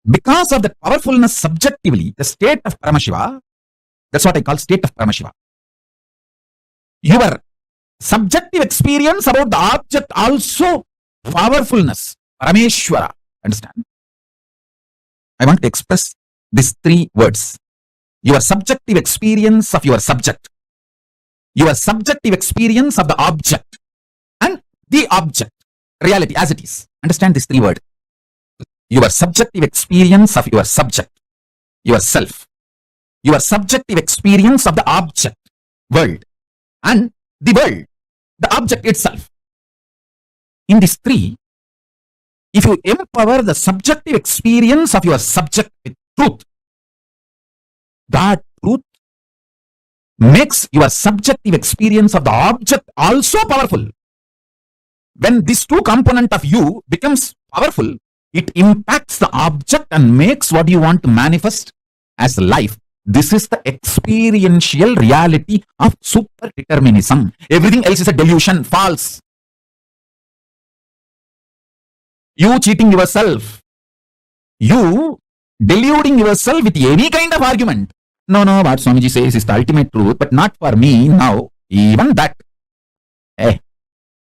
Because of the powerfulness subjectively, the state of Paramashiva, that's what I call state of Paramashiva. Your subjective experience about the object also powerfulness, Parameshwara. Understand? I want to express these three words. Your subjective experience of your subject, your subjective experience of the object, and the object, reality as it is. Understand these three words. Your subjective experience of your subject, yourself, your subjective experience of the object, world, and the world, the object itself. In these three, if you empower the subjective experience of your subject with truth, that truth makes your subjective experience of the object also powerful. When this two component of you becomes powerful, it impacts the object and makes what you want to manifest as life. This is the experiential reality of super determinism. Everything else is a delusion, false. You cheating yourself, you deluding yourself with any kind of argument. No, what Swamiji says is the ultimate truth, but not for me now. Even that.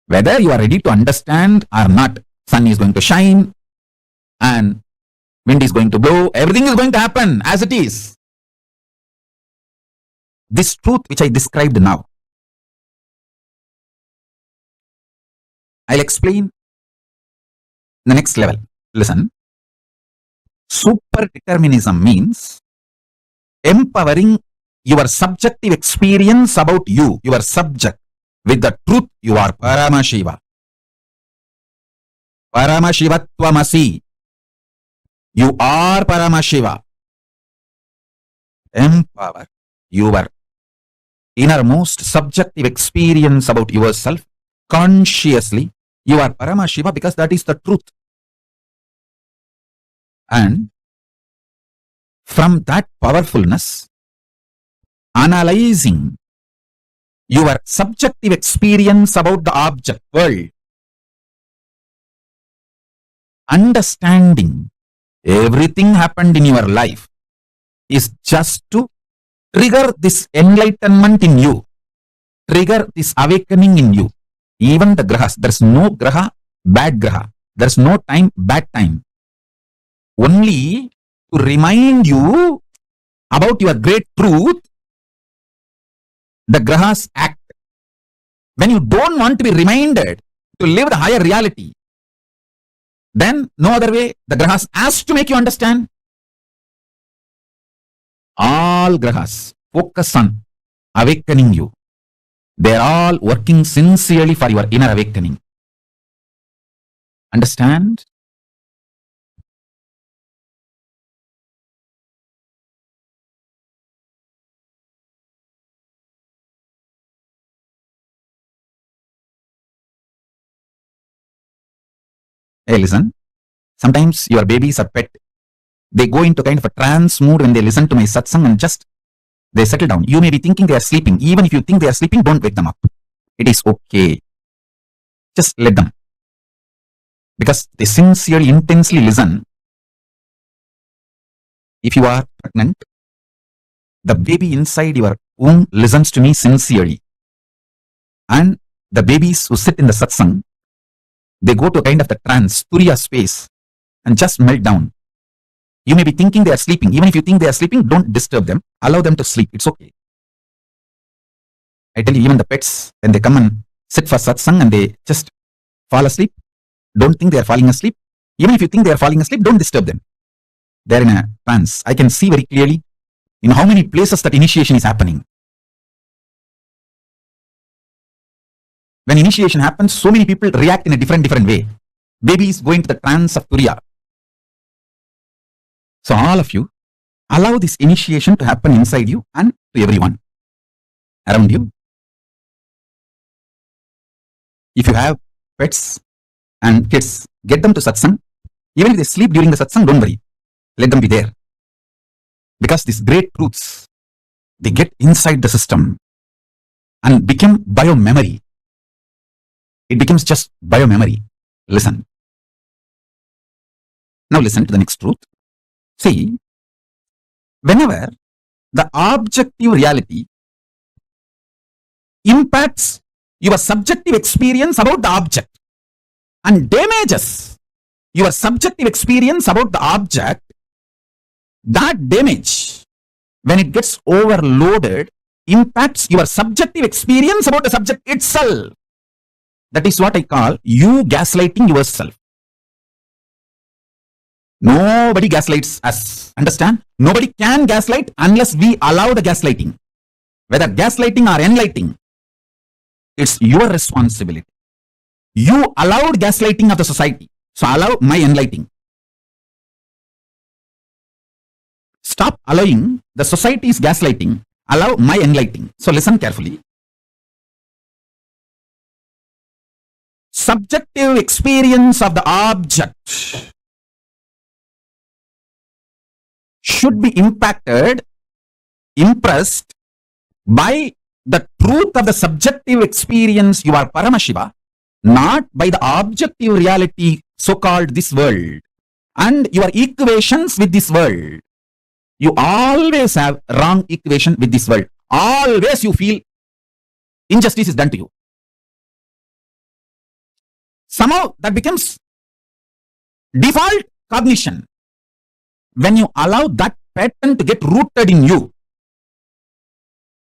Whether you are ready to understand or not, sun is going to shine and wind is going to blow. Everything is going to happen as it is. This truth which I described now, I'll explain the next level. Listen. Super determinism means empowering your subjective experience about you, your subject, with the truth you are Paramashiva. Paramashivatvamasi. You are Paramashiva. Empower your innermost subjective experience about yourself consciously. You are Paramashiva because that is the truth. And from that powerfulness, analyzing your subjective experience about the object world, understanding everything happened in your life is just to trigger this enlightenment in you, trigger this awakening in you. Even the grahas, there's no graha, bad graha. There's no time, bad time. Only to remind you about your great truth, the grahas act. When you don't want to be reminded to live the higher reality, then no other way, the grahas has to make you understand. All grahas focus on awakening you. They are all working sincerely for your inner awakening. Understand? Hey, listen. Sometimes your babies are pet. They go into kind of a trance mood when they listen to my satsang and just they settle down. You may be thinking they are sleeping. Even if you think they are sleeping, don't wake them up. It is okay. Just let them. Because they sincerely, intensely listen. If you are pregnant, the baby inside your womb listens to me sincerely. And the babies who sit in the satsang, they go to kind of the trance, turiya space, and just melt down. You may be thinking they are sleeping. Even if you think they are sleeping, don't disturb them. Allow them to sleep. It's okay. I tell you, even the pets, when they come and sit for satsang and they just fall asleep, don't think they are falling asleep. Even if you think they are falling asleep, don't disturb them. They are in a trance. I can see very clearly in how many places that initiation is happening. When initiation happens, so many people react in a different way. Babies go into the trance of turiya. So all of you, allow this initiation to happen inside you and to everyone around you. If you have pets and kids, get them to satsang. Even if they sleep during the satsang, don't worry. Let them be there. Because these great truths, they get inside the system and become bio-memory. It becomes just bio-memory. Listen. Now listen to the next truth. See, whenever the objective reality impacts your subjective experience about the object, and damages your subjective experience about the object, that damage, when it gets overloaded, impacts your subjective experience about the subject itself. That is what I call you gaslighting yourself. Nobody gaslights us. Understand? Nobody can gaslight unless we allow the gaslighting. Whether gaslighting or enlightening, it's your responsibility. You allowed gaslighting of the society, so allow my enlightening. Stop allowing the society's gaslighting, allow my enlightening. So listen carefully. Subjective experience of the object should be impacted, impressed by the truth of the subjective experience you are Paramashiva, not by the objective reality so-called this world and your equations with this world. You always have wrong equation with this world. Always you feel injustice is done to you. Somehow that becomes default cognition. When you allow that pattern to get rooted in you,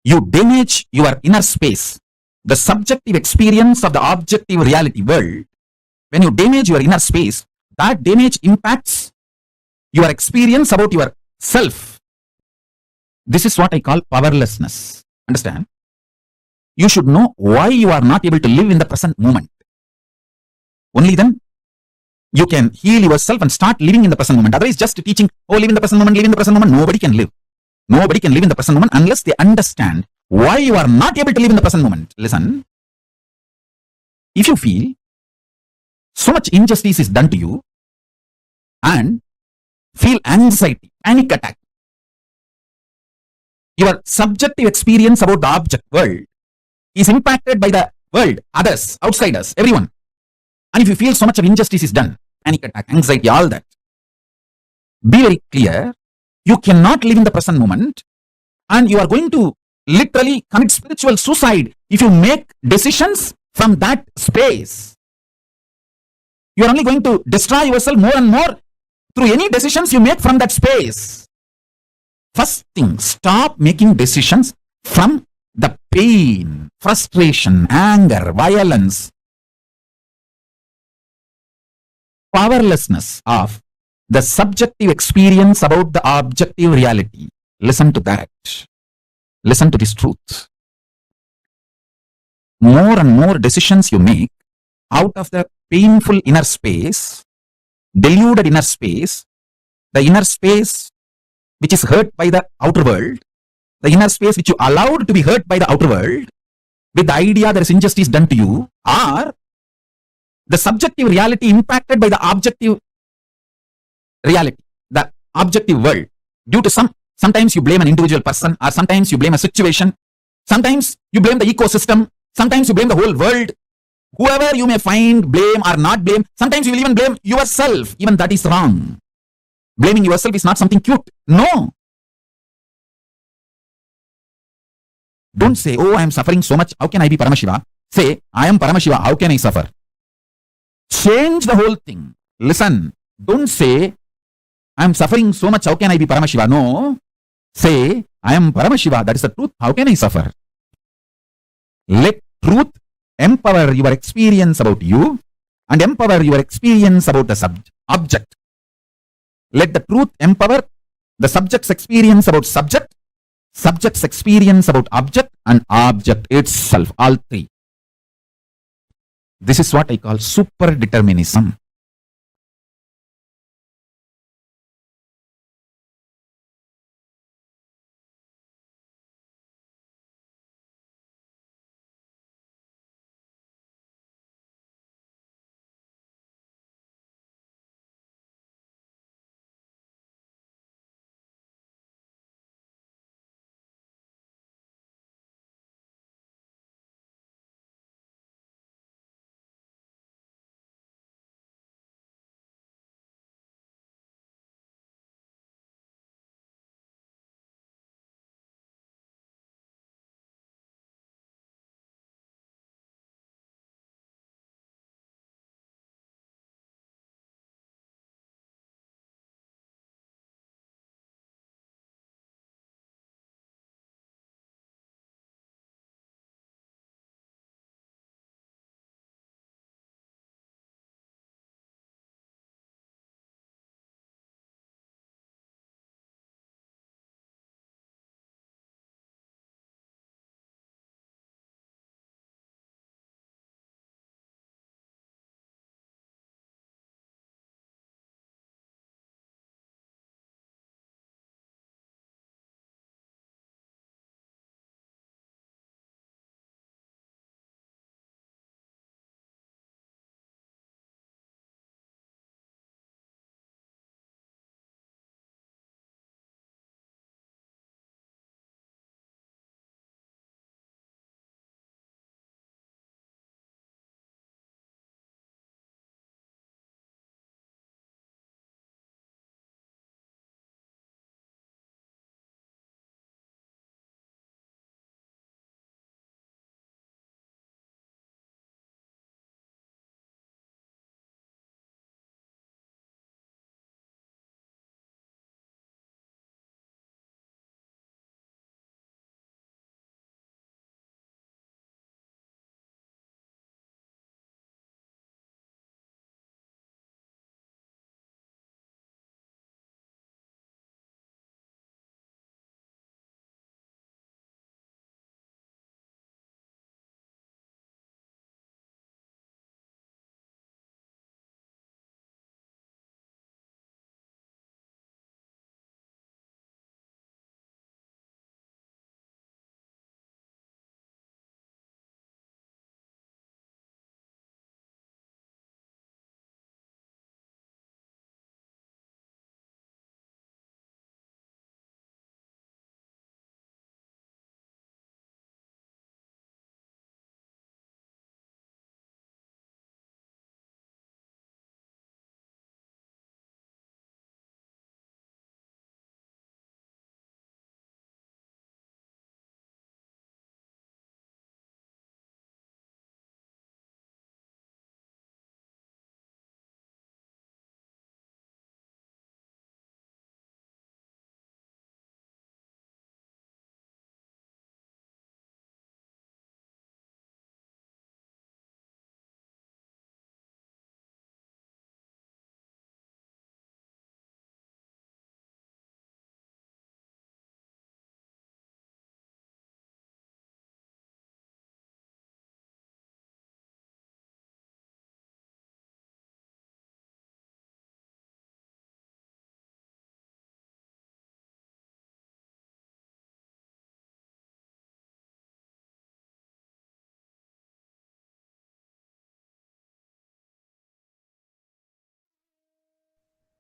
you damage your inner space, the subjective experience of the objective reality world. When you damage your inner space, that damage impacts your experience about yourself. This is what I call powerlessness. Understand? You should know why you are not able to live in the present moment. Only then you can heal yourself and start living in the present moment. Otherwise, just teaching, oh, live in the present moment, live in the present moment, nobody can live. Nobody can live in the present moment unless they understand why you are not able to live in the present moment. Listen, if you feel so much injustice is done to you and feel anxiety, panic attack, your subjective experience about the object world is impacted by the world, others, outsiders, everyone. And if you feel so much of injustice is done, panic attack, anxiety, all that, be very clear, you cannot live in the present moment and you are going to literally commit spiritual suicide if you make decisions from that space. You are only going to destroy yourself more and more through any decisions you make from that space. First thing, stop making decisions from the pain, frustration, anger, violence, powerlessness of the subjective experience about the objective reality. Listen to that. Listen to this truth. More and more decisions you make out of the painful inner space, deluded inner space, the inner space which is hurt by the outer world, the inner space which you allowed to be hurt by the outer world, with the idea there is injustice done to you, or the subjective reality impacted by the objective reality, the objective world, due to sometimes you blame an individual person, or sometimes you blame a situation, sometimes you blame the ecosystem, sometimes you blame the whole world, whoever you may find, blame or not blame, sometimes you will even blame yourself. Even that is wrong. Blaming yourself is not something cute. No. Don't say, oh, I am suffering so much, how can I be Paramashiva? Say, I am Paramashiva, how can I suffer? Change the whole thing. Listen, don't say, I am suffering so much, how can I be Paramashiva? No. Say, I am Paramashiva, that is the truth, how can I suffer? Let truth empower your experience about you and empower your experience about the object. Let the truth empower the subject's experience about subject, subject's experience about object, and object itself, all three. This is what I call super determinism.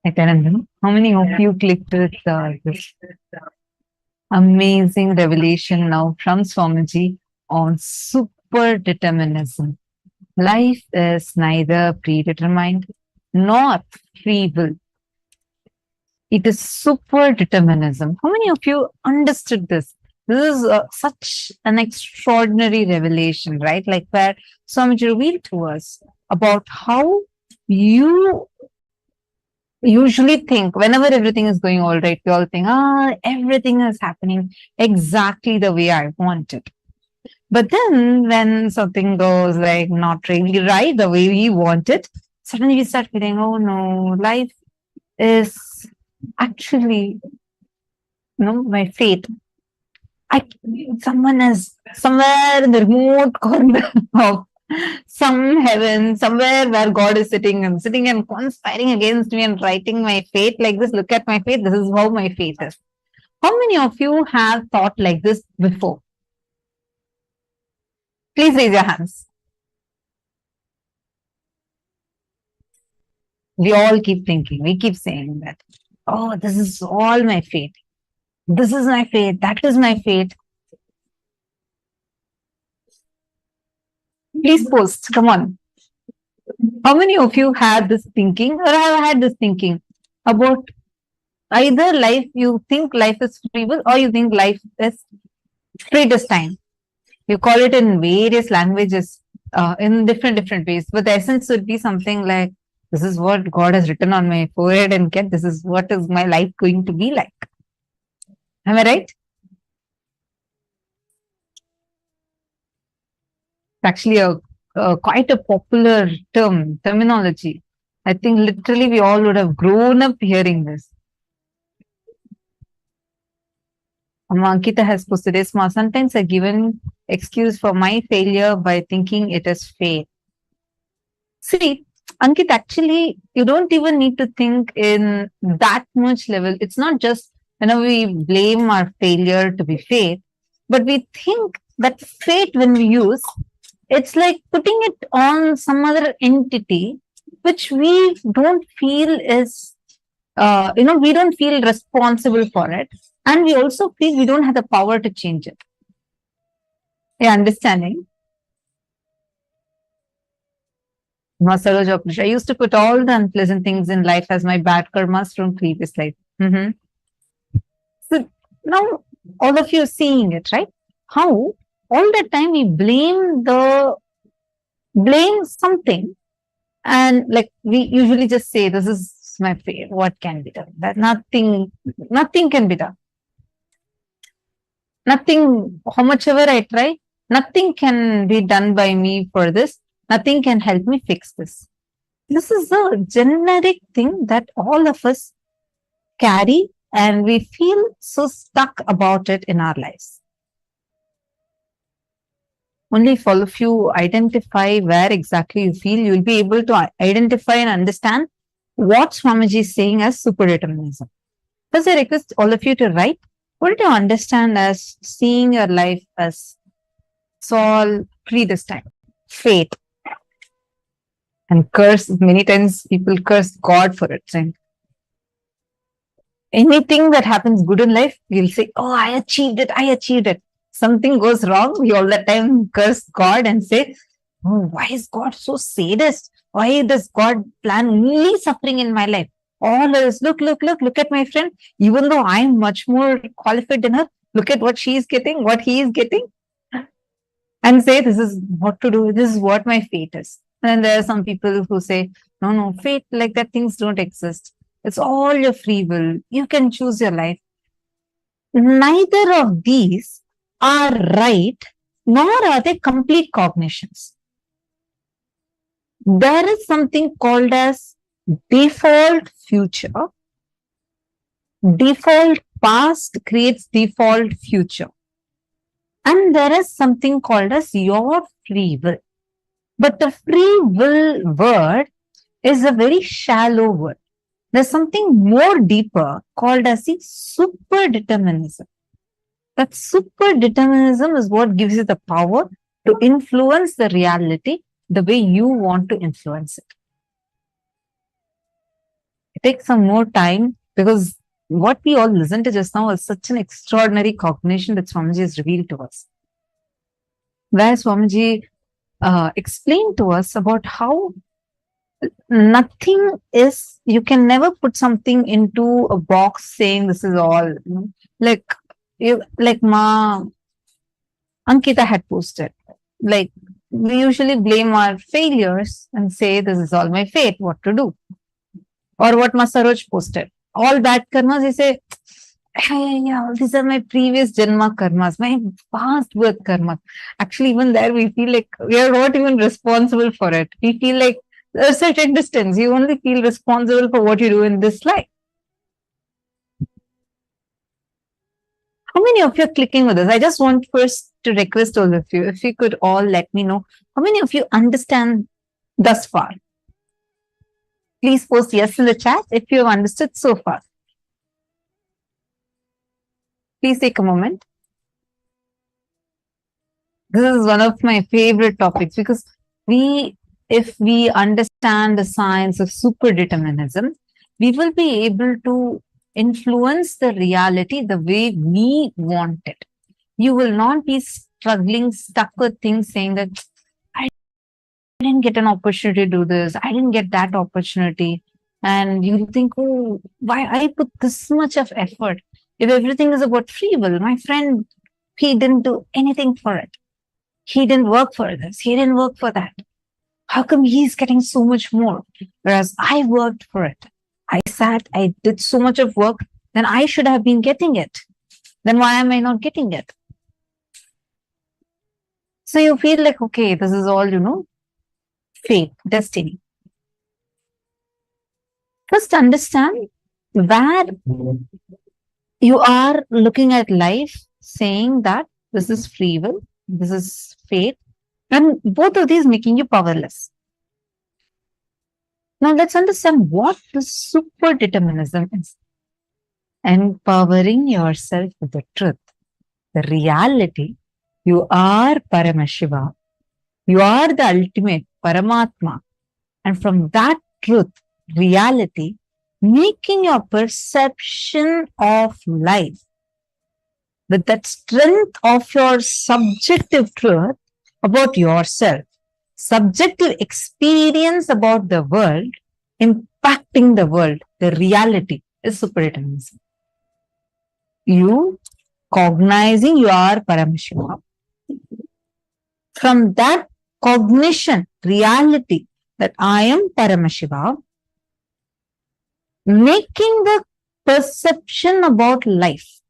Nithyananda, how many of you clicked with this amazing revelation now from Swamiji on super determinism? Life is neither predetermined nor free will. It is super determinism. How many of you understood this? This is such an extraordinary revelation, right? Like where Swamiji revealed to us about how you usually think whenever everything is going all right, we all think, everything is happening exactly the way I want it. But then when something goes like not really right the way we want it, suddenly we start feeling, oh no, life is actually, my fate. Someone is somewhere in the remote corner of some heaven, somewhere where God is sitting and conspiring against me and writing my fate like this. Look at my fate. This is how my fate is. How many of you have thought like this before? Please raise your hands. We all keep thinking, we keep saying that, oh, this is all my fate. This is my fate. That is my fate. Please post. Come on. How many of you had this thinking or have had this thinking about either life, you think life is free will or you think life is predestined? You call it in various languages, in different ways, but the essence would be something like, this is what God has written on my forehead and this is what is my life going to be like. Am I right? It's actually quite a popular terminology. I think literally we all would have grown up hearing this. Ankita has posted this. Sometimes I given excuse for my failure by thinking it is fate. See, Ankit, actually, you don't even need to think in that much level. It's not just whenever we blame our failure to be fate, but we think that fate, when we use, it's like putting it on some other entity which we don't feel is, we don't feel responsible for it. And we also feel we don't have the power to change it. Yeah, understanding? I used to put all the unpleasant things in life as my bad karmas from previous life. So now all of you are seeing it, right? How all the time we blame something, and like we usually just say, this is my fate, what can be done? That nothing can be done. Nothing, how much ever I try, nothing can be done by me for this. Nothing can help me fix this. This is a generic thing that all of us carry, and we feel so stuck about it in our lives. Only if all of you identify where exactly you feel, you will be able to identify and understand what Swamiji is saying as superdeterminism. First, I request all of you to write, what do you understand as seeing your life as all predestined, fate? And curse, many times people curse God for it, saying, anything that happens good in life, you'll say, oh, I achieved it. Something goes wrong, we all the time curse God and say, oh, why is God so sadist? Why does God plan only suffering in my life? All is, look at my friend. Even though I'm much more qualified than her, look at what she is getting, what he is getting. And say, this is what to do, this is what my fate is. And there are some people who say, no, fate like that, things don't exist. It's all your free will. You can choose your life. Neither of these are right, nor are they complete cognitions. There is something called as default future. Default past creates default future. And there is something called as your free will. But the free will word is a very shallow word. There's something more deeper called as the superdeterminism. That superdeterminism is what gives you the power to influence the reality the way you want to influence it. take some more time, because what we all listened to just now is such an extraordinary cognition that Swamiji has revealed to us. Where Swamiji explained to us about how nothing is, you can never put something into a box saying this is all. Like Ma Ankita had posted. Like, we usually blame our failures and say, this is all my fate, what to do? Or what Ma Saroj posted. All bad karmas, he say, hey, yeah, these are my previous Janma karmas, my past birth karmas. Actually, even there, we feel like we are not even responsible for it. We feel like a certain distance, you only feel responsible for what you do in this life. How many of you are clicking with this? I just want first to request all of you, if you could all let me know, how many of you understand thus far? Please post yes in the chat if you have understood so far. Please take a moment. This is one of my favorite topics, because if we understand the science of superdeterminism, we will be able to influence the reality the way we want it. You will not be struggling, stuck with things saying that I didn't get an opportunity to do this, I didn't get that opportunity. And you think, oh, why I put this much of effort? If everything is about free will, my friend, he didn't do anything for it. He didn't work for this, he didn't work for that. How come he's getting so much more? Whereas I worked for it. I sat, I did so much of work, then I should have been getting it. Then why am I not getting it? So you feel like, okay, this is all, fate, destiny. First understand where you are looking at life saying that this is free will, this is fate, and both of these making you powerless. Now let's understand what the superdeterminism is. Empowering yourself with the truth, the reality. You are Paramashiva. You are the ultimate Paramātma. And from that truth, reality, making your perception of life with that strength of your subjective truth about yourself, subjective experience about the world, impacting the world, the reality is superdeterminism. You cognizing you are Paramashivoham. From that cognition, reality that I am Paramashiva, making the perception about life,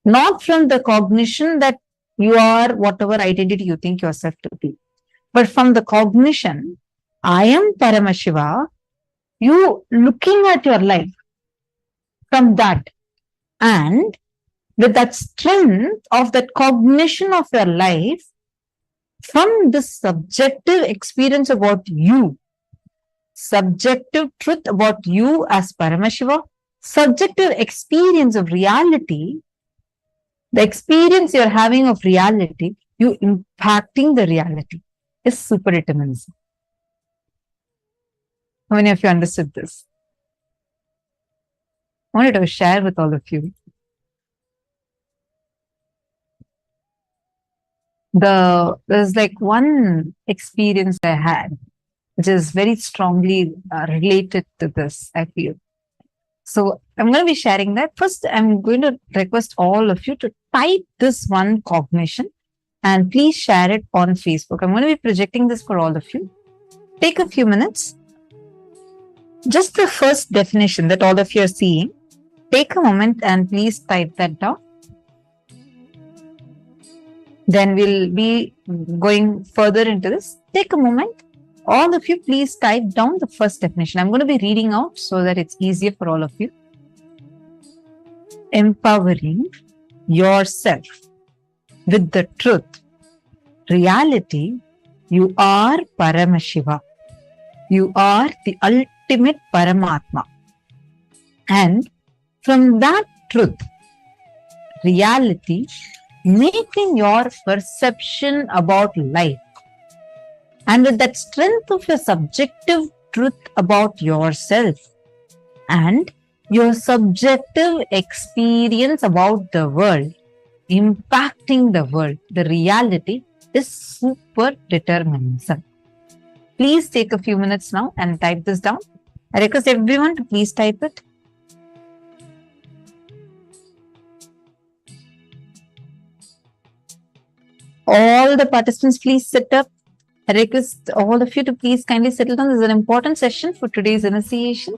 not from the cognition that you are whatever identity you think yourself to be, but from the cognition, I am Paramashiva, you looking at your life from that, and with that strength of that cognition of your life, from the subjective experience about you, subjective truth about you as Paramashiva, subjective experience of reality, the experience you're having of reality, you impacting the reality is superdeterminism. How many of you understood this? I wanted to share with all of you. There's like one experience I had, which is very strongly related to this, I feel. So I'm going to be sharing that. First, I'm going to request all of you to type this one cognition and please share it on Facebook. I'm going to be projecting this for all of you. Take a few minutes. Just the first definition that all of you are seeing. Take a moment and please type that down. Then we'll be going further into this. Take a moment. All of you, please type down the first definition. I'm going to be reading out so that it's easier for all of you. Empowering yourself with the truth, reality, you are Paramashiva. You are the ultimate Paramātma. And from that truth, reality, making your perception about life, and with that strength of your subjective truth about yourself, and your subjective experience about the world, impacting the world, the reality, is super determinism. Please take a few minutes now and type this down. I request everyone to please type it. All the participants, please sit up. I request all of you to please kindly settle down. This is an important session for today's initiation.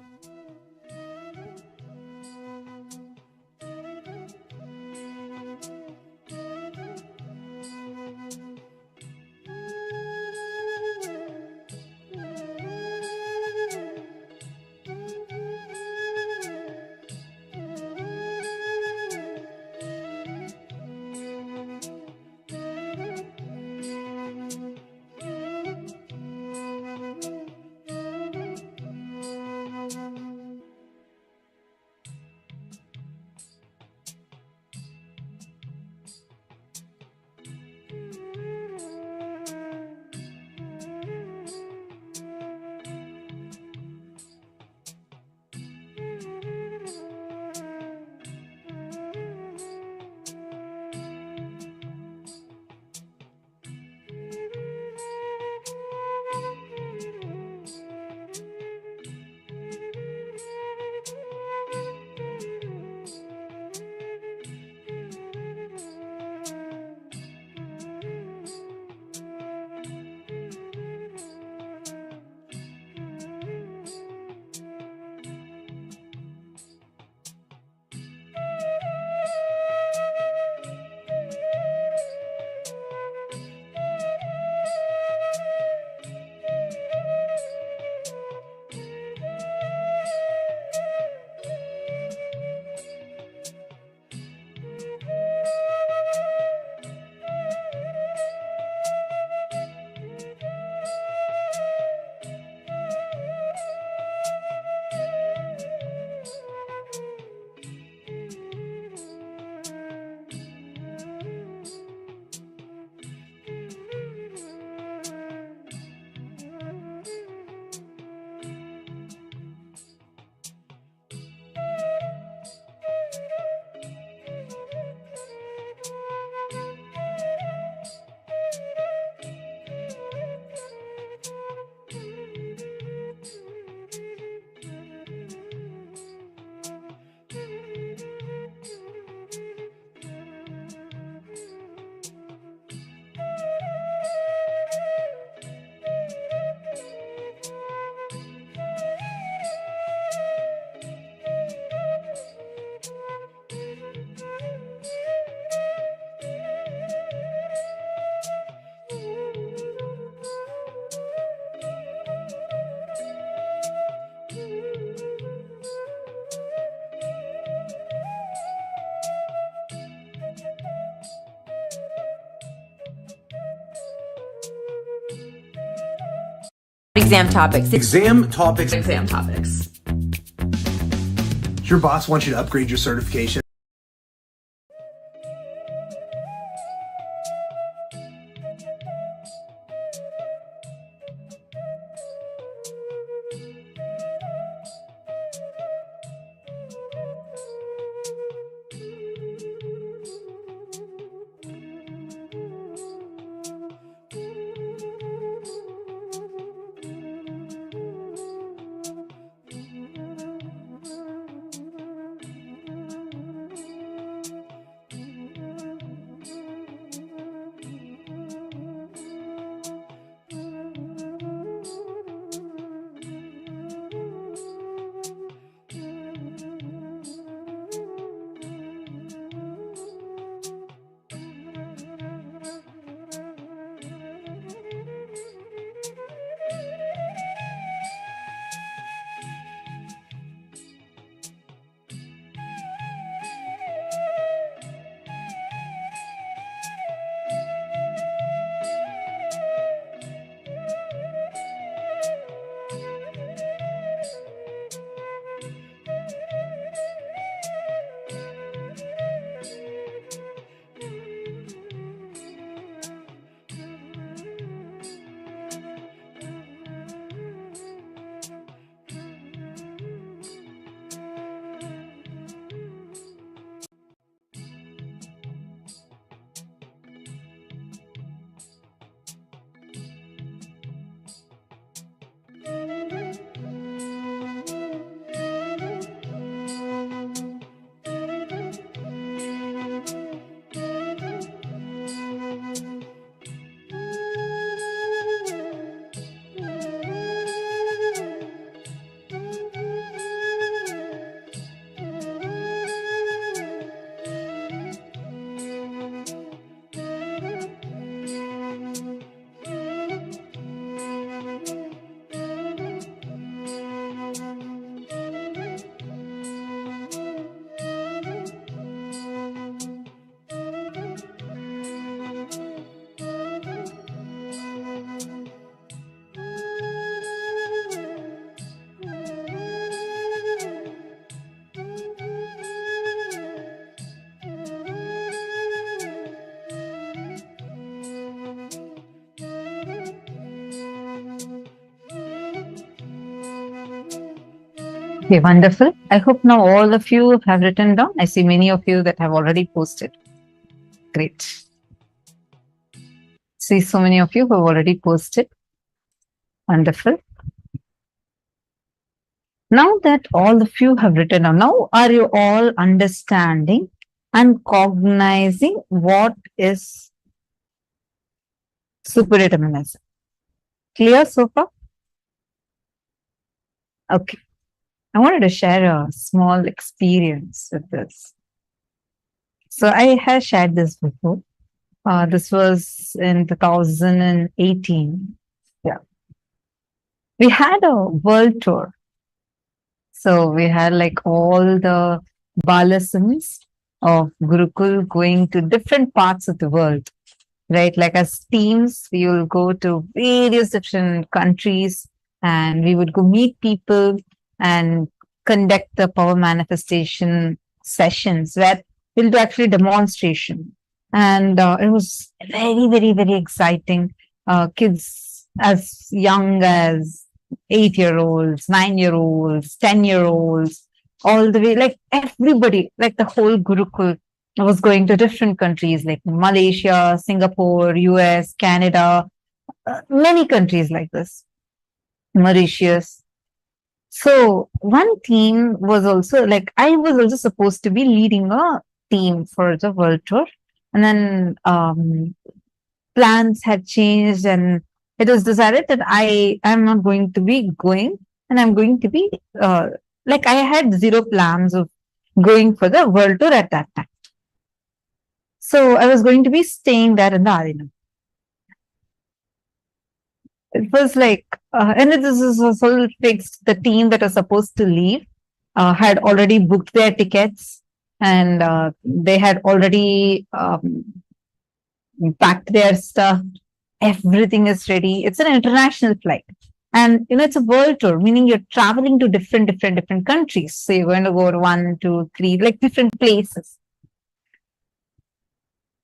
Exam topics. Exam topics. Exam topics. Your boss wants you to upgrade your certification. Okay, wonderful. I hope now all of you have written down. I see many of you that have already posted. Great. See so many of you who have already posted. Wonderful. Now that all of you have written down, now are you all understanding and cognizing what is superdeterminism? Clear so far? Okay. I wanted to share a small experience with this. So I have shared this before. This was in 2018. Yeah. We had a world tour. So we had like all the balasams of Gurukul going to different parts of the world, right? Like as teams, we will go to various different countries and we would go meet people and conduct the power manifestation sessions where we'll do actually demonstration. And it was very, very, very exciting. Kids as young as 8-year-olds, 9-year-olds, 10-year-olds, all the way, like everybody, like the whole Gurukul was going to different countries like Malaysia, Singapore, US, Canada, many countries like this, Mauritius. So one team was also like, I was also supposed to be leading a team for the world tour. And then plans had changed and it was decided that I am not going to be going and I'm going to be like I had zero plans of going for the world tour at that time. So I was going to be staying there in the arena. It was like, and it was all fixed. The team that was supposed to leave had already booked their tickets and they had already packed their stuff. Everything is ready. It's an international flight. And it's a world tour, meaning you're traveling to different countries. So you're going to go to 1, 2, 3, like different places.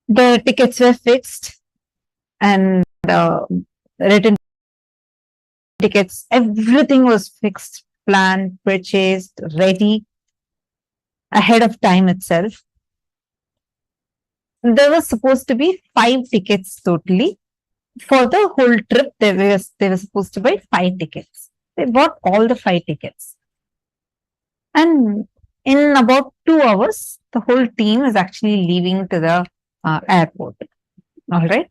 The tickets were fixed and written tickets, everything was fixed, planned, purchased, ready ahead of time itself. There was supposed to be 5 tickets totally. For the whole trip, they were supposed to buy 5 tickets. They bought all the 5 tickets. And in about 2 hours, the whole team is actually leaving to the airport. All right.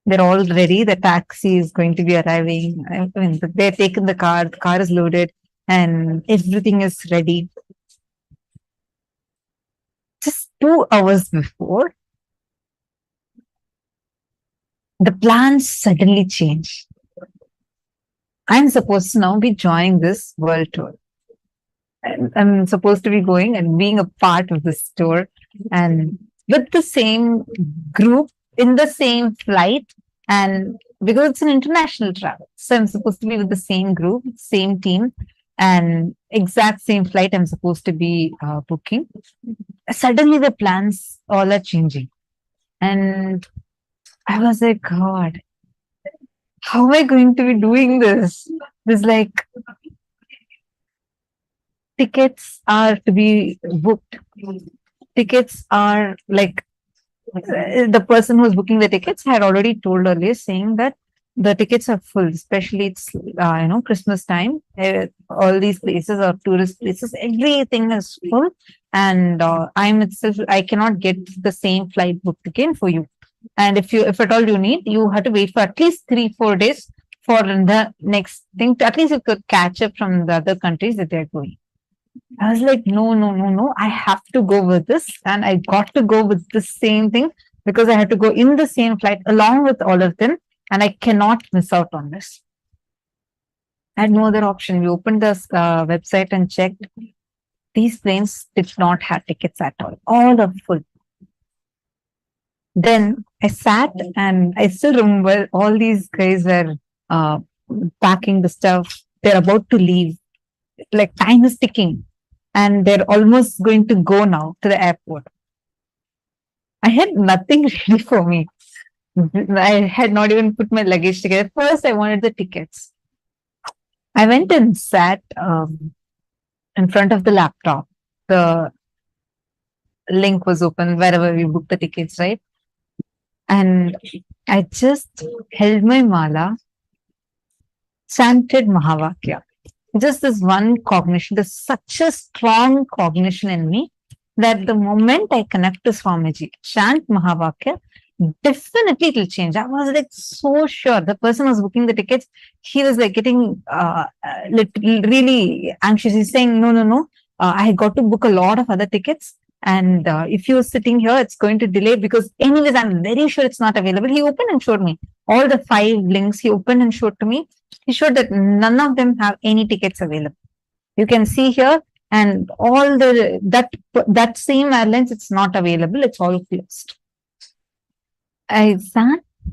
They're all ready. The taxi is going to be arriving. I mean, they've taken the car is loaded, and everything is ready. Just 2 hours before, the plans suddenly change. I'm supposed to now be joining this world tour. I'm supposed to be going and being a part of this tour and with the same group in the same flight, and because it's an international travel, so I'm supposed to be with the same group, same team, and exact same flight I'm supposed to be booking. Suddenly the plans all are changing, and I was like, God, how am I going to be doing this? It's like tickets are to be booked. Tickets are like the person who's booking the tickets had already told earlier, saying that the tickets are full, especially it's Christmas time. All these places are tourist places, everything is full, and I cannot get the same flight booked again for you. And if at all you need, you have to wait for at least 3-4 days for the next thing. At least you could catch up from the other countries that they're going. I was like, no. I have to go with this. And I got to go with the same thing because I had to go in the same flight along with all of them. And I cannot miss out on this. I had no other option. We opened the website and checked. These planes did not have tickets at all. All are full. Then I sat and I still remember all these guys were packing the stuff. They're about to leave. Like time is ticking and they're almost going to go now to the airport. I had nothing ready for me. I had not even put my luggage together. First, I wanted the tickets. I went and sat in front of the laptop. The link was open wherever we booked the tickets, right? And I just held my mala, chanted Mahavakya. Just this one cognition, there's such a strong cognition in me that the moment I connect to Swamiji, chant Mahavakya, definitely it will change. I was like so sure. The person who was booking the tickets, he was like getting really anxious. He's saying, no. I got to book a lot of other tickets. And if you're sitting here, it's going to delay because anyways, I'm very sure it's not available. He opened and showed me all the 5 links. He opened and showed to me. He showed that none of them have any tickets available. You can see here, and all that same airlines, it's not available. It's all closed. I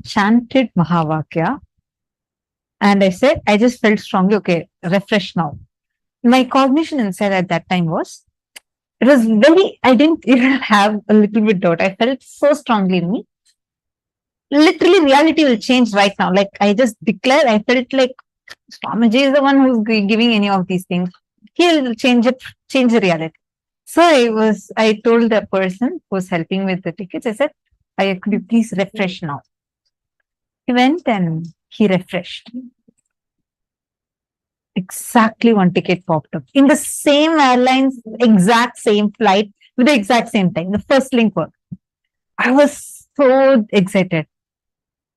chanted Mahavakya, and I said, I just felt strongly, okay, refresh now. My cognition inside at that time was, it was very, I didn't even have a little bit doubt. I felt so strongly in me. Literally, reality will change right now. Like I just declared, I felt like Swamiji is the one who's giving any of these things. He'll change the reality. So I told the person who's helping with the tickets, I said, could you please refresh now? He went and he refreshed. Exactly one ticket popped up in the same airlines, exact same flight with the exact same time. The first link worked. I was so excited.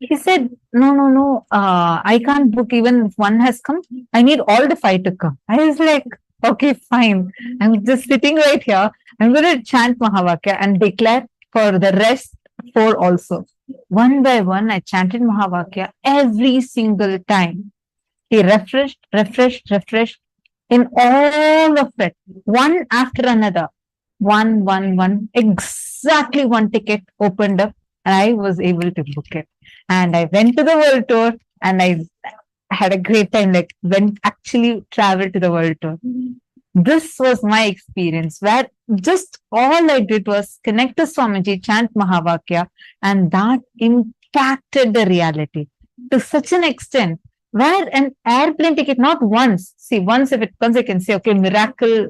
He said, no, I can't book even if one has come. I need all the 5 to come. I was like, okay, fine. I'm just sitting right here. I'm going to chant Mahavakya and declare for the rest 4 also. One by one, I chanted Mahavakya every single time. He refreshed in all of it, one after another. One. Exactly one ticket opened up and I was able to book it. And I went to the world tour and I had a great time, like actually traveled to the world tour. This was my experience where just all I did was connect to Swamiji, chant Mahavakya, and that impacted the reality to such an extent where an airplane ticket, not once, see, once if it comes, I can say, okay, miracle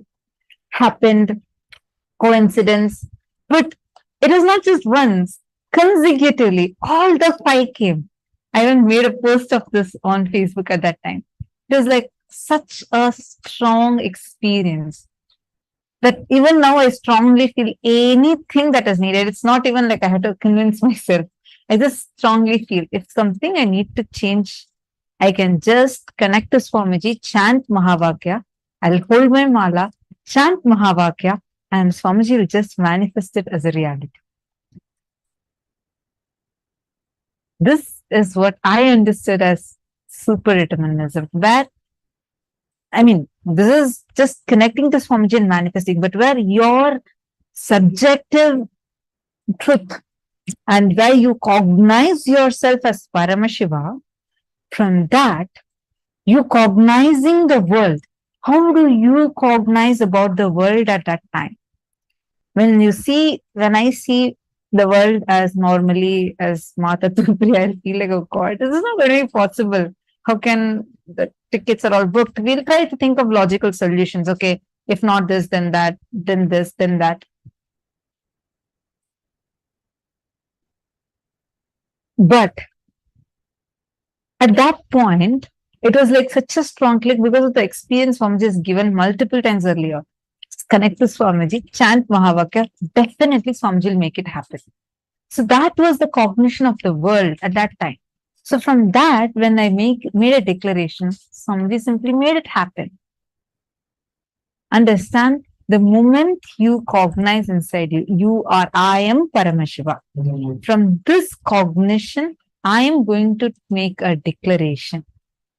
happened, coincidence, but it was not just once, consecutively, all the 5 came. I even made a post of this on Facebook at that time. It was like such a strong experience that even now I strongly feel anything that is needed. It's not even like I had to convince myself. I just strongly feel if something I need to change, I can just connect to Swamiji, chant Mahavakya. I'll hold my mala, chant Mahavakya, and Swamiji will just manifest it as a reality. This is what I understood as super determinism, where, I mean, this is just connecting to Swamiji and manifesting, but where your subjective truth and where you cognize yourself as Paramashiva, from that, you cognizing the world. How do you cognize about the world at that time? When I see the world as normally as Mata Tripriya, I feel like, oh God, this is not going to be possible. How can the tickets are all booked? We'll try to think of logical solutions. Okay, if not this, then that, then this, then that. But at that point, it was like such a strong click because of the experience Swamiji has given multiple times earlier. Connect to Swamiji, chant Mahavakya, definitely Swamiji will make it happen. So that was the cognition of the world at that time. So from that, when I made a declaration, Swamiji simply made it happen. Understand, the moment you cognize inside you, I am Paramashiva. From this cognition, I am going to make a declaration.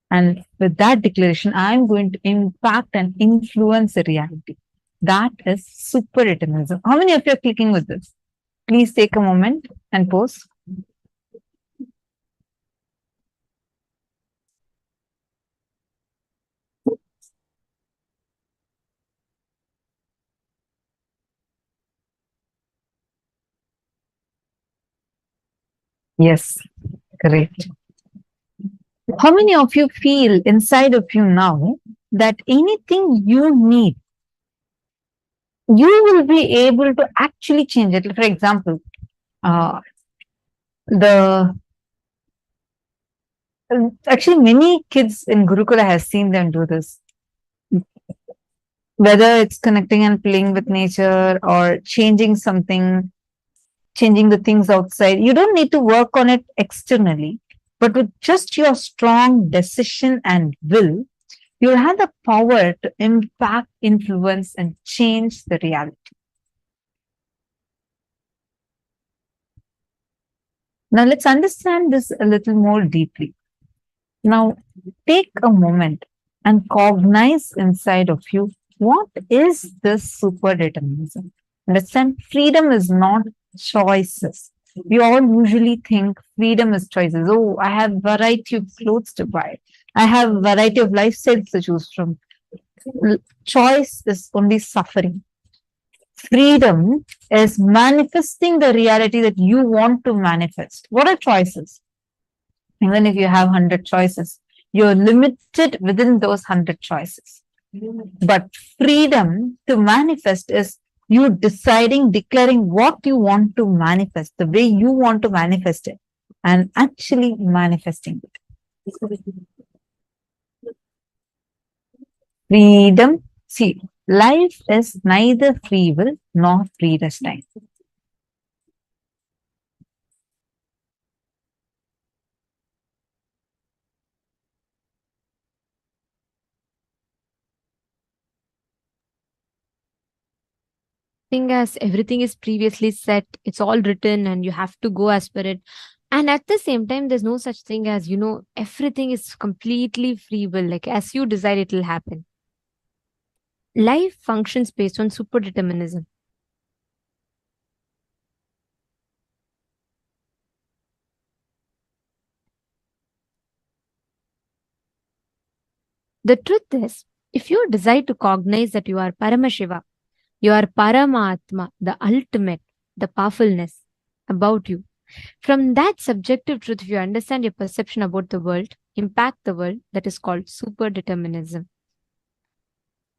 And with that declaration, I am going to impact and influence the reality. That is super determinism. How many of you are clicking with this? Please take a moment and pause. Yes, great. How many of you feel inside of you now that anything you need you will be able to actually change it. For example, the actually many kids in Gurukula has seen them do this. Whether it's connecting and playing with nature or changing something, changing the things outside, you don't need to work on it externally, but with just your strong decision and will, you'll have the power to impact, influence, and change the reality. Now, let's understand this a little more deeply. Now, take a moment and cognize inside of you, what is this super determinism? Understand, freedom is not choices. We all usually think freedom is choices. Oh, I have variety of clothes to buy. I have variety of lifestyles to choose from. Choice is only suffering. Freedom is manifesting the reality that you want to manifest. What are choices? Even if you have 100 choices, you're limited within those 100 choices. But freedom to manifest is you deciding, declaring what you want to manifest, the way you want to manifest it, and actually manifesting it. Freedom. See, life is neither free will nor predestined. Thing as everything is previously set, it's all written and you have to go as per it. And at the same time, there's no such thing as, everything is completely free will. Like as you decide, it will happen. Life functions based on super determinism. The truth is, if you decide to cognize that you are Paramashiva, you are Paramatma, the ultimate, the powerfulness about you. From that subjective truth, if you understand your perception about the world, impact the world, that is called super determinism.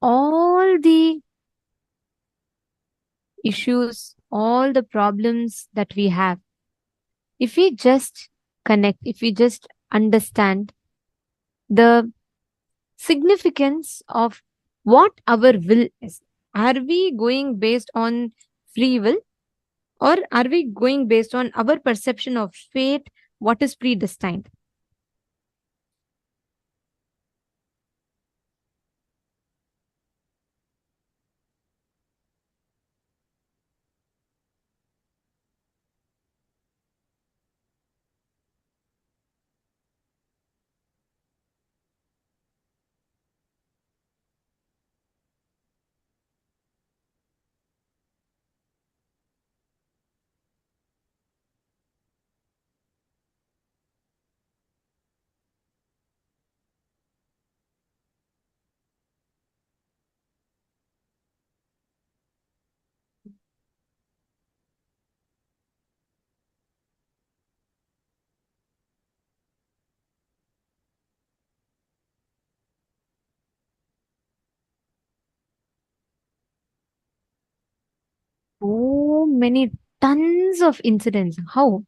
All the issues, all the problems that we have, if we just connect, if we just understand the significance of what our will is, are we going based on free will or are we going based on our perception of fate, what is predestined? So many tons of incidents. How?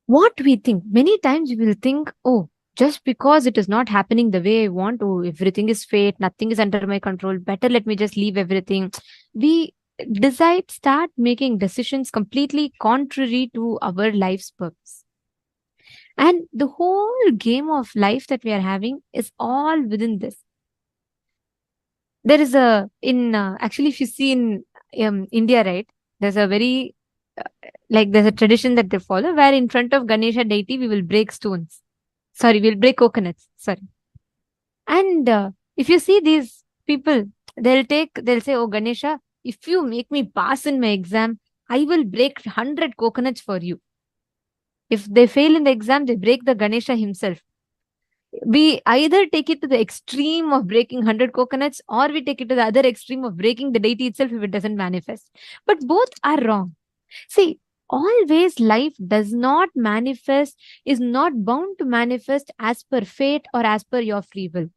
What we think, many times we will think, oh, just because it is not happening the way I want, oh, everything is fate, nothing is under my control, better let me just leave everything. We start making decisions completely contrary to our life's purpose. And the whole game of life that we are having is all within this. There is actually, if you see in India, right, there's a very, there's a tradition that they follow where in front of Ganesha deity, we will break stones. Sorry, we'll break coconuts. Sorry. And if you see these people, they'll say, oh, Ganesha, if you make me pass in my exam, I will break 100 coconuts for you. If they fail in the exam, they break the Ganesha himself. We either take it to the extreme of breaking 100 coconuts or we take it to the other extreme of breaking the deity itself if it doesn't manifest. But both are wrong. See, always life does not manifest, is not bound to manifest as per fate or as per your free will.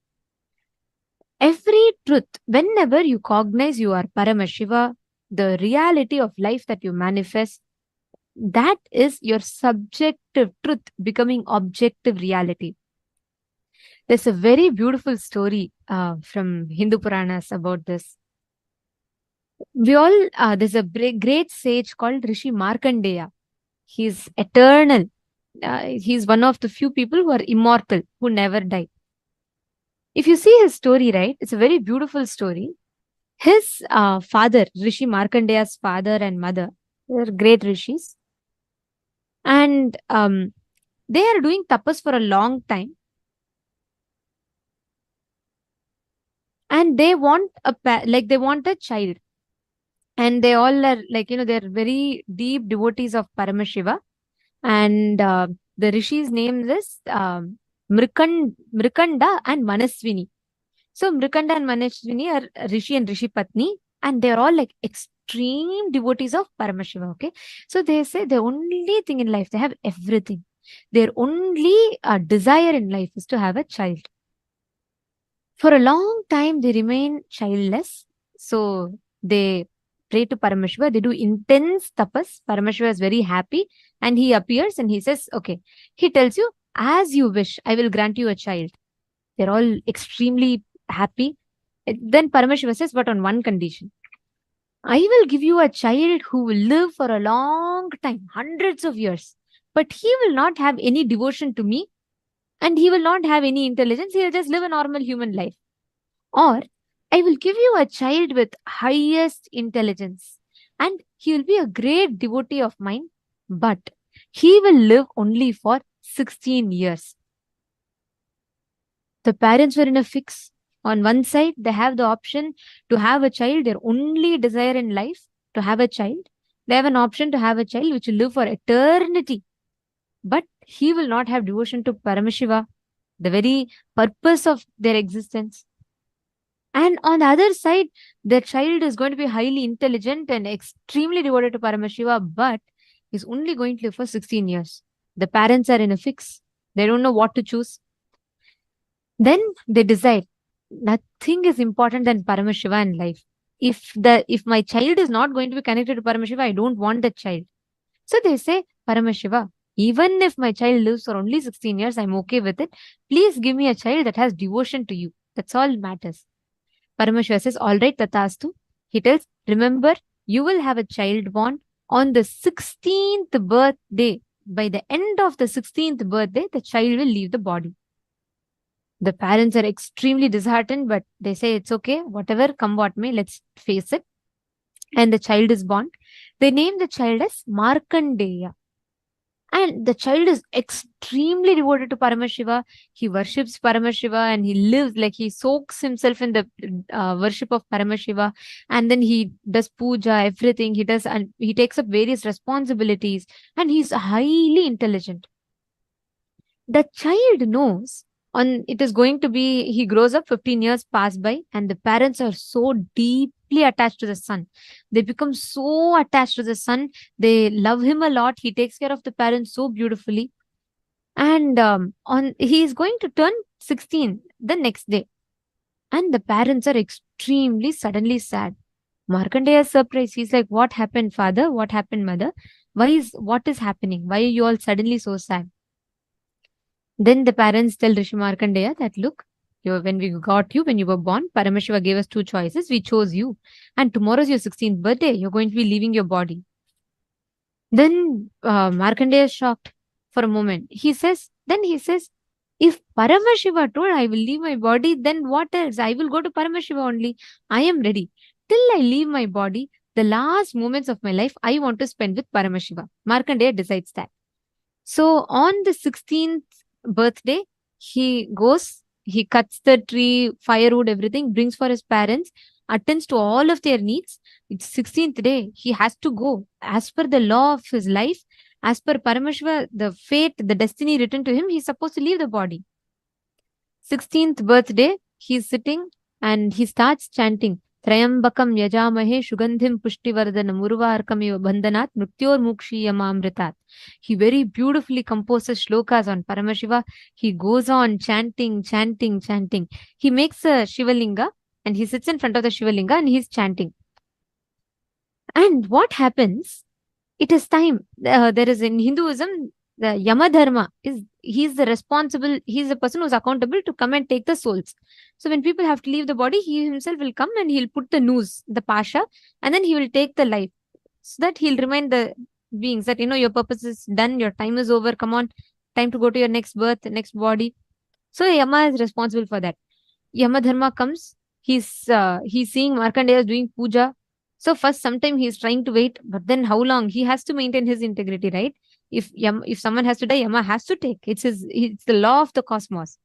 Every truth, whenever you cognize you are Paramashiva, the reality of life that you manifest, that is your subjective truth becoming objective reality. There's a very beautiful story from Hindu Puranas about this. There's a great sage called Rishi Markandeya. He's eternal. He's one of the few people who are immortal, who never die. If you see his story, right, it's a very beautiful story. His father, Rishi Markandeya's father and mother, they're great rishis. And they are doing tapas for a long time. And they want a child. And they all are they're very deep devotees of Paramashiva. And the rishi's name is Mrikanda and Manaswini. So Mrikanda and Manaswini are Rishi and Rishi Patni, and they're all like extreme devotees of Paramashiva. Okay, so they say the only thing in life, they have everything. Their only desire in life is to have a child. For a long time, they remain childless. So they pray to Paramashiva. They do intense tapas. Paramashiva is very happy, and he appears and he says, okay, he tells you, as you wish, I will grant you a child. They're all extremely happy. Then Paramashiva says, but on one condition. I will give you a child who will live for a long time, hundreds of years. But he will not have any devotion to me, and he will not have any intelligence. He will just live a normal human life. Or I will give you a child with highest intelligence, and he will be a great devotee of mine, but he will live only for 16 years. The parents were in a fix. On one side, they have the option to have a child, their only desire in life, to have a child. They have an option to have a child which will live for eternity. But he will not have devotion to Paramashiva, the very purpose of their existence. And on the other side, the child is going to be highly intelligent and extremely devoted to Paramashiva, but is only going to live for 16 years. The parents are in a fix. They don't know what to choose. Then they decide, nothing is important than Paramashiva in life. If my child is not going to be connected to Paramashiva, I don't want that child. So they say, Paramashiva, even if my child lives for only 16 years, I'm okay with it. Please give me a child that has devotion to you. That's all matters. Paramashiva says, all right, tatastu. He tells, remember, you will have a child born on the 16th birthday. By the end of the 16th birthday, the child will leave the body. The parents are extremely disheartened, but they say, it's okay, whatever, come what may, let's face it. And the child is born. They name the child as Markandeya. And the child is extremely devoted to Paramashiva. He worships Paramashiva and he lives like he soaks himself in the worship of Paramashiva. And then he does puja, everything he does, and he takes up various responsibilities. And he's highly intelligent. The child knows it is going to be, he grows up, 15 years pass by, and the parents are so deeply attached to the son. They become so attached to the son. They love him a lot. He takes care of the parents so beautifully. And he is going to turn 16 the next day. And the parents are extremely suddenly sad. Markandeya is surprised. He's like, what happened, father? What happened, mother? What is happening? Why are you all suddenly so sad? Then the parents tell Rishi Markandeya that, look, when we got you, when you were born, Paramashiva gave us two choices. We chose you. And tomorrow's your 16th birthday. You're going to be leaving your body. Then Markandeya is shocked for a moment. He says, if Paramashiva told I will leave my body, then what else? I will go to Paramashiva only. I am ready. Till I leave my body, the last moments of my life, I want to spend with Paramashiva. Markandeya decides that. So on the 16th birthday, he goes, he cuts the tree, firewood, everything, brings for his parents, attends to all of their needs. It's 16th day. He has to go. As per the law of his life, as per Paramashiva, the fate, the destiny written to him, he's supposed to leave the body. 16th birthday, he's sitting and he starts chanting, Trayambakam yajamahe shugandhim pushtivardhanam urvarkamiva bandhanat mrityor mukshiyamamritat. He very beautifully composes shlokas on Paramashiva. He goes on chanting, chanting, chanting. He makes a Shivalinga and he sits in front of the Shivalinga and he's chanting. And what happens? It is time. There is in Hinduism, the Yamadharma he's the person who's accountable to come and take the souls. So when people have to leave the body, he himself will come and he'll put the noose, the pasha, and then he will take the life. So that he'll remind the beings that, your purpose is done, your time is over, come on, time to go to your next birth, next body. So Yama is responsible for that. Yamadharma comes, he's seeing Markandeya is doing puja. So first, sometime he's trying to wait, but then how long? He has to maintain his integrity, right? If someone has to die, Yama has to take. It's the law of the cosmos.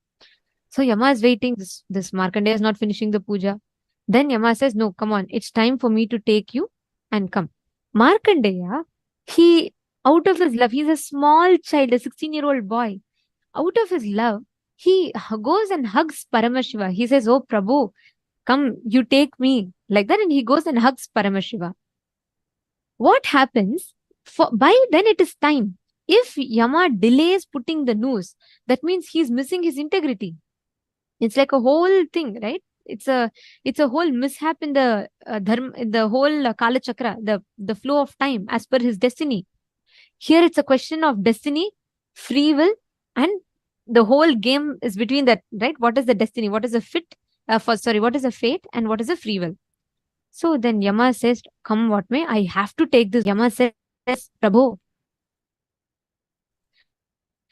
So Yama is waiting. This Markandeya is not finishing the puja. Then Yama says, no, come on, it's time for me to take you and come. Markandeya, he, out of his love, he's a small child, a 16-year-old boy. Out of his love, he goes and hugs Paramashiva. He says, oh Prabhu, come, you take me. Like that, and he goes and hugs Paramashiva. What happens? By then it is time. If Yama delays putting the noose, that means he's missing his integrity. It's like a whole thing, right? It's a whole mishap in the dharma, in the whole Kala Chakra, the flow of time as per his destiny. Here it's a question of destiny, free will, and the whole game is between that, right? What is the destiny? What is the what is the fate, and what is the free will? So then Yama says, come what may, I have to take this. Yama says, Prabhu,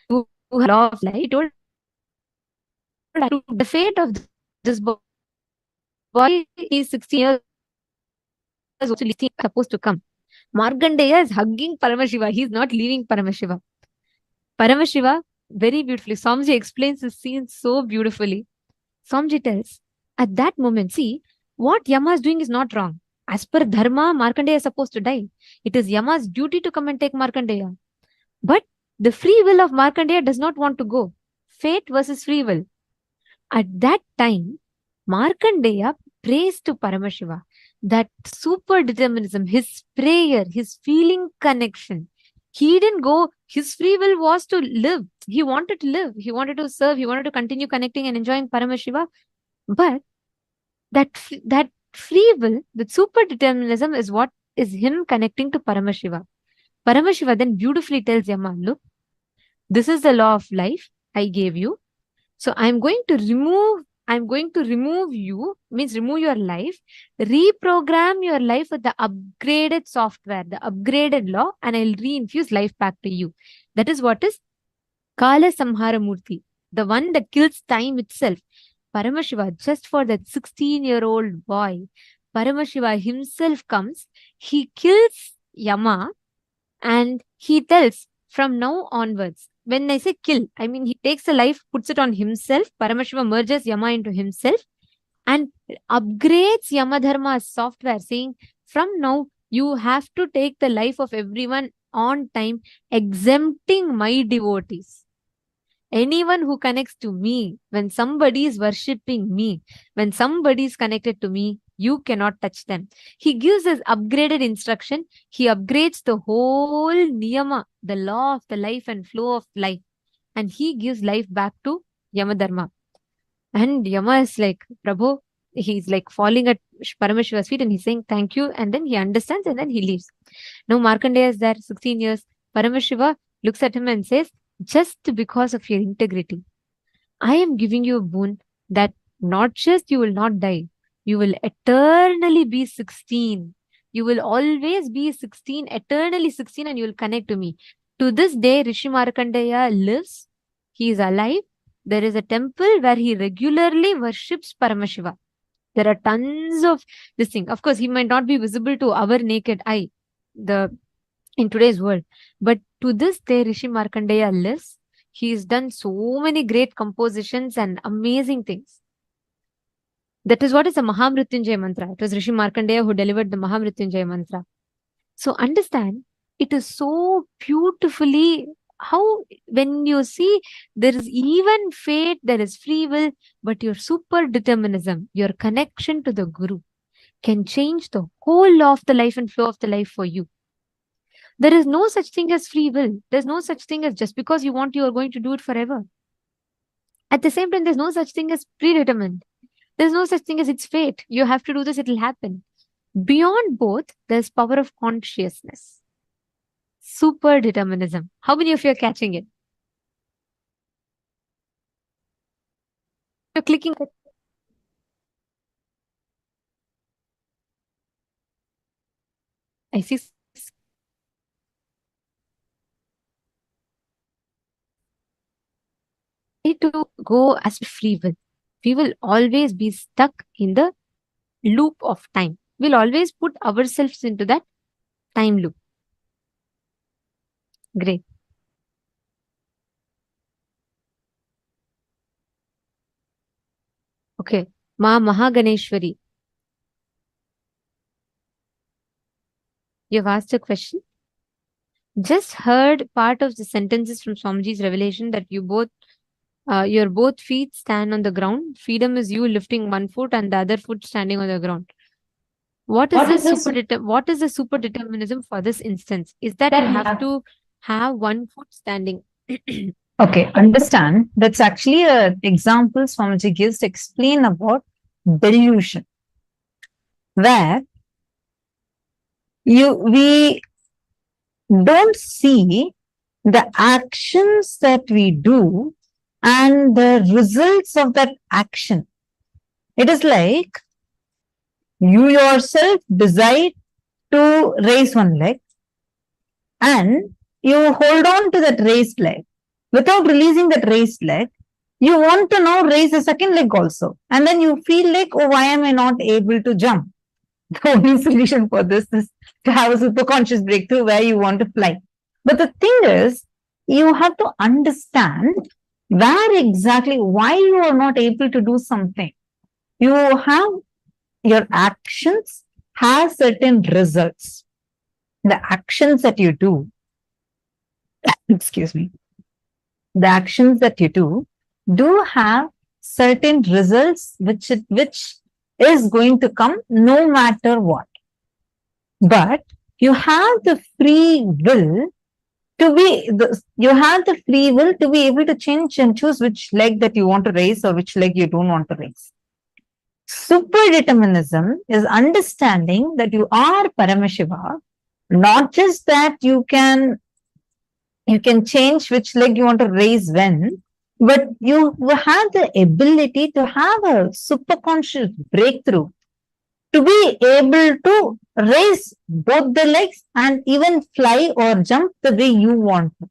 you have law of light, told the fate of this boy is 16 years old, supposed to come. Markandeya is hugging Paramashiva. He's not leaving Paramashiva. Paramashiva, very beautifully. Swamiji explains this scene so beautifully. Swamiji tells, at that moment, see, what Yama is doing is not wrong. As per Dharma, Markandeya is supposed to die. It is Yama's duty to come and take Markandeya. But the free will of Markandeya does not want to go. Fate versus free will. At that time, Markandeya prays to Paramashiva. That super determinism, his prayer, his feeling connection. He didn't go, his free will was to live. He wanted to live. He wanted to serve. He wanted to continue connecting and enjoying Paramashiva. But that free will, that super determinism is what is him connecting to Paramashiva. Paramashiva then beautifully tells Yama, look, this is the law of life I gave you. So I'm going to remove you, means remove your life, reprogram your life with the upgraded software, the upgraded law, and I'll reinfuse life back to you. That is what is Kala Samhara Murti, the one that kills time itself. Paramashiva, just for that 16-year-old boy, Paramashiva himself comes, he kills Yama, and he tells, from now onwards, when I say kill, I mean he takes the life, puts it on himself. Paramashiva merges Yama into himself and upgrades Yamadharma's software, saying, from now you have to take the life of everyone on time, exempting my devotees. Anyone who connects to me, when somebody is worshipping me, when somebody is connected to me, you cannot touch them. He gives his upgraded instruction. He upgrades the whole niyama, the law of the life and flow of life. And he gives life back to Yamadharma. And Yama is like, Prabhu, he's like falling at Paramashiva's feet and he's saying, thank you. And then he understands and then he leaves. Now Markandeya is there, 16 years. Paramashiva looks at him and says, just because of your integrity, I am giving you a boon that not just you will not die, you will eternally be 16. You will always be 16, eternally 16, and you will connect to me. To this day, Rishi Markandeya lives. He is alive. There is a temple where he regularly worships Paramashiva. There are tons of this thing. Of course, he might not be visible to our naked eye in today's world. But to this day, Rishi Markandeya lives. He's done so many great compositions and amazing things. That is what is the Mahamrityunjaya mantra. It was Rishi Markandeya who delivered the Mahamrityunjaya mantra. So understand, it is so beautifully how when you see there is even fate, there is free will, but your super determinism, your connection to the Guru, can change the whole of the life and flow of the life for you. There is no such thing as free will. There's no such thing as just because you want, you are going to do it forever. At the same time, there's no such thing as predetermined. There's no such thing as it's fate. You have to do this, it'll happen. Beyond both, there's power of consciousness. Super determinism. How many of you are catching it? You're clicking. I see. To go as free will. We will always be stuck in the loop of time. We'll always put ourselves into that time loop. Great. Okay. Ma Mahaganeshwari. You've asked a question. Just heard part of the sentences from Swamiji's revelation that your both feet stand on the ground. Freedom is you lifting one foot and the other foot standing on the ground. What is the super determinism for this instance? Is that you have to have one foot standing? Okay, understand. That's actually an example Swamiji gives to explain about delusion, where we don't see the actions that we do and the results of that action. It is like you yourself decide to raise one leg and you hold on to that raised leg. Without releasing that raised leg, you want to now raise the second leg also. And then you feel like, oh, why am I not able to jump? The only solution for this is to have a superconscious breakthrough where you want to fly. But the thing is, you have to understand where exactly, why you are not able to do something. You have your actions have certain results. The actions that you do, excuse me, the actions that you do have certain results which is going to come no matter what. But you have the free will to be able to change and choose which leg that you want to raise or which leg you don't want to raise. Super determinism is understanding that you are Paramashiva, not just that you can change which leg you want to raise when, but you have the ability to have a superconscious breakthrough, to be able to raise both the legs and even fly or jump the way you want to.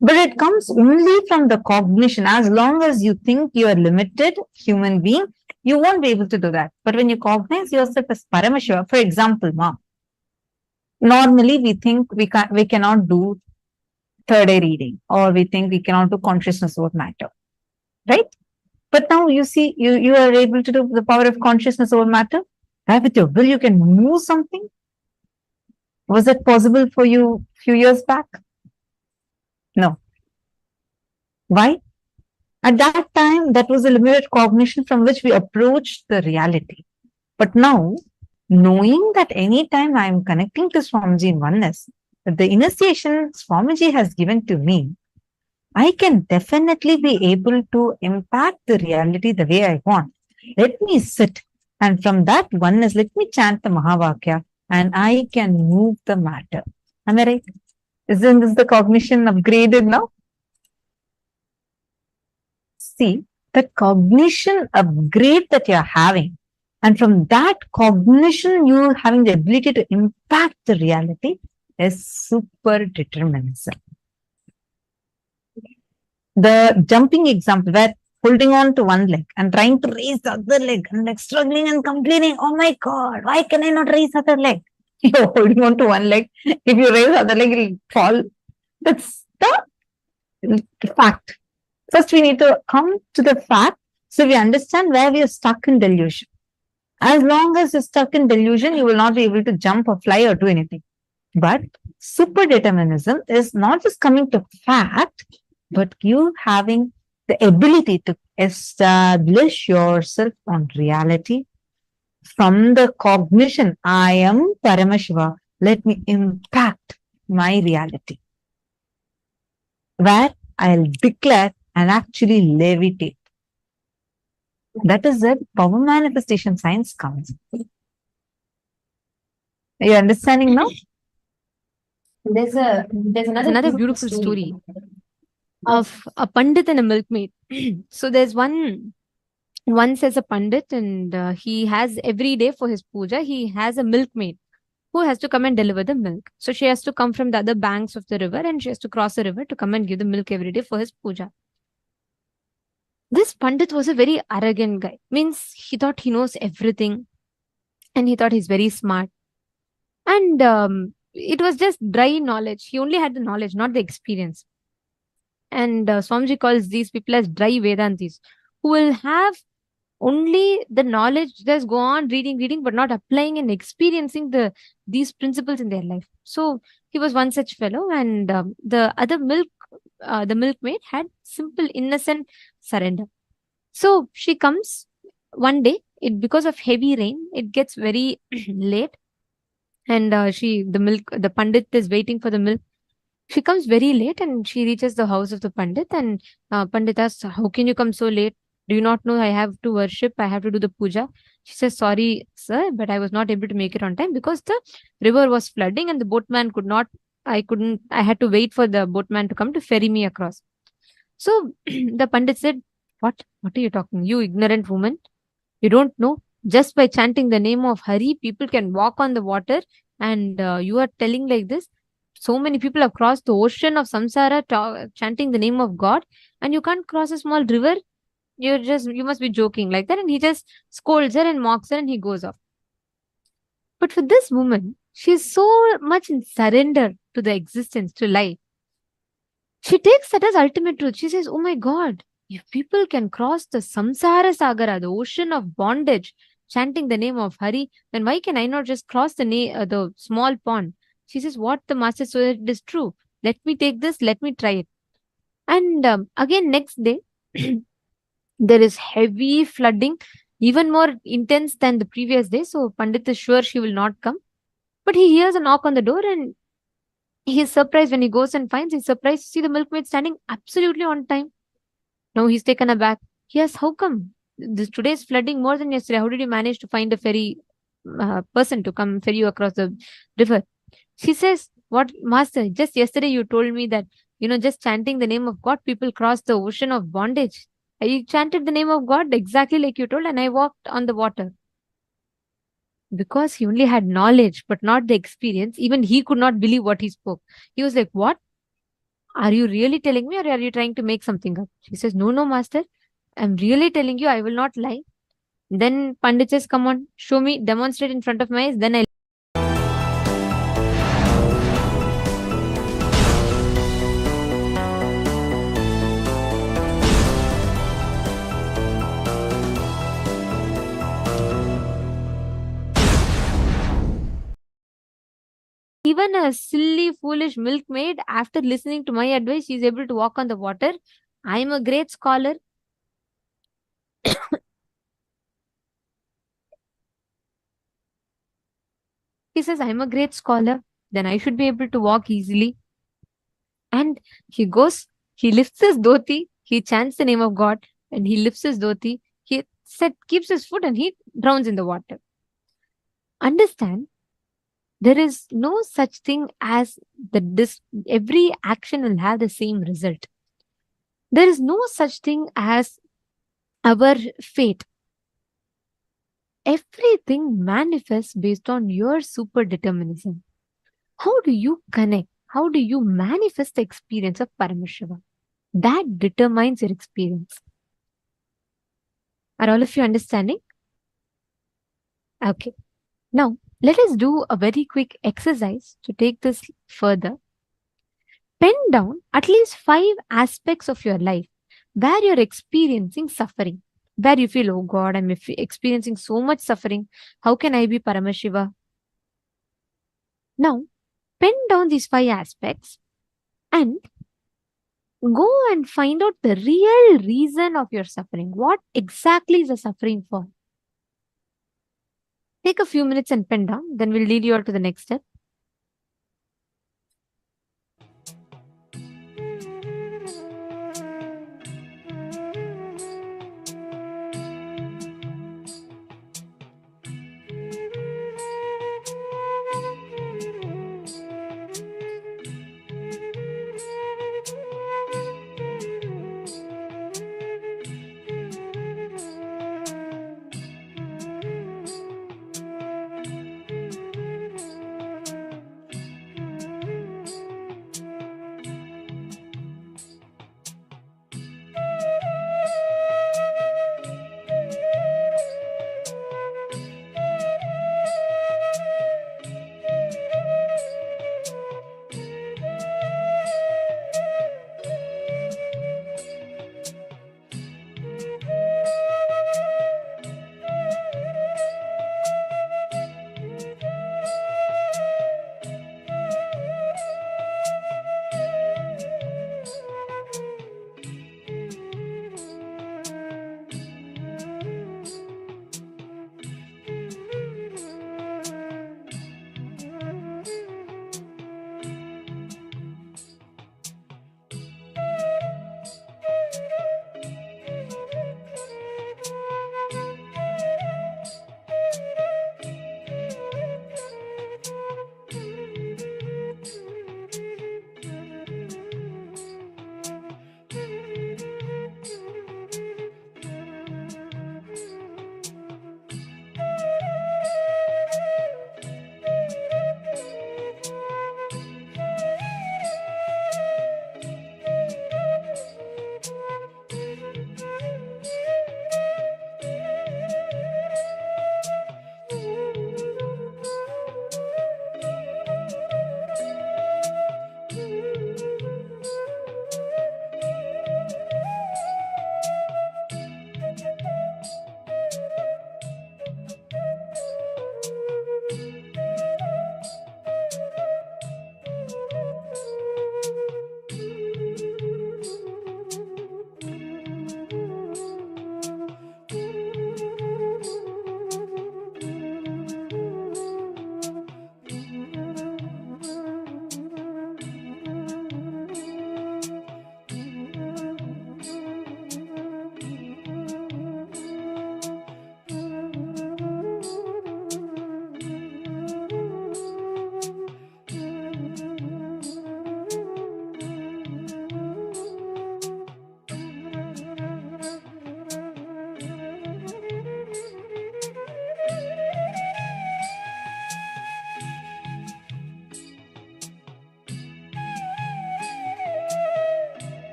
But it comes only from the cognition. As long as you think you are limited human being, you won't be able to do that. But when you cognize yourself as Paramashiva, for example, normally we think we cannot do third eye reading, or we think we cannot do consciousness over matter, right? But now you see, you are able to do the power of consciousness over matter. Right? With your will, you can move something. Was that possible for you a few years back? No. Why? At that time, that was a limited cognition from which we approached the reality. But now, knowing that anytime I am connecting to Swamiji in oneness, that the initiation Swamiji has given to me, I can definitely be able to impact the reality the way I want. Let me sit, and from that oneness, let me chant the Mahavakya, and I can move the matter. Am I right? Isn't this the cognition upgraded now? See, the cognition upgrade that you're having, and from that cognition, you having the ability to impact the reality, is super determinism. The jumping example, where holding on to one leg and trying to raise the other leg and like struggling and complaining, oh my God, why can I not raise the other leg? You're holding on to one leg. If you raise the other leg, it'll fall. That's the fact. First, we need to come to the fact so we understand where we are stuck in delusion. As long as you're stuck in delusion, you will not be able to jump or fly or do anything. But super determinism is not just coming to fact, but you having the ability to establish yourself on reality from the cognition, I am Paramashiva, let me impact my reality, where I'll declare and actually levitate. That is where power manifestation science comes. Are you understanding now? There's Another beautiful story of a pandit and a milkmaid. So there's one says a pandit, and he has every day for his puja, he has a milkmaid who has to come and deliver the milk. So she has to come from the other banks of the river, and she has to cross the river to come and give the milk every day for his puja. This pandit was a very arrogant guy. Means he thought he knows everything, and he thought he's very smart. And it was just dry knowledge. He only had the knowledge, not the experience. And Swamiji calls these people as dry Vedantis, who will have only the knowledge, just go on reading, but not applying and experiencing these principles in their life. So he was one such fellow, and the other the milkmaid had simple, innocent surrender. So she comes one day. Because of heavy rain, it gets very late, and the pandit is waiting for the milk. She comes very late, and she reaches the house of the pandit, and pandit asks, "How can you come so late? Do you not know I have to worship? I have to do the puja?" She says, "Sorry, sir, but I was not able to make it on time because the river was flooding and the boatman could not. I had to wait for the boatman to come to ferry me across." So the pandit said, "What? What are you talking? You ignorant woman! You don't know. Just by chanting the name of Hari, people can walk on the water, and you are telling like this. So many people have crossed the ocean of samsara chanting the name of God, and you can't cross a small river. You must be joking," like that. And he just scolds her and mocks her, and he goes off. But for this woman, she's so much in surrender to the existence, to life. She takes that as ultimate truth. She says, "Oh my God, if people can cross the samsara sagara, the ocean of bondage, chanting the name of Hari, then why can I not just cross the small pond?" She says, "What the master said is true. Let me take this. Let me try it." And again, next day, there is heavy flooding, even more intense than the previous day. So Pandit is sure she will not come. But he hears a knock on the door, and he is surprised when he goes and finds. He's surprised to see the milkmaid standing absolutely on time. Now he's taken aback. He asks, "How come? Today is flooding more than yesterday. How did you manage to find a ferry person to come ferry you across the river?" She says, "What, master? Just yesterday you told me that, just chanting the name of God, people cross the ocean of bondage. I chanted the name of God exactly like you told, and I walked on the water." Because he only had knowledge, but not the experience, even he could not believe what he spoke. He was like, "What? Are you really telling me, or are you trying to make something up?" She says, "No, no, master. I'm really telling you, I will not lie." Then Pandit says, "Come on, show me, demonstrate in front of my eyes, then I..." Even a silly, foolish milkmaid, after listening to my advice, she is able to walk on the water. I am a great scholar. He says, "I'm a great scholar. Then I should be able to walk easily." And he goes, he lifts his dhoti, he chants the name of God, and he lifts his dhoti. He keeps his foot, and he drowns in the water. Understand, there is no such thing as every action will have the same result. There is no such thing as our fate. Everything manifests based on your super determinism. How do you connect? How do you manifest the experience of Paramashiva? That determines your experience. Are all of you understanding? Okay. Now, let us do a very quick exercise to take this further. Pen down at least 5 aspects of your life where you're experiencing suffering, where you feel, "Oh God, I'm experiencing so much suffering. How can I be Paramashiva?" Now, pen down these 5 aspects and go and find out the real reason of your suffering. What exactly is the suffering for? Take a few minutes and pen down, then we'll lead you on to the next step.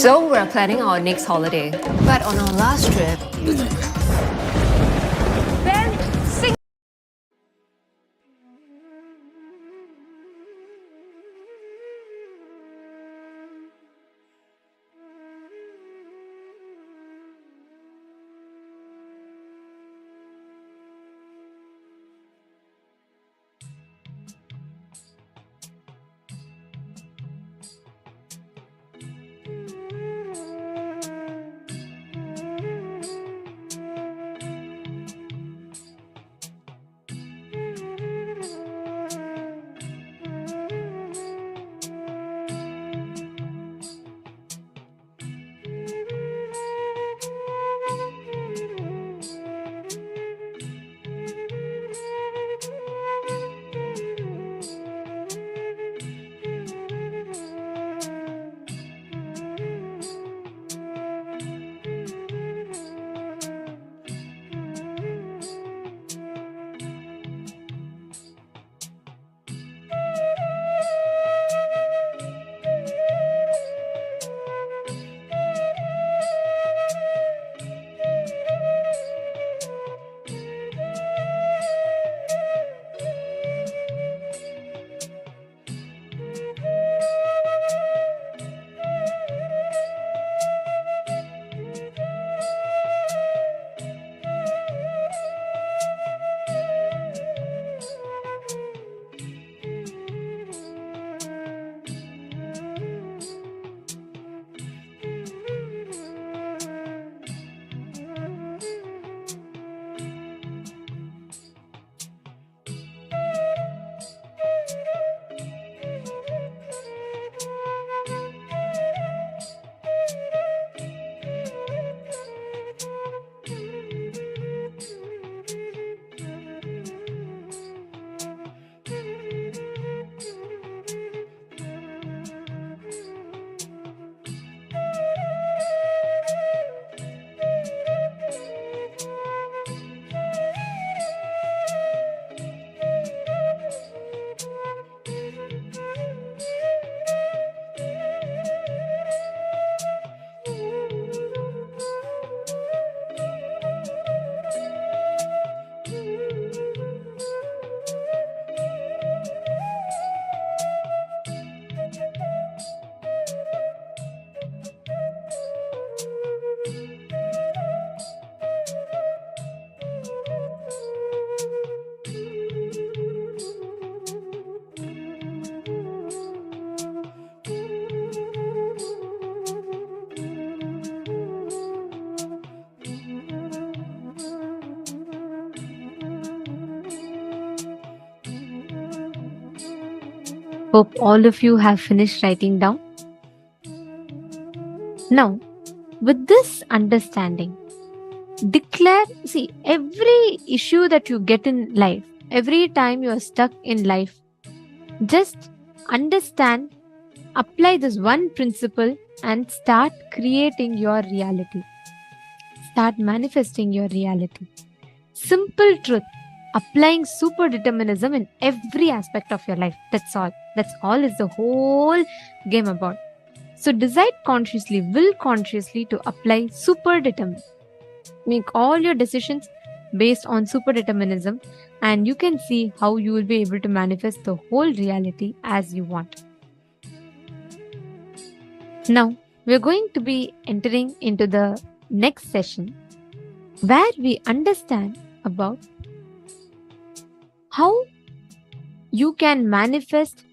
So we're planning our next holiday. But on our last trip, hope all of you have finished writing down. Now, with this understanding, declare, see, every issue that you get in life, every time you are stuck in life, just understand, apply this one principle and start creating your reality. Start manifesting your reality. Simple truth. Applying super determinism in every aspect of your life. That's all. That's all is the whole game about. So decide consciously, will consciously to apply super determinism. Make all your decisions based on super determinism, and you can see how you will be able to manifest the whole reality as you want. Now, we're going to be entering into the next session where we understand about how you can manifest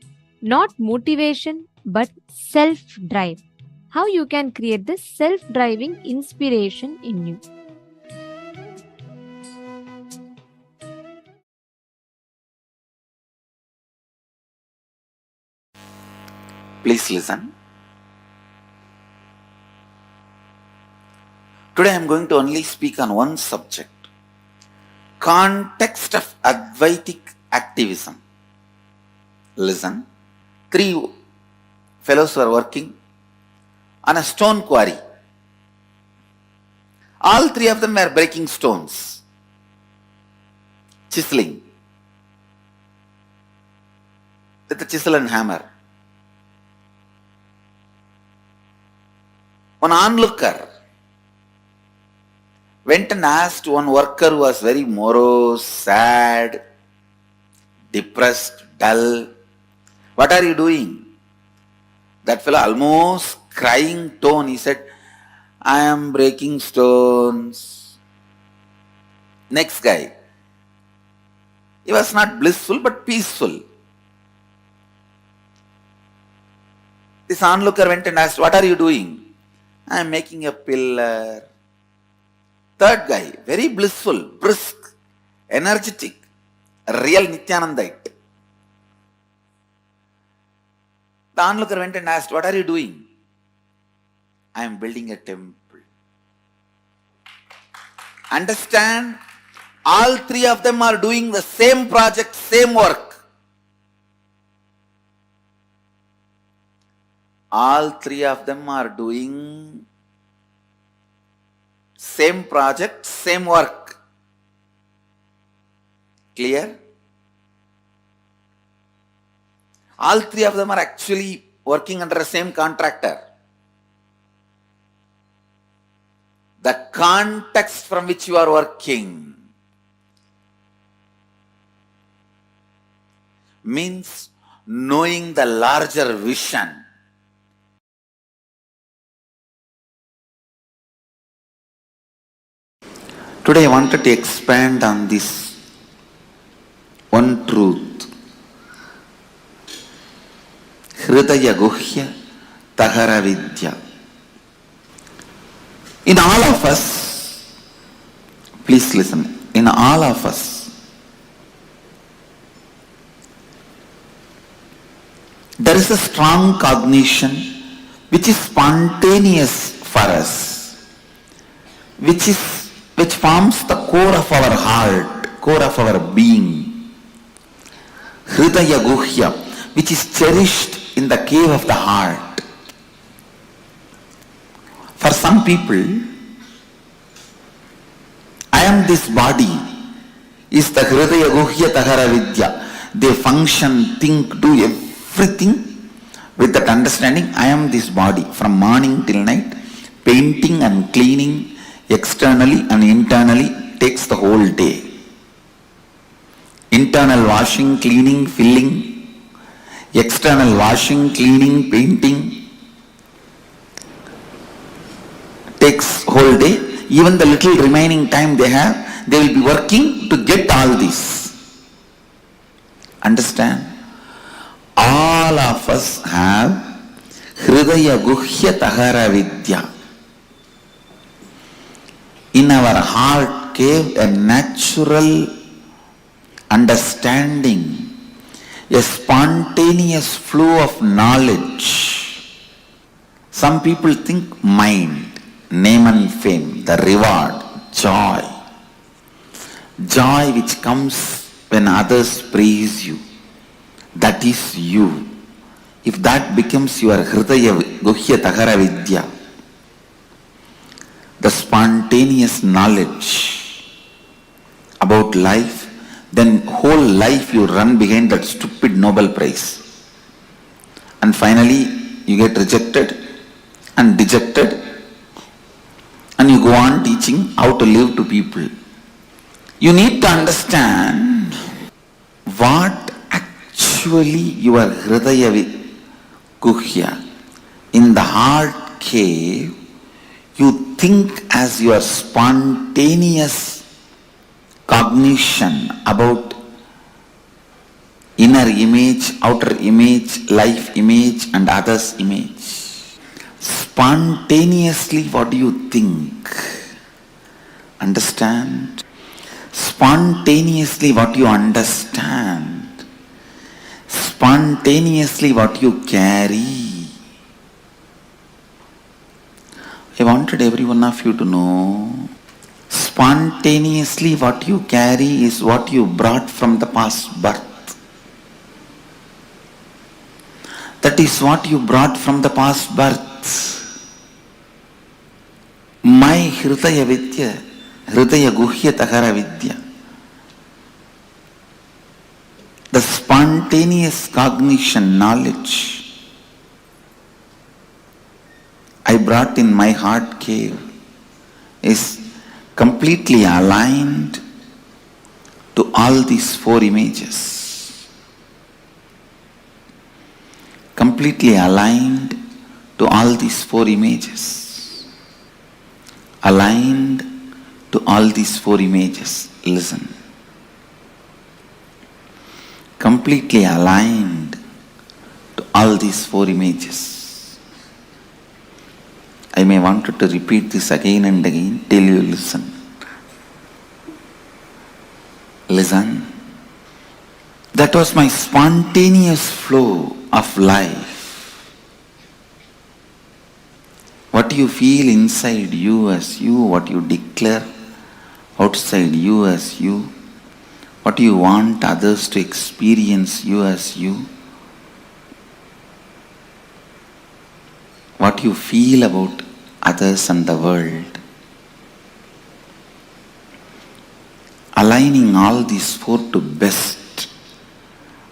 not motivation but self-drive. How you can create this self-driving inspiration in you. Please listen. Today I am going to only speak on one subject. Context of Advaitic activism. Listen. 3 fellows were working on a stone quarry. All 3 of them were breaking stones, chiseling with a chisel and hammer. One onlooker went and asked one worker who was very morose, sad, depressed, dull, "What are you doing?" That fellow, almost crying tone, he said, "I am breaking stones." Next guy, he was not blissful but peaceful. This onlooker went and asked, "What are you doing?" "I am making a pillar." Third guy, very blissful, brisk, energetic, a real Nithyanandite. The onlooker went and asked, "What are you doing?" "I am building a temple." Understand? All three of them are doing the same project, same work. All three of them are doing same project, same work. Clear? All three of them are actually working under the same contractor. The context from which you are working means knowing the larger vision. Today I wanted to expand on this one truth. Hridaya Guhya Tahara Vidya. In all of us, please listen, in all of us, there is a strong cognition which is spontaneous for us, which forms the core of our heart, core of our being. Hridaya Guhya, which is cherished in the cave of the heart. For some people, "I am this body" is the Hridaya Guhya Tahara Vidya. They function, think, do everything with that understanding, "I am this body," from morning till night, painting and cleaning externally and internally takes the whole day. Internal washing, cleaning, filling, external washing, cleaning, painting takes whole day. Even the little remaining time they have, they will be working to get all this. Understand? All of us have Hridaya Guhya Tahara Vidya. In our heart cave, a natural understanding, a spontaneous flow of knowledge. Some people think mind, name and fame, the reward, joy. Joy which comes when others praise you. That is you. If that becomes your Hridaya Guhya Tahara Vidya, the spontaneous knowledge about life, then whole life you run behind that stupid Nobel Prize. And finally you get rejected and dejected and you go on teaching how to live to people. You need to understand what actually your Hridaya Guhya, in the heart cave, you think as your spontaneous cognition about inner image, outer image, life image and others image. Spontaneously what do you think? Understand? Spontaneously what you understand. Spontaneously what you carry. I wanted every one of you to know, spontaneously what you carry is what you brought from the past birth. That is what you brought from the past birth. My Hridaya Vidya, Hridaya Guhya Tahara Vidya, the spontaneous cognition, knowledge, I brought in my heart cave is completely aligned to all these four images. Completely aligned to all these four images. Aligned to all these four images. Listen. Completely aligned to all these four images. I may want to repeat this again and again till you listen. Listen. That was my spontaneous flow of life. What you feel inside you as you, what you declare outside you as you, what you want others to experience you as you, what you feel about others and the world. Aligning all these four to best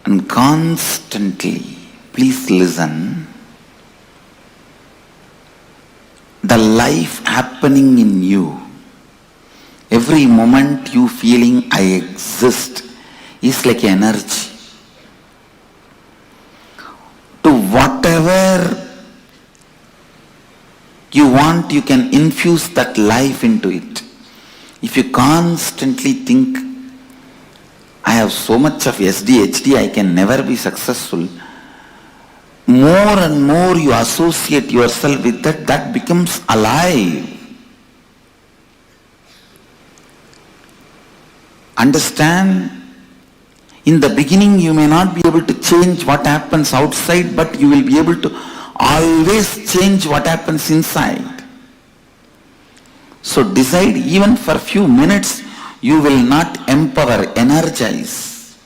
and constantly, please listen, the life happening in you, every moment you feeling I exist is like energy. To whatever you want, you can infuse that life into it. If you constantly think, I have so much of SDHD, I can never be successful, more and more you associate yourself with that, that becomes alive. Understand? In the beginning you may not be able to change what happens outside, but you will be able to always change what happens inside. So decide, even for a few minutes, you will not empower, energize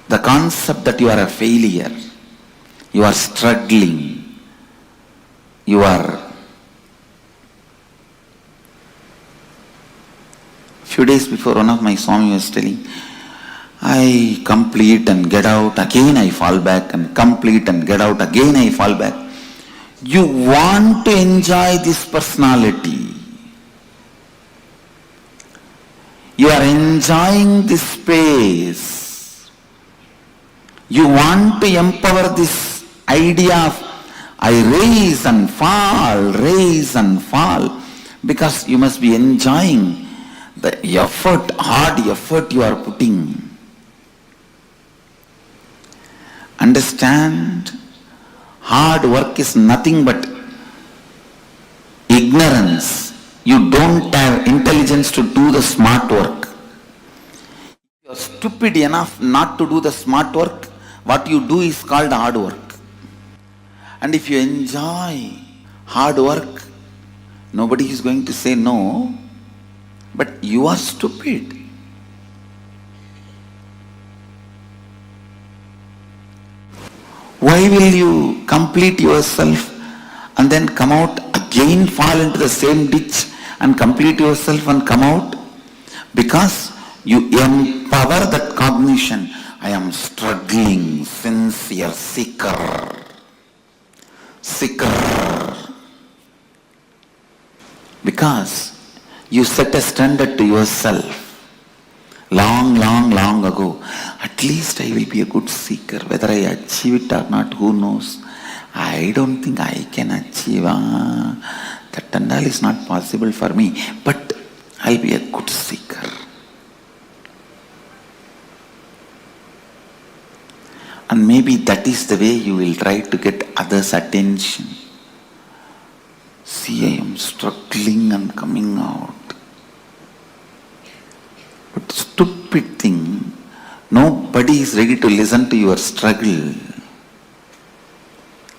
the concept that you are a failure, you are struggling, you are. Few days before, one of my Swami was telling, I complete and get out, again I fall back, and complete and get out, again I fall back. You want to enjoy this personality. You are enjoying this space. You want to empower this idea of I rise and fall, because you must be enjoying the effort, hard effort you are putting. Understand? Hard work is nothing but ignorance. You don't have intelligence to do the smart work. You are stupid enough not to do the smart work. What you do is called hard work. And if you enjoy hard work, nobody is going to say no, but you are stupid. Why will you complete yourself and then come out again, fall into the same ditch and complete yourself and come out? Because you empower that cognition. I am struggling, sincere, seeker. Because you set a standard to yourself. Long ago, at least I will be a good seeker. Whether I achieve it or not, who knows? I don't think I can achieve. That and all is not possible for me. But I'll be a good seeker. And maybe that is the way you will try to get others' attention. See, I am struggling and coming out. But stupid thing, nobody is ready to listen to your struggle.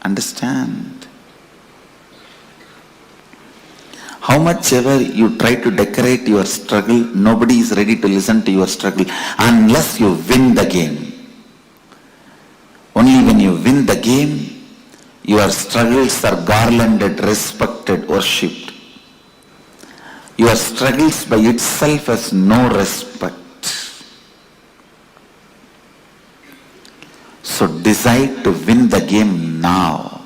Understand? How much ever you try to decorate your struggle, nobody is ready to listen to your struggle unless you win the game. Only when you win the game, your struggles are garlanded, respected, worshipped. Your struggles by itself has no respect. So decide to win the game now.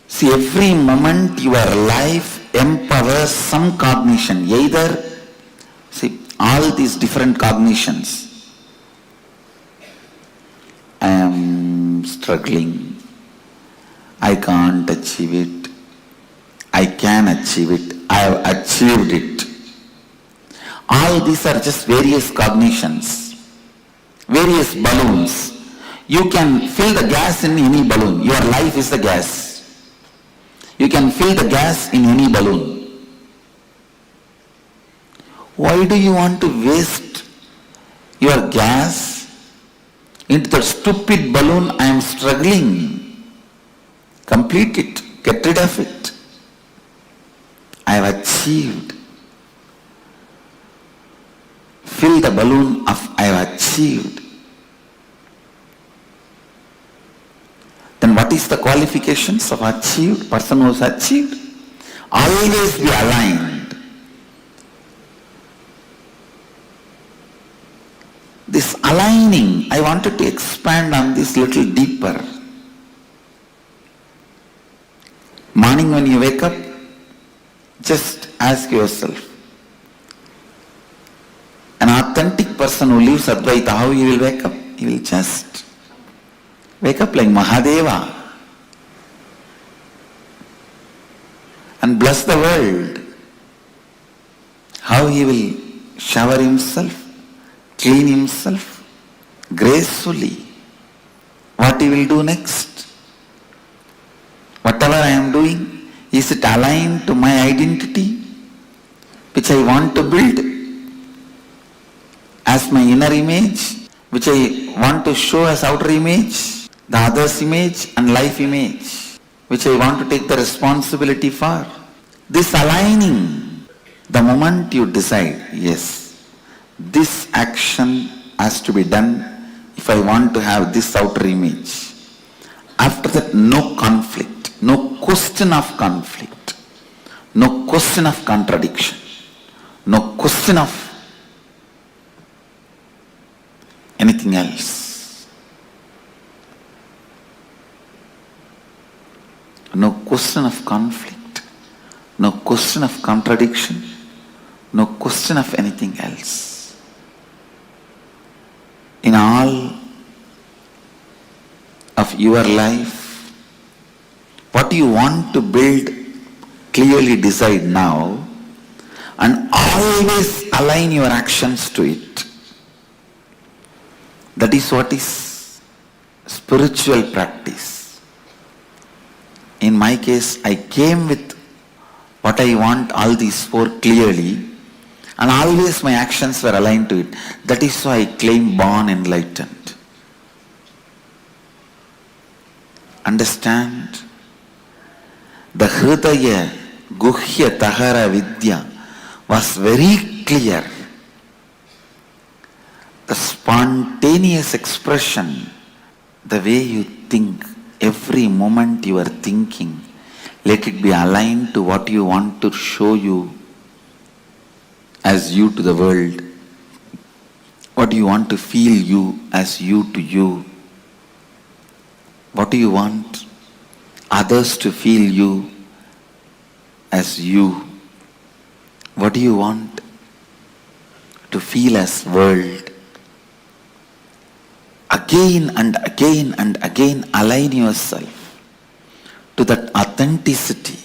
See, every moment your life empowers some cognition. Either, see, all these different cognitions. I am struggling. I can't achieve it. I can achieve it. I have achieved it. All these are just various cognitions, various balloons. You can fill the gas in any balloon. Your life is the gas. You can fill the gas in any balloon. Why do you want to waste your gas into the stupid balloon? I am struggling. Complete it. Get rid of it. I have achieved. Fill the balloon of I have achieved. Then what is the qualifications of achieved? Person who has achieved. Always be aligned. This aligning, I wanted to expand on this little deeper. Morning when you wake up, just ask yourself, an authentic person who lives Advaita, how he will wake up? He will just wake up like Mahadeva and bless the world. How he will shower himself, clean himself gracefully. What he will do next? Whatever I am doing, is it aligned to my identity, which I want to build as my inner image, which I want to show as outer image, the other's image and life image, which I want to take the responsibility for? This aligning, the moment you decide, yes, this action has to be done if I want to have this outer image. After that, no conflict, no question of conflict, no question of contradiction, no question of anything else. No question of conflict, no question of contradiction, no question of anything else. In all of your life, what you want to build, clearly decide now and always align your actions to it. That is what is spiritual practice. In my case, I came with what I want, all these four clearly, and always my actions were aligned to it. That is why I claim born enlightened. Understand? The Hridaya Guhya Tahara Vidya was very clear. The spontaneous expression, the way you think, every moment you are thinking, let it be aligned to what you want to show you as you to the world, what you want to feel you as you to you. What do you want? Others to feel you as you. What do you want to feel as world? Again and again and again align yourself to that authenticity.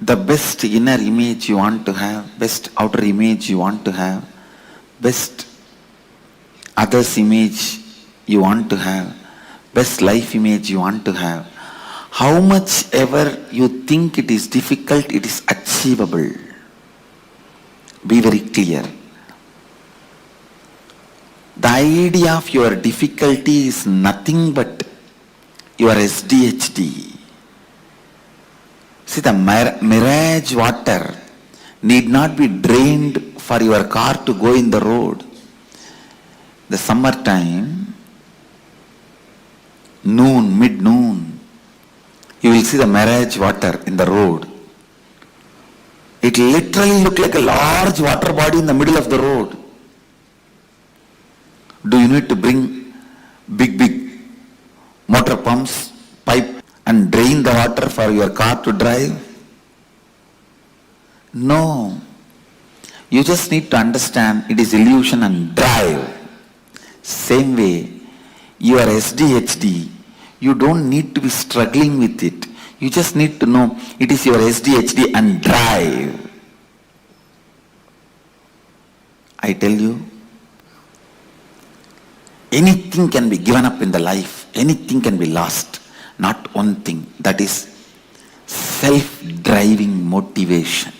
The best inner image you want to have, best outer image you want to have, best others image you want to have, best life image you want to have. How much ever you think it is difficult, it is achievable. Be very clear. The idea of your difficulty is nothing but your SDHD. See, the mirage water need not be drained for your car to go in the road. The summertime, noon, mid-noon, you will see the mirage water in the road. It literally looks like a large water body in the middle of the road. Do you need to bring big motor pumps, pipe and drain the water for your car to drive? No. You just need to understand it is illusion and drive. Same way, your SDHD, you don't need to be struggling with it. You just need to know it is your SDHD and drive. I tell you, anything can be given up in the life, anything can be lost. Not one thing, that is self-driving motivation.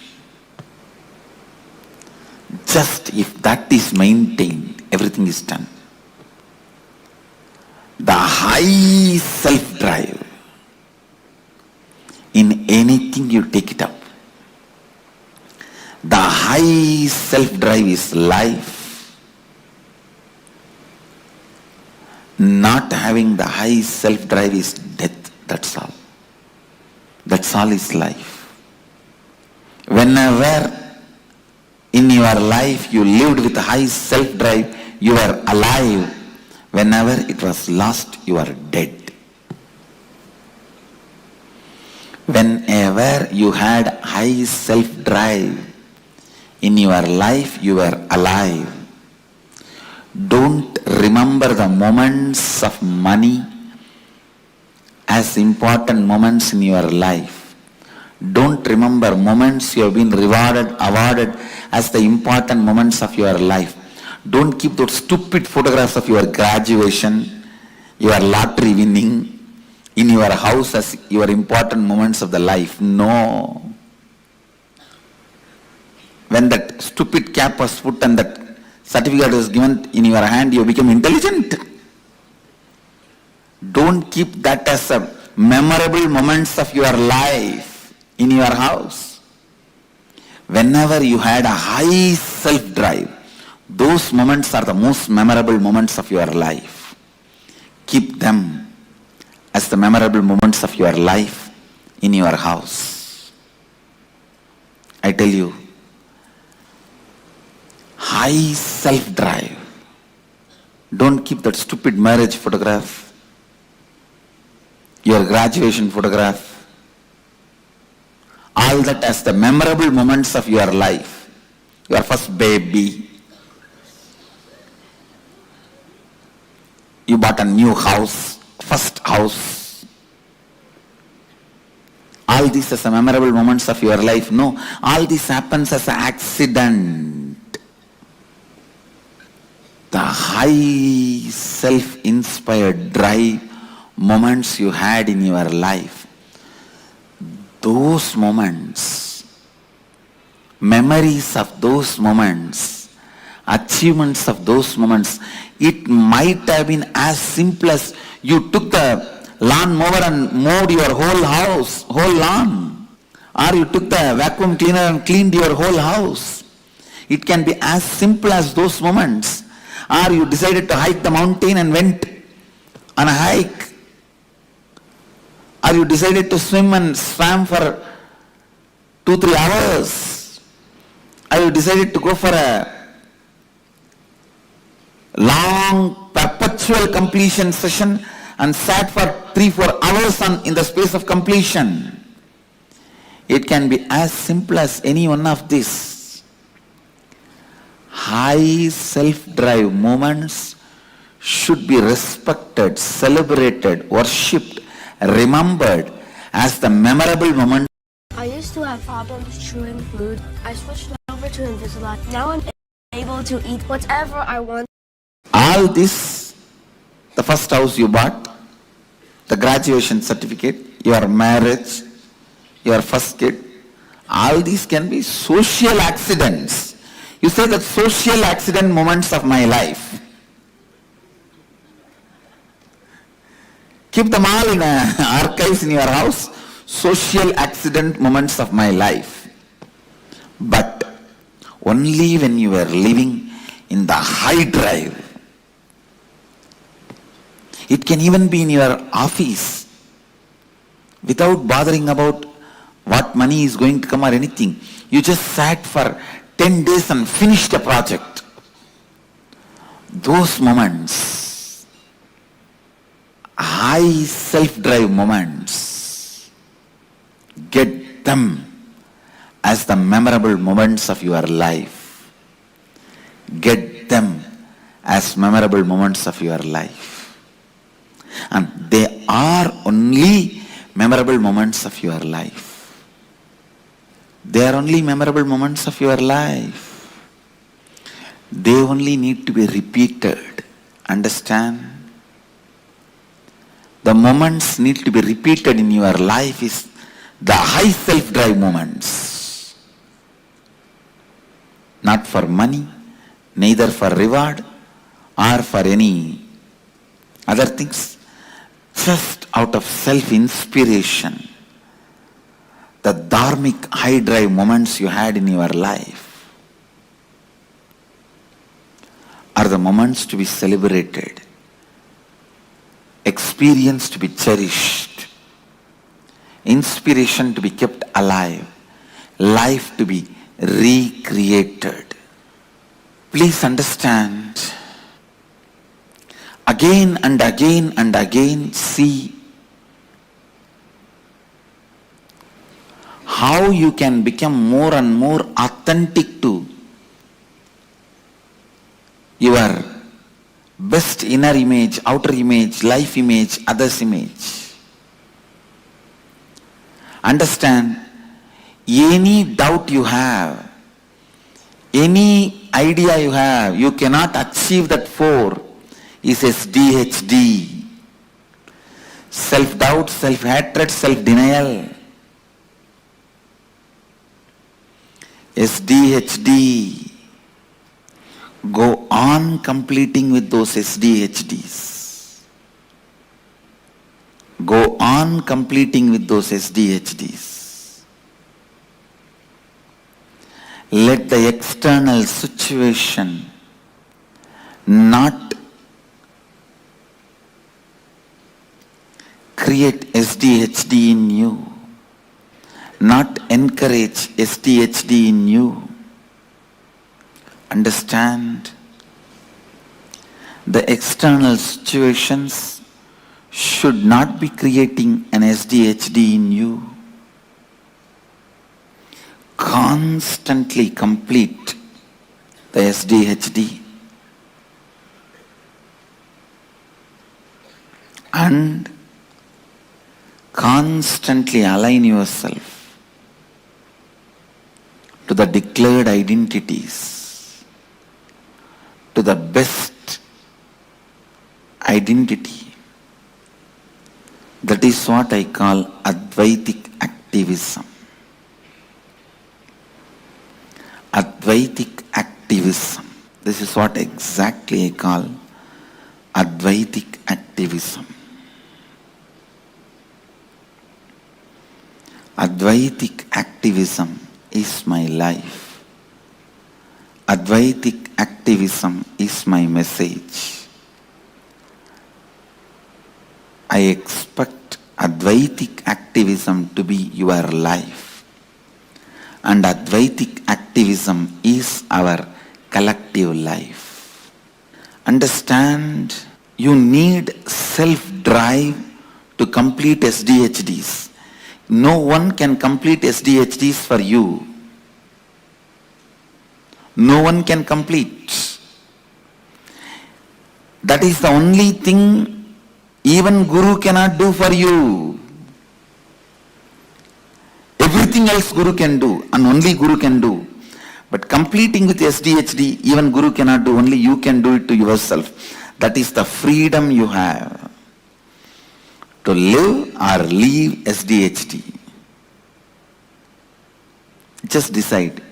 Just if that is maintained, everything is done. The high self-drive, in anything you take it up. The high self-drive is life. Not having the high self-drive is death, that's all. That's all is life. Whenever in your life you lived with high self-drive, you are alive. Whenever it was lost, you are dead. Whenever you had high self-drive in your life, you were alive. Don't remember the moments of money as important moments in your life. Don't remember moments you have been rewarded, awarded as the important moments of your life. Don't keep those stupid photographs of your graduation, your lottery winning in your house as your important moments of the life. No. When that stupid cap was put and that certificate was given in your hand, you became intelligent. Don't keep that as a memorable moments of your life in your house. Whenever you had a high self-drive, those moments are the most memorable moments of your life. Keep them as the memorable moments of your life in your house. I tell you, high self-drive. Don't keep that stupid marriage photograph, your graduation photograph, all that as the memorable moments of your life. Your first baby, you bought a new house, first house. All these as the memorable moments of your life. No, all this happens as an accident. The high self-inspired drive moments you had in your life, those moments, memories of those moments, achievements of those moments, it might have been as simple as you took the lawn mower and mowed your whole house, whole lawn. Or you took the vacuum cleaner and cleaned your whole house. It can be as simple as those moments. Or you decided to hike the mountain and went on a hike. Or you decided to swim and swam for 2-3 hours. Or you decided to go for a long perpetual completion session and sat for 3-4 hours in the space of completion. It can be as simple as any one of these. High self-drive moments should be respected, celebrated, worshipped, remembered as the memorable moments. I used to have problems chewing food. I switched over to Invisalign. Now I'm able to eat whatever I want. All this, the first house you bought, the graduation certificate, your marriage, your first kid, all these can be social accidents. You say that social accident moments of my life. Keep them all in archives in your house, social accident moments of my life. But only when you were living in the high drive. It can even be in your office without bothering about what money is going to come or anything. You just sat for 10 days and finished a project. Those moments high self-drive moments, get them as the memorable moments of your life. Get them as memorable moments of your life. And they are only memorable moments of your life. They are only memorable moments of your life. They only need to be repeated. Understand? The moments need to be repeated in your life is the high self-drive moments. Not for money, neither for reward or for any other things. Just out of self-inspiration. The dharmic high drive moments you had in your life are the moments to be celebrated, experience to be cherished, inspiration to be kept alive, life to be recreated. Please understand, again and again and again, see how you can become more and more authentic to your best inner image, outer image, life image, others image. Understand, any doubt you have, any idea you have, you cannot achieve that four is SDHD. Self-doubt, self-hatred, self-denial. SDHD. Go on completing with those SDHDs. Go on completing with those SDHDs. Let the external situation not create SDHD in you, not encourage SDHD in you. Understand, the external situations should not be creating an SDHD in you. Constantly complete the SDHD and constantly align yourself to the declared identities, to the best identity. That is what I call Advaitic activism. Advaitic activism. This is what exactly I call Advaitic activism. Advaitic activism is my life. Advaitic activism is my message. I expect Advaitic activism to be your life. And Advaitic activism is our collective life. Understand, you need self-drive to complete SDHDs. No one can complete SDHDs for you. No one can complete. That is the only thing even Guru cannot do for you. Everything else Guru can do and only Guru can do. But completing with SDHD, even Guru cannot do, only you can do it to yourself. That is the freedom you have to live or leave SDHD. Just decide.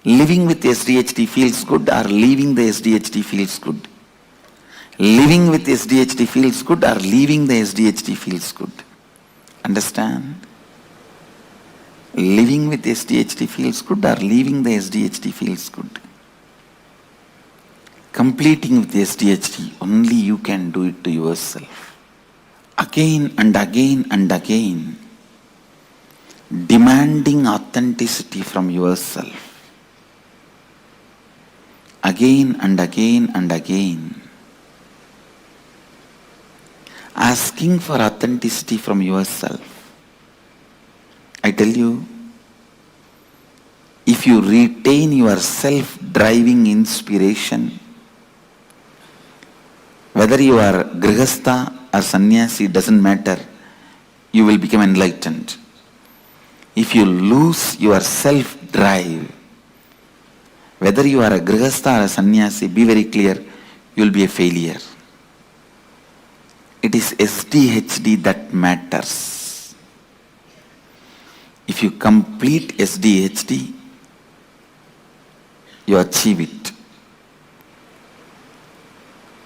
Living with SDHD feels good or leaving the SDHD feels good. Living with SDHD feels good or leaving the SDHD feels good. Understand? Living with SDHD feels good or leaving the SDHD feels good. Completing with SDHD, only you can do it to yourself. Again and again and again, demanding authenticity from yourself. Again and again and again. asking for authenticity from yourself. I tell you, if you retain your self-driving inspiration, whether you are grihastha or sannyasi, doesn't matter, you will become enlightened. If you lose your self-drive, whether you are a grihastha or a sannyasi, be very clear, you will be a failure. It is SDHD that matters. If you complete SDHD, you achieve it.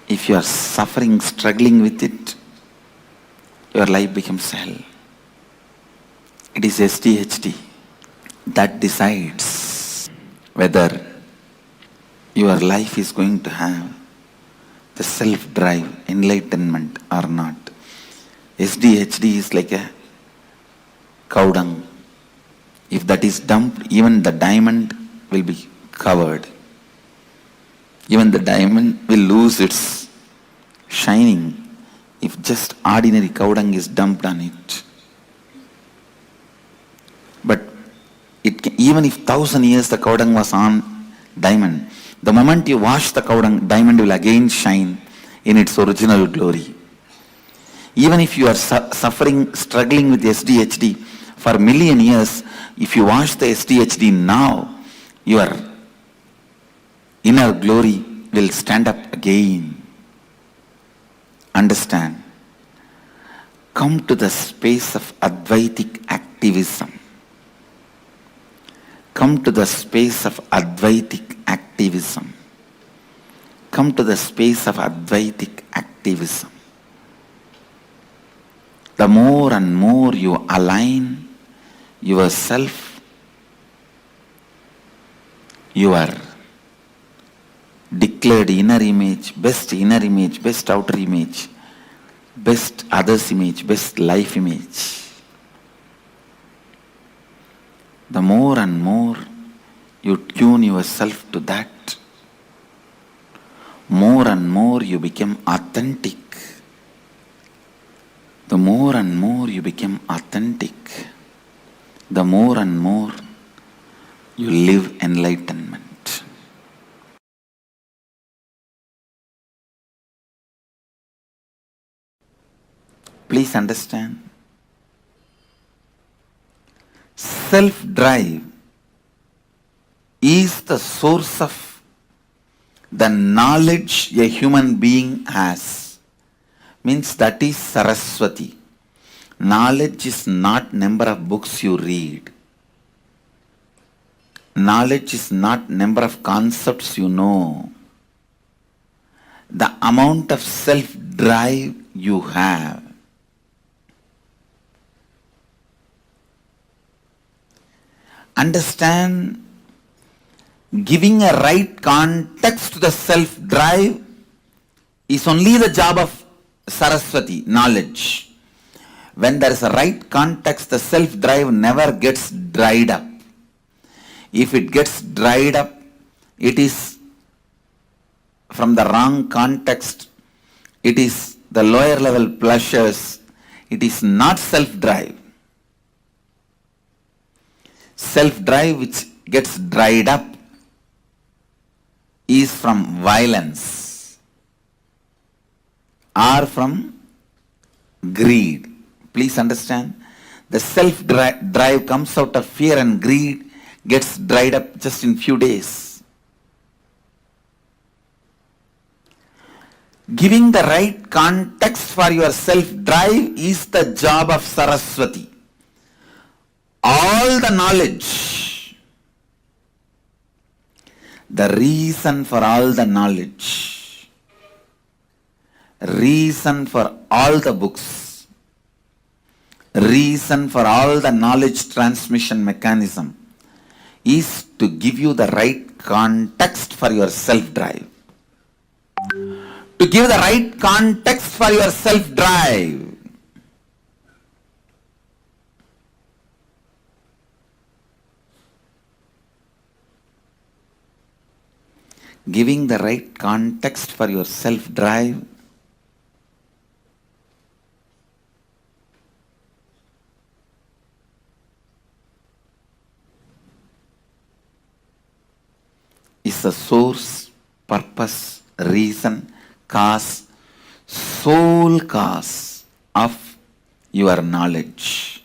If you are suffering, struggling with it, your life becomes hell. It is SDHD that decides whether your life is going to have the self-drive, enlightenment or not. SDHD is like a cow dung. If that is dumped, even the diamond will be covered. Even the diamond will lose its shining if just ordinary cow dung is dumped on it. But even if 1,000 years the cow dung was on diamond, the moment you wash the cow dung, diamond will again shine in its original glory. Even if you are suffering, struggling with SDHD for a million years, if you wash the SDHD now, your inner glory will stand up again. Understand? Come to the space of Advaitic activism. Come to the space of Advaitic activism. Come to the space of Advaitic activism. The more and more you align yourself, your declared inner image, best outer image, best others image, best life image, the more and more you tune yourself to that, more and more you become authentic. The more and more you become authentic, the more and more you live enlightenment. Please understand, self-drive is the source of the knowledge a human being has. Means that is Saraswati. Knowledge is not number of books you read. Knowledge is not number of concepts you know. The amount of self-drive you have. Understand, giving a right context to the self-drive is only the job of Saraswati, knowledge. When there is a right context, the self-drive never gets dried up. If it gets dried up, it is from the wrong context. It is the lower level pleasures. It is not self-drive. Self-drive which gets dried up is from violence or from greed. Please understand, the self-drive comes out of fear and greed, gets dried up just in few days. Giving the right context for your self-drive is the job of Saraswati. All the knowledge, the reason for all the knowledge, reason for all the books, reason for all the knowledge transmission mechanism is to give you the right context for your self-drive. To give the right context for your self-drive. Giving the right context for your self-drive the source, purpose, reason, cause, sole cause of your knowledge.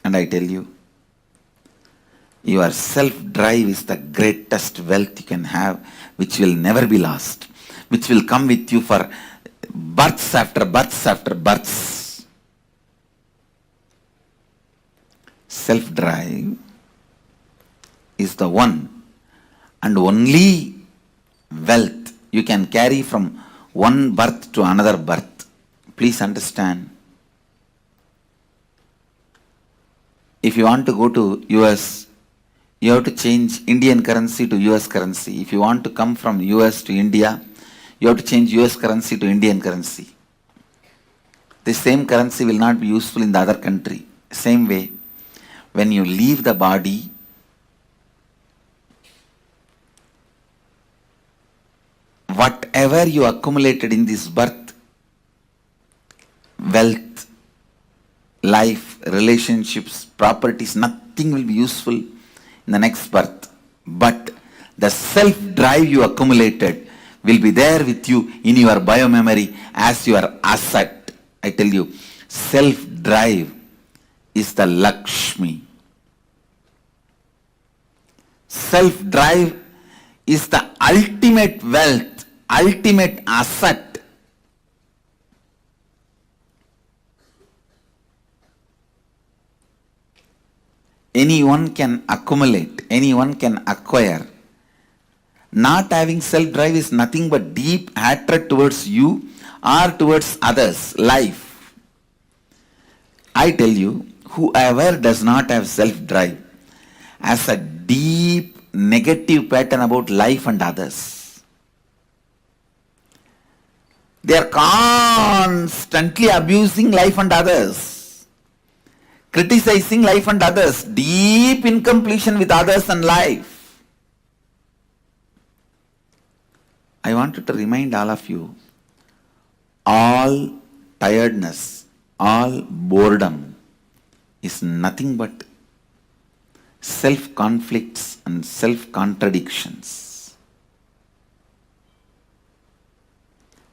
And I tell you, your self-drive is the greatest wealth you can have, which will never be lost, which will come with you for births after births after births. Self-drive is the one and only wealth you can carry from one birth to another birth. Please understand. If you want to go to US, you have to change Indian currency to US currency. If you want to come from US to India, you have to change US currency to Indian currency. The same currency will not be useful in the other country. Same way, when you leave the body, whatever you accumulated in this birth, wealth, life, relationships, properties, nothing will be useful in the next birth. But the self-drive you accumulated will be there with you in your biomemory as your asset. I tell you, self-drive is the Lakshmi. Self-drive is the ultimate wealth, ultimate asset. Anyone can accumulate, anyone can acquire. Not having self-drive is nothing but deep hatred towards you or towards others, life. I tell you, whoever does not have self-drive has a deep negative pattern about life and others. They are constantly abusing life and others, criticizing life and others, deep incompletion with others and life. I wanted to remind all of you, all tiredness, all boredom is nothing but self-conflicts and self-contradictions.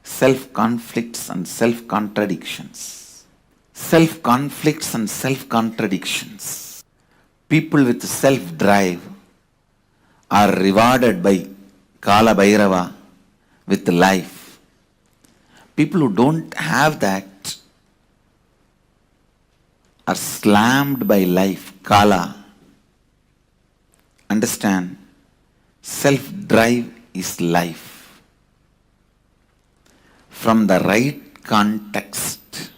Self-conflicts and self-contradictions. Self-conflicts and self-contradictions. People with self-drive are rewarded by Kala Bhairava with life. People who don't have that are slammed by life, Kala. Understand, self-drive is life. From the right context,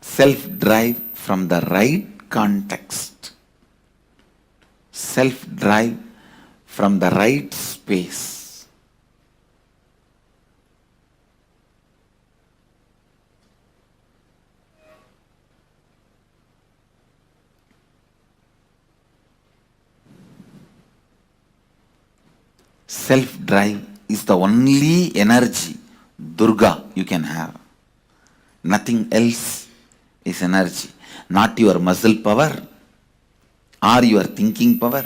self-drive from the right context, self-drive from the right space, self-drive is the only energy, Durga, you can have. Nothing else is energy. Not your muscle power or your thinking power.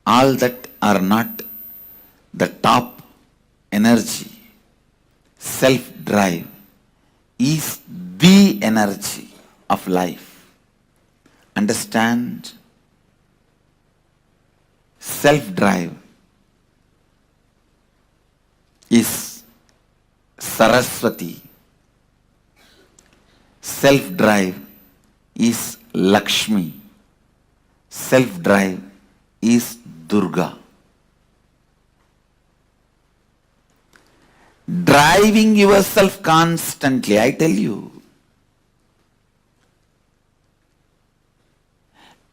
All that are not the top energy. Self-drive is the energy of life. Understand? Self-drive is Saraswati. Self-drive is Lakshmi. Self-drive is Durga. Driving yourself constantly, I tell you,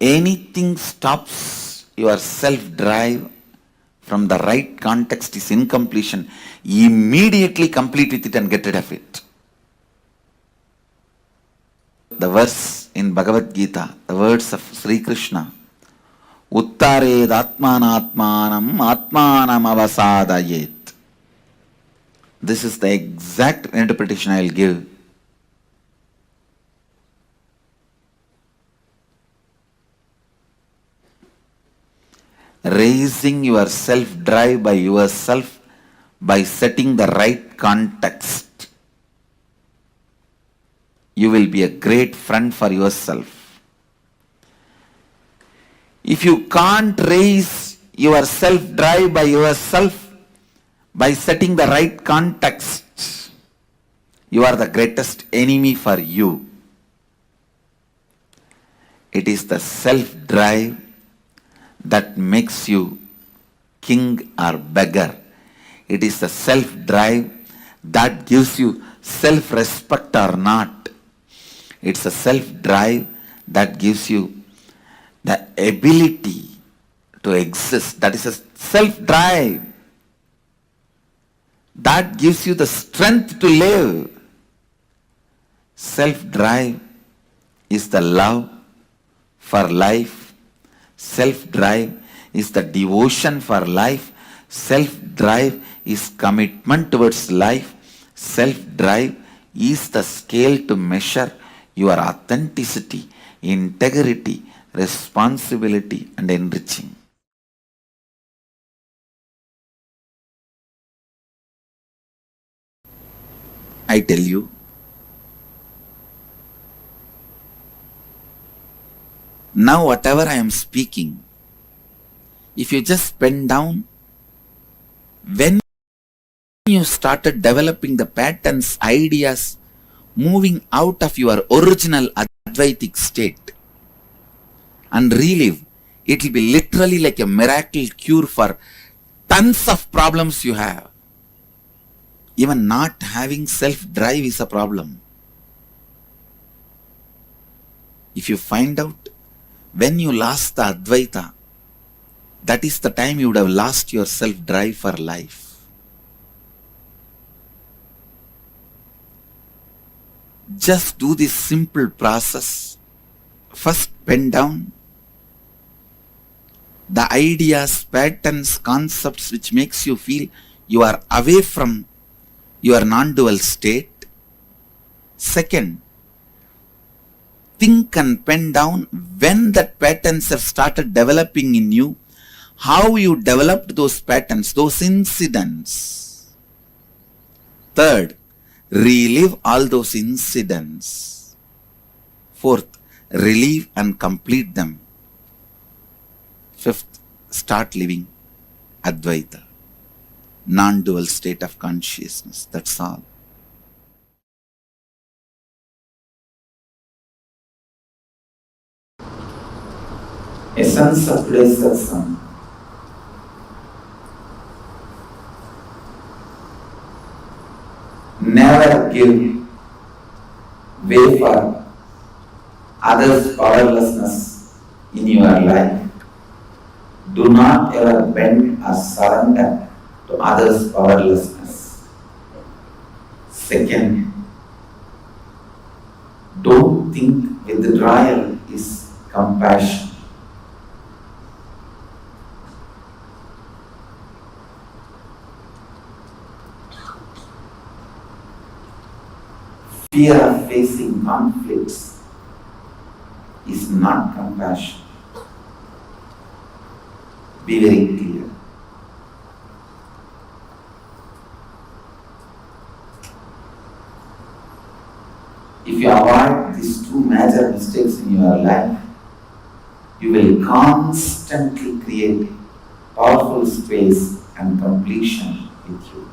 anything stops your self-drive from the right context is incompletion. Immediately complete with it and get rid of it. The verse in Bhagavad Gita, the words of Sri Krishna, Uttared Atmanatmanam Atmanam Avasadayet. This is the exact interpretation I will give. raising your self-drive by yourself by setting the right context. You will be a great friend for yourself. If you can't raise your self-drive by yourself by setting the right context, you are the greatest enemy for you. It is the self-drive that makes you king or beggar. It is the self-drive that gives you self-respect or not. It's a self-drive that gives you the ability to exist. That is a self-drive that gives you the strength to live. Self-drive is the love for life. Self-drive is the devotion for life. Self-drive is commitment towards life. Self-drive is the scale to measure your authenticity, integrity, responsibility, and enriching. I tell you, now whatever I am speaking, if you just pen down, when you started developing the patterns, ideas, moving out of your original Advaitic state and relive, it will be literally like a miracle cure for tons of problems you have. Even not having self-drive is a problem. If you find out when you lost the Advaita, that is the time you would have lost your self-drive for life. Just do this simple process. First, pen down the ideas, patterns, concepts which makes you feel you are away from your non-dual state. Second, think and pen down when that patterns have started developing in you, how you developed those patterns, those incidents. Third, relive all those incidents. Fourth, relive and complete them. Fifth, start living Advaita, non-dual state of consciousness. That's all. Essence of today's satsang. Never give way for others' powerlessness in your life. Do not ever bend or surrender to others' powerlessness. Second, don't think withdrawal is compassion. Fear of facing conflicts is not compassion. Be very clear. If you avoid these two major mistakes in your life, you will constantly create powerful space and completion with you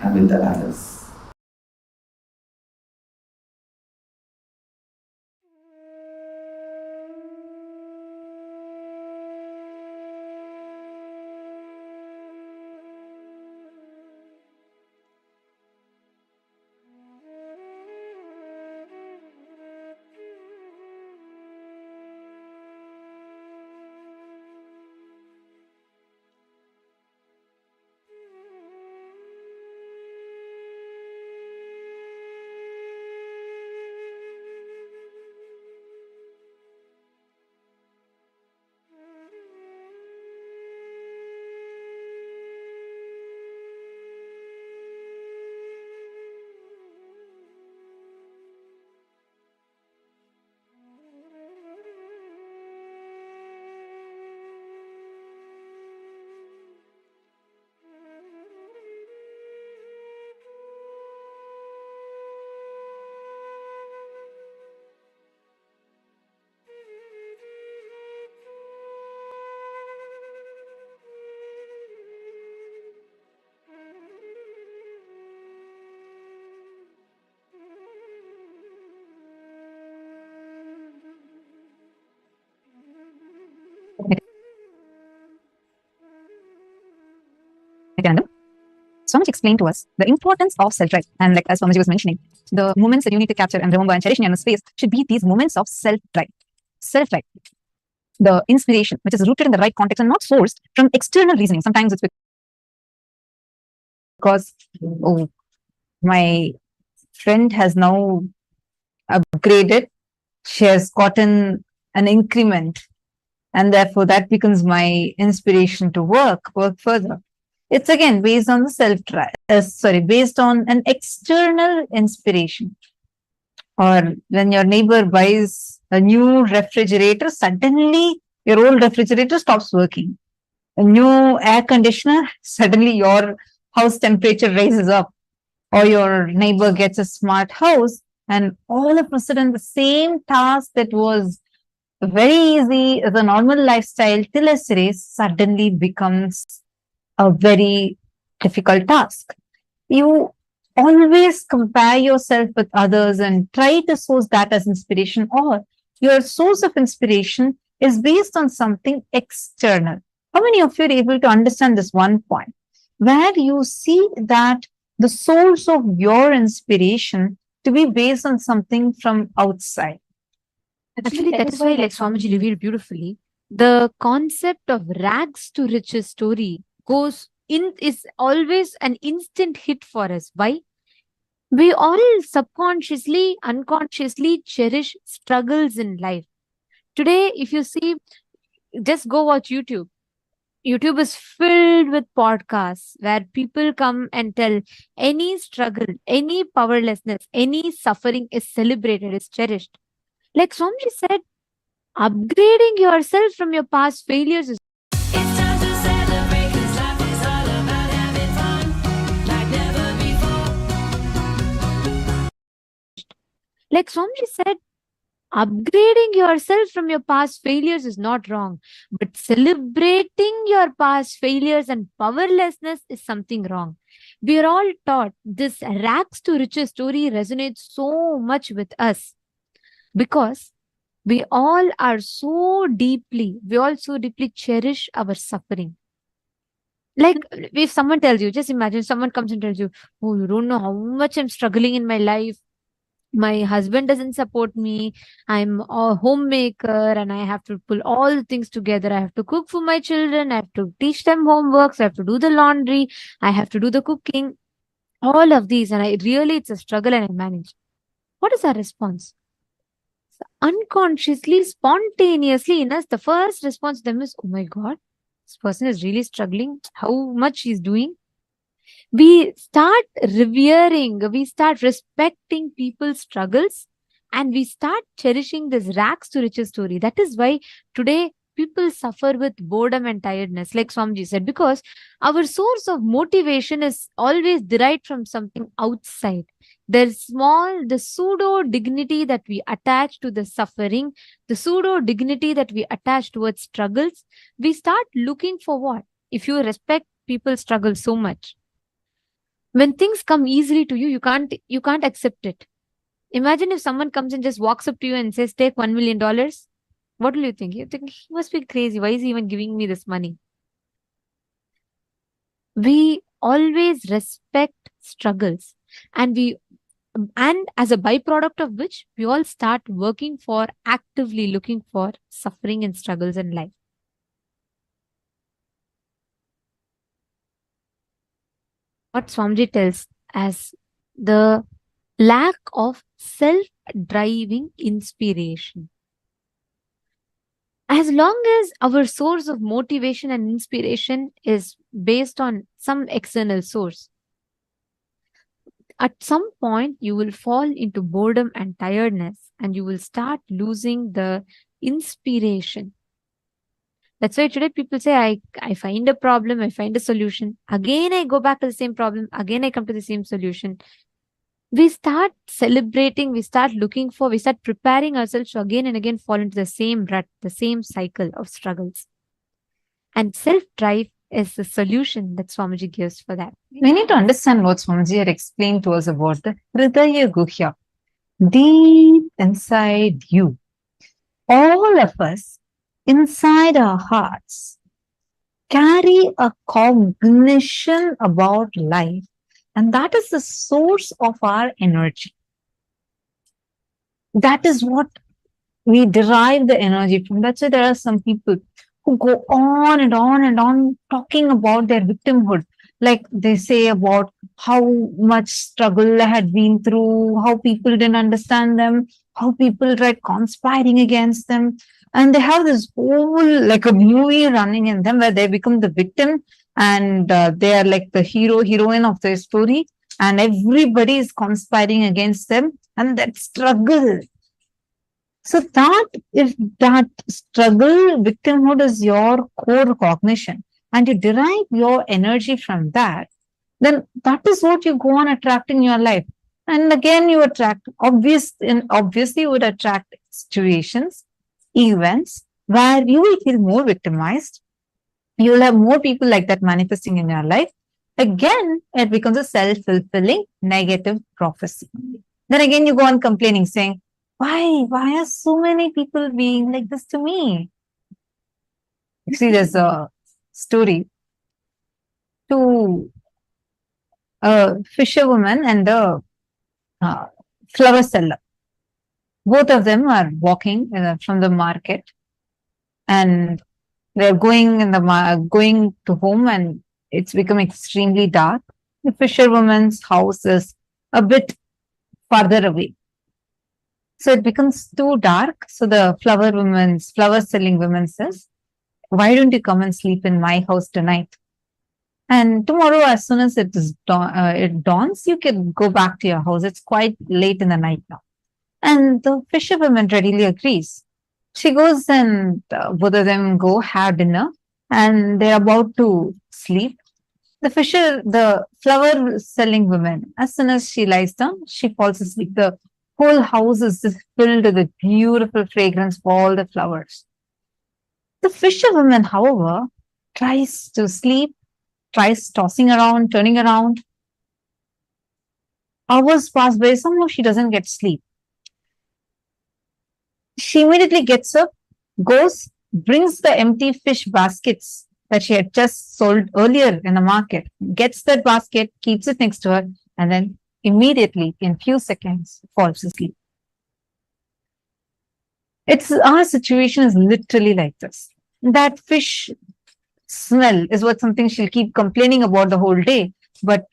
and with the others. Nithyananda, Swamiji explained to us the importance of self-drive. And like as Swamiji was mentioning, the moments that you need to capture and remember and cherish in your space should be these moments of self-drive. Self-drive. The inspiration, which is rooted in the right context and not sourced from external reasoning. Sometimes it's because, oh, my friend has now upgraded, she has gotten an increment, and therefore that becomes my inspiration to work further. It's again based on the self-drive, based on an external inspiration. Or when your neighbor buys a new refrigerator, suddenly your old refrigerator stops working. A new air conditioner, suddenly your house temperature rises up. Or your neighbor gets a smart house, and all of a sudden the same task that was very easy as a normal lifestyle till yesterday suddenly becomes a very difficult task. You always compare yourself with others and try to source that as inspiration, or your source of inspiration is based on something external. How many of you are able to understand this one point, where you see that the source of your inspiration to be based on something from outside? Actually, that is why, like Swamiji revealed beautifully, the concept of rags to riches story is always an instant hit for us. Why? We all subconsciously, unconsciously cherish struggles in life. Today, if you see, just go watch YouTube. YouTube is filled with podcasts where people come and tell any struggle, any powerlessness, any suffering is celebrated, is cherished. Like Swamiji said, upgrading yourself from your past failures is like Swamiji said, upgrading yourself from your past failures is not wrong, but celebrating your past failures and powerlessness is something wrong. We are all taught this rags to riches story resonates so much with us because we all so deeply cherish our suffering. Like if someone tells you, just imagine someone comes and tells you, oh, you don't know how much I'm struggling in my life. My husband doesn't support me. I'm a homemaker and I have to pull all the things together. I have to cook for my children. I have to teach them homeworks. I have to do the laundry. I have to do the cooking. All of these. And it's a struggle and I manage. What is our response? So unconsciously, spontaneously in us, the first response to them is, oh my God, this person is really struggling. How much he's doing. We start revering, we start respecting people's struggles, and we start cherishing this rags to riches story. That is why today people suffer with boredom and tiredness, like Swamiji said, because our source of motivation is always derived from something outside. The pseudo dignity that we attach to the suffering, the pseudo dignity that we attach towards struggles, we start looking for what? If you respect people's struggle so much, when things come easily to you, you can't accept it. Imagine if someone comes and just walks up to you and says, take $1 million. What will you think? You think he must be crazy. Why is he even giving me this money? We always respect struggles, and as a byproduct of which we all start actively looking for suffering and struggles in life. What Swamiji tells as the lack of self-driving inspiration. As long as our source of motivation and inspiration is based on some external source, at some point you will fall into boredom and tiredness and you will start losing the inspiration. That's why today people say, I find a problem, I find a solution. Again, I go back to the same problem. Again, I come to the same solution. We start celebrating, we start preparing ourselves to again and again fall into the same rut, the same cycle of struggles. And self-drive is the solution that Swamiji gives for that. We need to understand what Swamiji had explained to us about the Hridaya Guhya. Deep inside you, all of us, inside our hearts, carry a cognition about life, and that is the source of our energy. That is what we derive the energy from. That's why there are some people who go on and on and on talking about their victimhood. Like they say about how much struggle they had been through, how people didn't understand them, how people tried conspiring against them. And they have this whole, like a movie running in them where they become the victim and they are like the hero, heroine of their story. And everybody is conspiring against them. And that struggle. So that if that struggle, victimhood is your core cognition and you derive your energy from that, then that is what you go on attracting in your life. And again, you attract, obviously you would attract situations, events where you will feel more victimized. You will have more people like that manifesting in your life. Again, it becomes a self-fulfilling negative prophecy. Then again, you go on complaining, saying, why are so many people being like this to me? You see, there's a story to a fisherwoman and a flower seller. Both of them are walking from the market and they're going going to home and it's become extremely dark. The fisherwoman's house is a bit farther away. So it becomes too dark. So the flower selling woman says, why don't you come and sleep in my house tonight? And tomorrow, as soon as it dawns, you can go back to your house. It's quite late in the night now. And the fisherwoman readily agrees. She goes and both of them go have dinner and they're about to sleep. The flower selling woman, as soon as she lies down, she falls asleep. The whole house is just filled with the beautiful fragrance of all the flowers. The fisherwoman, however, tries to sleep, tries tossing around, turning around. Hours pass by, somehow she doesn't get sleep. She immediately gets up, goes, brings the empty fish baskets that she had just sold earlier in the market, gets that basket, keeps it next to her, and then immediately, in few seconds, falls asleep. Our situation is literally like this. That fish smell is what something she'll keep complaining about the whole day, but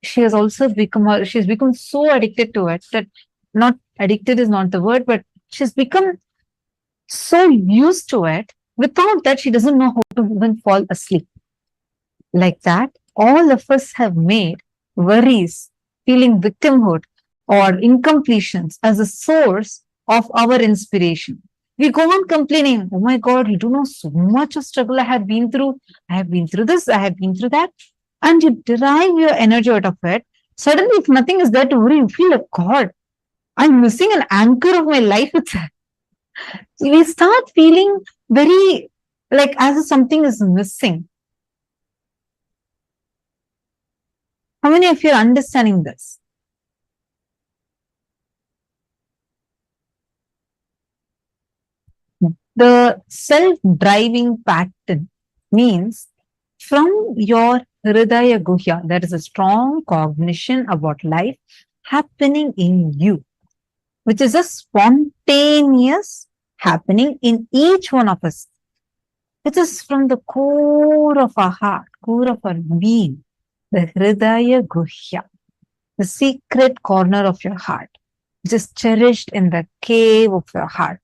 she has also she's become so addicted to it that not addicted is not the word, but she's become so used to it. Without that, she doesn't know how to even fall asleep. Like that, all of us have made worries, feeling victimhood, or incompletions as a source of our inspiration. We go on complaining, oh my God, you don't know so much of struggle I have been through. I have been through this, I have been through that. And you derive your energy out of it. Suddenly, if nothing is there to worry, you feel like, God, I'm missing an anchor of my life itself. We start feeling very like as if something is missing. How many of you are understanding this? The self-driving pattern means from your Hridaya Guhya, there is a strong cognition about life happening in you, which is a spontaneous happening in each one of us. It is from the core of our heart, core of our being, the Hridaya Guhya, the secret corner of your heart, which is cherished in the cave of your heart.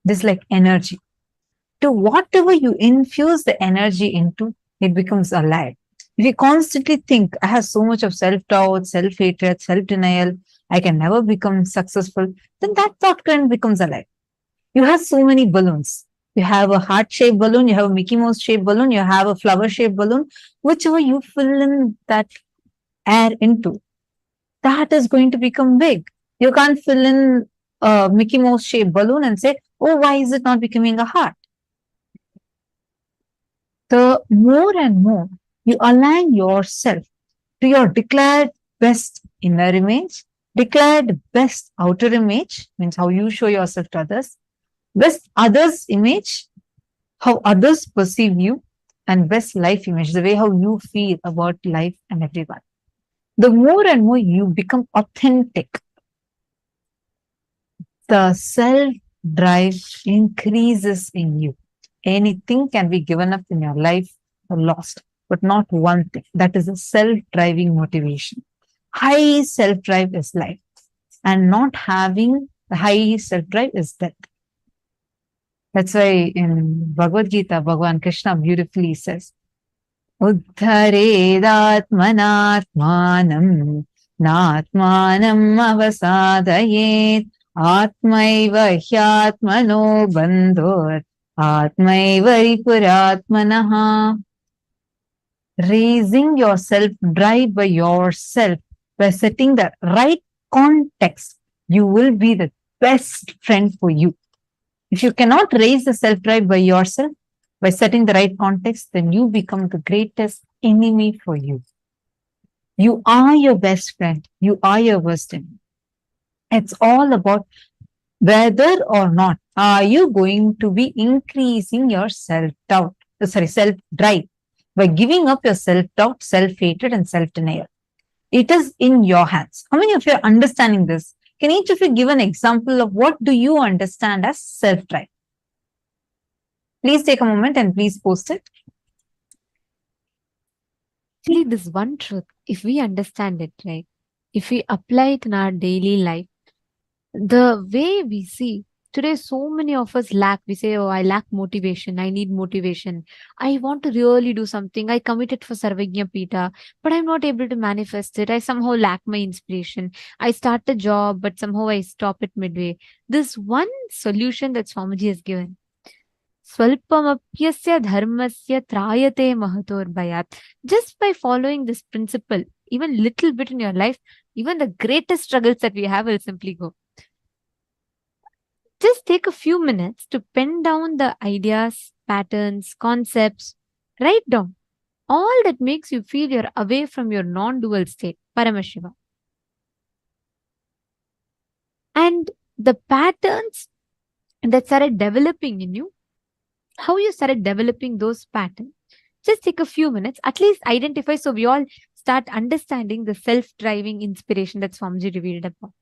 This is like energy. To whatever you infuse the energy into, it becomes alive. If you constantly think, I have so much of self-doubt, self-hatred, self-denial, I can never become successful, then that thought current becomes alive. You have so many balloons. You have a heart-shaped balloon, you have a Mickey Mouse-shaped balloon, you have a flower-shaped balloon, whichever you fill in that air into, that is going to become big. You can't fill in a Mickey Mouse-shaped balloon and say, oh, why is it not becoming a heart? The more and more you align yourself to your declared best inner image, declared best outer image, means how you show yourself to others, best others image, how others perceive you, and best life image, the way how you feel about life and everyone. The more and more you become authentic, the self-drive increases in you. Anything can be given up in your life or lost, but not one thing. That is a self-driving motivation. High self-drive is life, and not having the high self-drive is death. That's why in Bhagavad Gita, Bhagavan Krishna beautifully says, Uddharedatmanatmanam natmanam avasadayet atmaiva hyatmano bandhor atmaiva ripuratmanaha. Raising your self-drive by yourself, by setting the right context, you will be the best friend for you. If you cannot raise the self-drive by yourself, by setting the right context, then you become the greatest enemy for you. You are your best friend. You are your worst enemy. It's all about whether or not are you going to be increasing your self-doubt, self-drive by giving up your self-doubt, self-hatred, and self-denial. It is in your hands. How many of you are understanding this? Can each of you give an example of what do you understand as self-drive? Please take a moment and please post it. Actually, this one truth, if we understand it, right? If we apply it in our daily life, the way we see today, so many of us lack. We say, oh, I lack motivation. I need motivation. I want to really do something. I committed for Sarvagya Pita, but I'm not able to manifest it. I somehow lack my inspiration. I start a job, but somehow I stop it midway. This one solution that Swamiji has given. Swalpamapyasya dharmasya trayate mahator bhayat. Just by following this principle, even little bit in your life, even the greatest struggles that we have will simply go. Just take a few minutes to pen down the ideas, patterns, concepts. Write down all that makes you feel you're away from your non-dual state, Paramashiva. And the patterns that started developing in you, how you started developing those patterns. Just take a few minutes, at least identify, so we all start understanding the self-driving inspiration that Swamiji revealed about.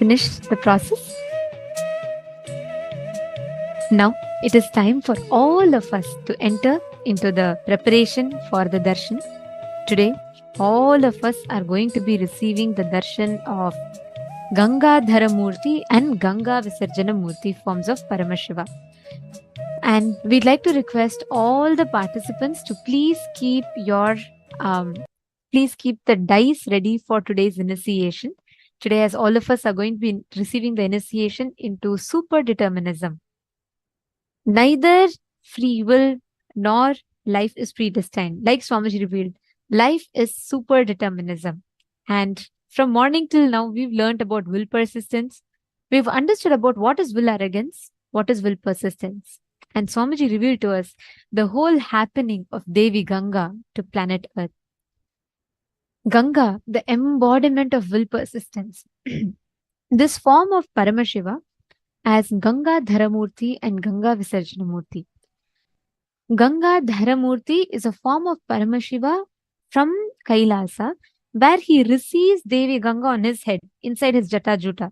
Finish the process. Now it is time for all of us to enter into the preparation for the darshan. Today, all of us are going to be receiving the darshan of Gangadhara Murti and Ganga Visarjana Murti forms of Paramashiva. And we'd like to request all the participants to please keep the dice ready for today's initiation. Today, as all of us are going to be receiving the initiation into super determinism. Neither free will nor life is predestined. Like Swamiji revealed, life is super determinism. And from morning till now, we've learned about will persistence. We've understood about what is will arrogance, what is will persistence. And Swamiji revealed to us the whole happening of Devi Ganga to planet Earth. Ganga, the embodiment of will persistence. This form of Paramashiva as Ganga Dharamurti and Ganga Visarjanamurti. Ganga Dharamurti is a form of Paramashiva from Kailasa, where he receives Devi Ganga on his head, inside his Jata Juta.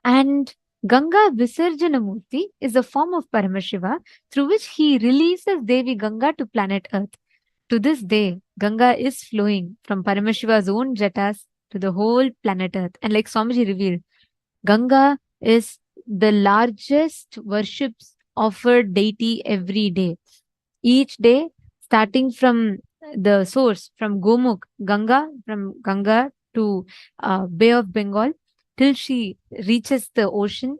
And Ganga Visarjanamurti is a form of Paramashiva through which he releases Devi Ganga to planet Earth. To this day, Ganga is flowing from Paramashiva's own Jatas to the whole planet Earth. And like Swamiji revealed, Ganga is the largest worships offered deity every day. Each day, starting from the source, from Gomukh, Ganga, from Ganga to Bay of Bengal, till she reaches the ocean,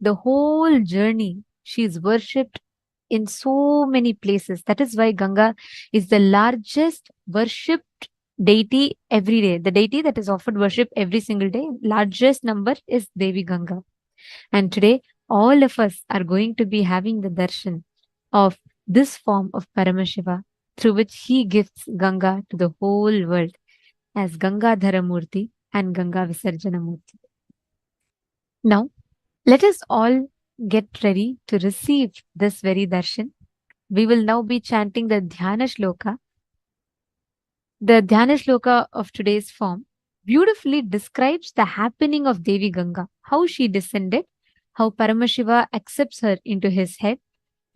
the whole journey, she is worshipped in so many places. That is why Ganga is the largest worshipped deity every day. The deity that is offered worship every single day, largest number is Devi Ganga. And today, all of us are going to be having the darshan of this form of Paramashiva, through which he gifts Ganga to the whole world as Gangadhara Murti and Ganga Visarjana Murti. Now, let us all get ready to receive this very darshan. We will now be chanting the Dhyana Shloka. The Dhyana Shloka of today's form beautifully describes the happening of Devi Ganga, how she descended, how Paramashiva accepts her into his head,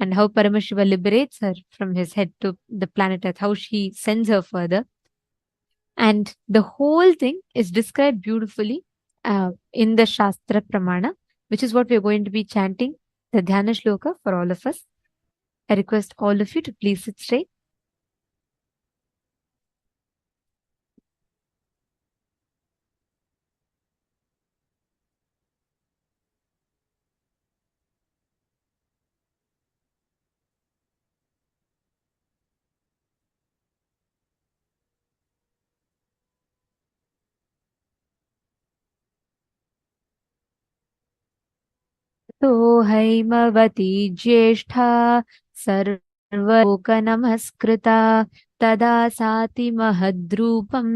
and how Paramashiva liberates her from his head to the planet Earth, how she sends her further. And the whole thing is described beautifully in the Shastra Pramana, which is what we're going to be chanting, the Dhyana Shloka for all of us. I request all of you to please sit straight. तो हैमवती ज्येष्ठा सर्वलोकनमस्कृता तदा साति महद्रूपं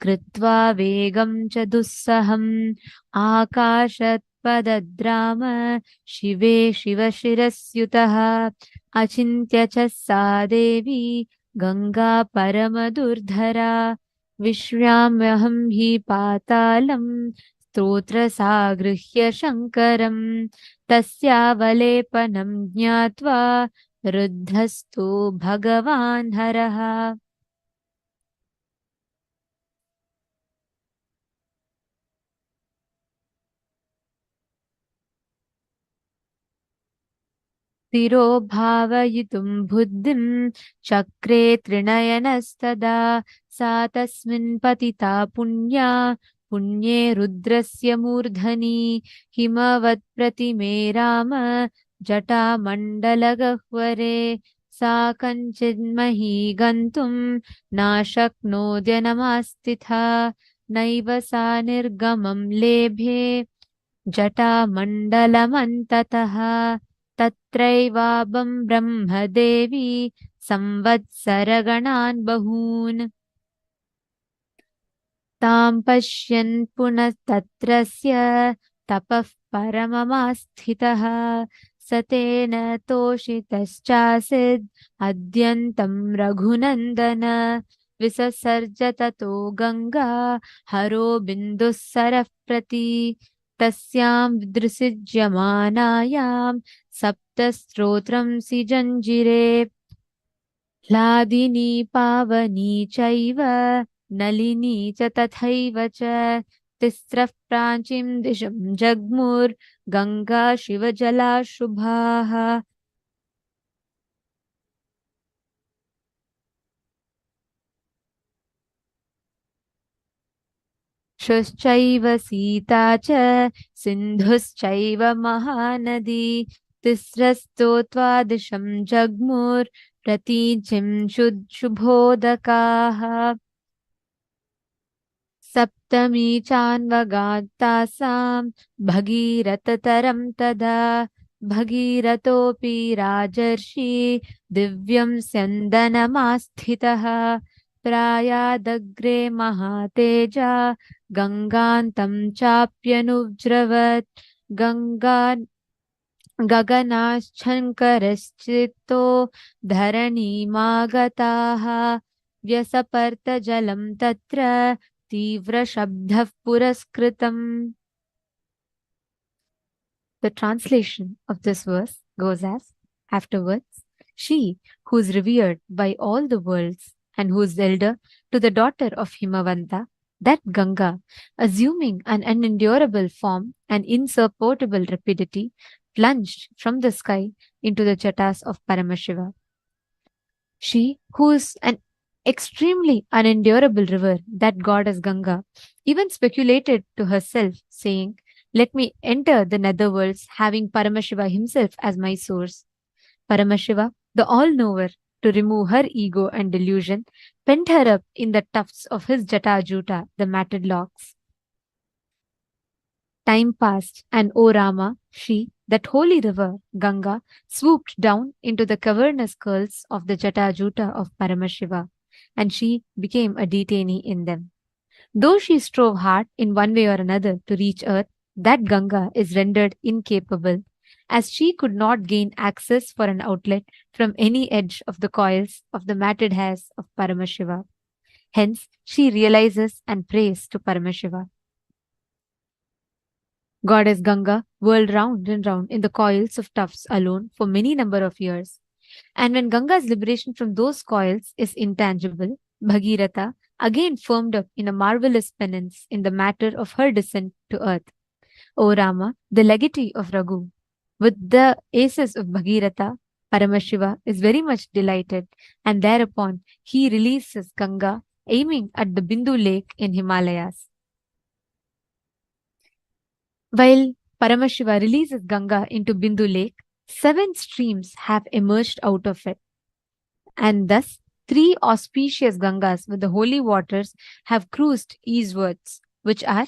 कृत्वा वेगं च दुस्सहम् आकाशत्पदद्राम शिवे शिवशिरस्युतः अचिन्त्य च सा देवी गंगा परमदुर्धरा विश्राम्यहं हि पातालं स्तोत्रसागृह्य शङ्करं तस्यावलेपनं ज्ञात्वा रुद्धस्तु भगवान् हरः। स्थिरो भावयितुं बुद्धिं चक्रे त्रिनयनस्तदा सा तस्मिन् पतिता पुण्या पुण्ये रुद्रस्य मूर्धनि हिमवत्प्रतिमे राम जटामण्डलगह्वरे सा कञ्चिन्मही गन्तुं नाशक्नोद्यनमास्तिथा नैव सा निर्गमं लेभे जटामण्डलमन्ततः तत्रैवाबं ब्रह्मदेवी संवत्सरगणान् बहून् तां पश्यन् पुनः तत्रस्य तपः परममास्थितः स तेन तोषितश्चासीद् अद्यन्तं रघुनन्दन विससर्ज ततो गंगा हरो बिन्दुः सरः प्रति तस्यां विदृसिज्यमानायां Saptastotramsi janjire Hladini pavani chaiva Nalini cha tathaiva cha Tisraf pranchim disham jagmur Ganga shiva jala shubhaha. Shushchaiva Sita cha Sindhuschaiva Mahanadi Tisrastotva Jagmur Pratinchim Shubhodakaha Saptami Chanvagatasam Bhagirataram Tada Bhagiratopi Rajarshi Divyam Syandanamastitaha Prayadagre Mahateja Gangantam Chapyanuvjravat Gangan Gaganaschankarashchito Dharani Magataha Vyasaparta Jalam Tatra Tivra Shabdhav Puraskritam. The translation of this verse goes as afterwards, she who is revered by all the worlds and who is elder to the daughter of Himavanta, that Ganga, assuming an unendurable form and insupportable rapidity, plunged from the sky into the jatas of Paramashiva. She who is an extremely unendurable river, that goddess Ganga, even speculated to herself, saying, "Let me enter the netherworlds, having Paramashiva himself as my source." Paramashiva, the all-knower, to remove her ego and delusion, pent her up in the tufts of his jata-juta, the matted locks. Time passed, and O Rama, she, that holy river, Ganga, swooped down into the cavernous curls of the jata-juta of Paramashiva, and she became a detainee in them. Though she strove hard in one way or another to reach earth, that Ganga is rendered incapable, as she could not gain access for an outlet from any edge of the coils of the matted hairs of Paramashiva. Hence, she realizes and prays to Paramashiva. Goddess Ganga whirled round and round in the coils of tufts alone for many number of years. And when Ganga's liberation from those coils is intangible, Bhagirata again firmed up in a marvelous penance in the matter of her descent to earth. O Rama, the legatee of Raghu, with the aces of Bhagirata, Paramashiva is very much delighted, and thereupon he releases Ganga, aiming at the Bindu lake in Himalayas. While Paramashiva releases Ganga into Bindu lake, 7 streams have emerged out of it. And thus, 3 auspicious Gangas with the holy waters have cruised eastwards, which are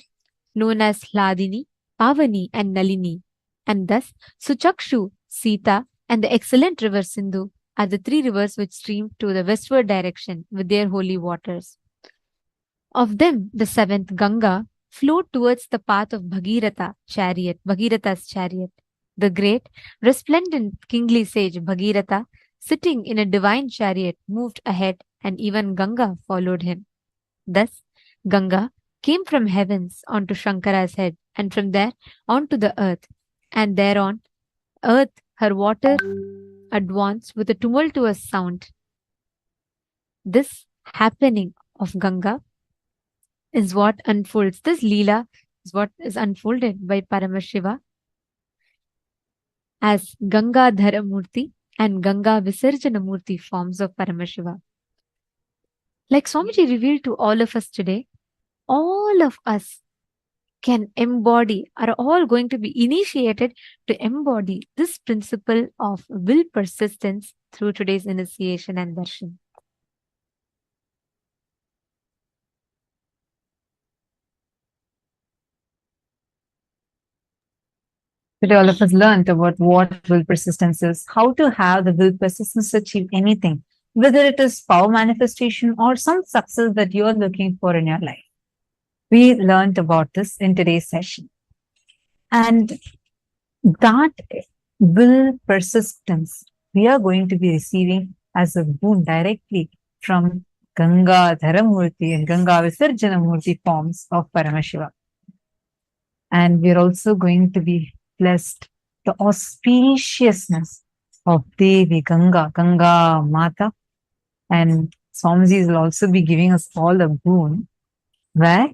known as Hladini, Pavani and Nalini. And thus, Suchakshu, Sita and the excellent river Sindhu are the 3 rivers which stream to the westward direction with their holy waters. Of them, the 7th, Ganga, flowed towards the path of Bhagirata's chariot. The great, resplendent kingly sage Bhagirata, sitting in a divine chariot, moved ahead, and even Ganga followed him. Thus, Ganga came from heavens onto Shankara's head, and from there onto the earth, and thereon earth her water advanced with a tumultuous sound. This happening of Ganga is what unfolds. This Leela is what is unfolded by Paramashiva as Ganga Dharamurti and Ganga Visarjana Murti forms of Paramashiva. Like Swamiji revealed to all of us today, all of us can embody, are all going to be initiated to embody this principle of will persistence through today's initiation and darshan. Today, all of us learned about what will persistence is, how to have the will persistence to achieve anything, whether it is power manifestation or some success that you're looking for in your life. We learned about this in today's session. And that will persistence, we are going to be receiving as a boon directly from Ganga Dharamurti and Ganga Visarjana Murti forms of Paramashiva. And we're also going to be blessed the auspiciousness of Devi Ganga, Ganga Mata. And Swamiji will also be giving us all a boon where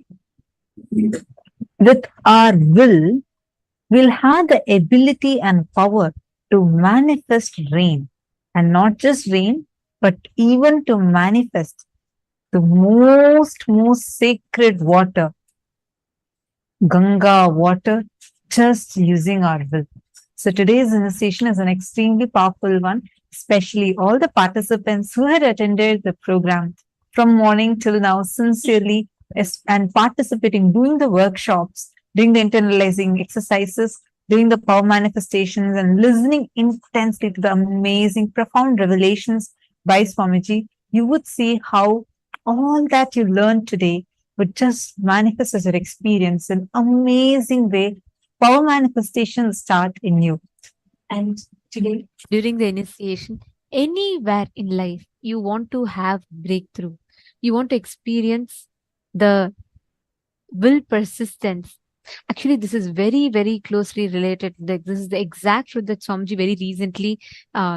with our will, we'll have the ability and power to manifest rain. And not just rain, but even to manifest the most sacred water, Ganga water, just using our will. So today's initiation is an extremely powerful one, especially all the participants who had attended the program from morning till now sincerely and participating, doing the workshops, doing the internalizing exercises, doing the power manifestations and listening intensely to the amazing, profound revelations by Swamiji. You would see how all that you learned today would just manifest as your experience in amazing way. Power manifestations start in you. And today, During the initiation, anywhere in life, you want to have breakthrough. You want to experience the will persistence. Actually, this is very, very closely related. This is the exact truth that Swamiji very recently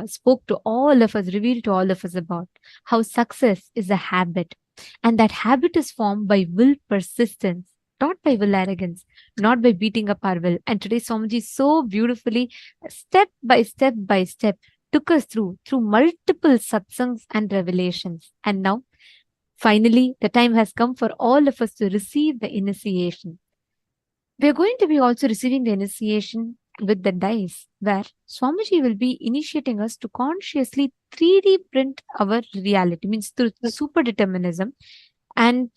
spoke to all of us, revealed to all of us about how success is a habit. And that habit is formed by will persistence, not by will arrogance, not by beating up our will. And today, Swamiji so beautifully, step by step, took us through multiple satsangs and revelations. And now, finally, the time has come for all of us to receive the initiation. We are going to be also receiving the initiation with the dice, where Swamiji will be initiating us to consciously 3D print our reality, means through the super determinism, and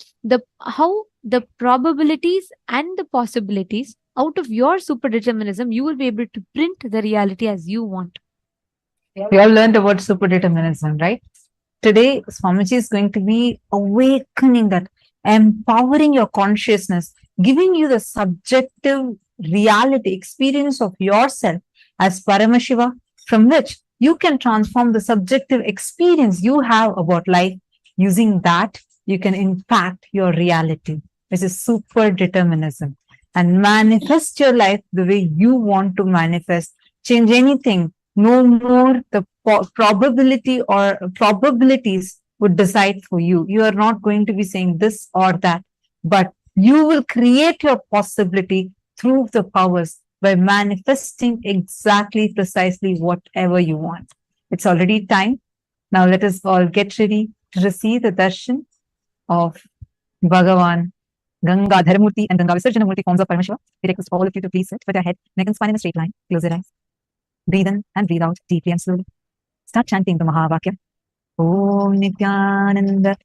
how the probabilities and the possibilities out of your super determinism, you will be able to print the reality as you want. we all learned about super determinism, right? Today, Swamiji is going to be awakening that, empowering your consciousness, giving you the subjective reality experience of yourself as Paramashiva, from which you can transform the subjective experience you have about life. Using that, you can impact your reality, which is super determinism, and manifest your life the way you want to manifest. Change anything. No more the probability or probabilities would decide for you. You are not going to be saying this or that, but you will create your possibility through the powers by manifesting exactly, precisely whatever you want. It's already time. Now let us all get ready to receive the darshan of Bhagavan, Ganga Dharmurti and Ganga Visarjanamurti forms of Paramashiva. We request all of you to please sit with your head, neck and spine in a straight line. Close your eyes. Breathe in and breathe out deeply and slowly. Start chanting the Mahavakya. Om Nithyananda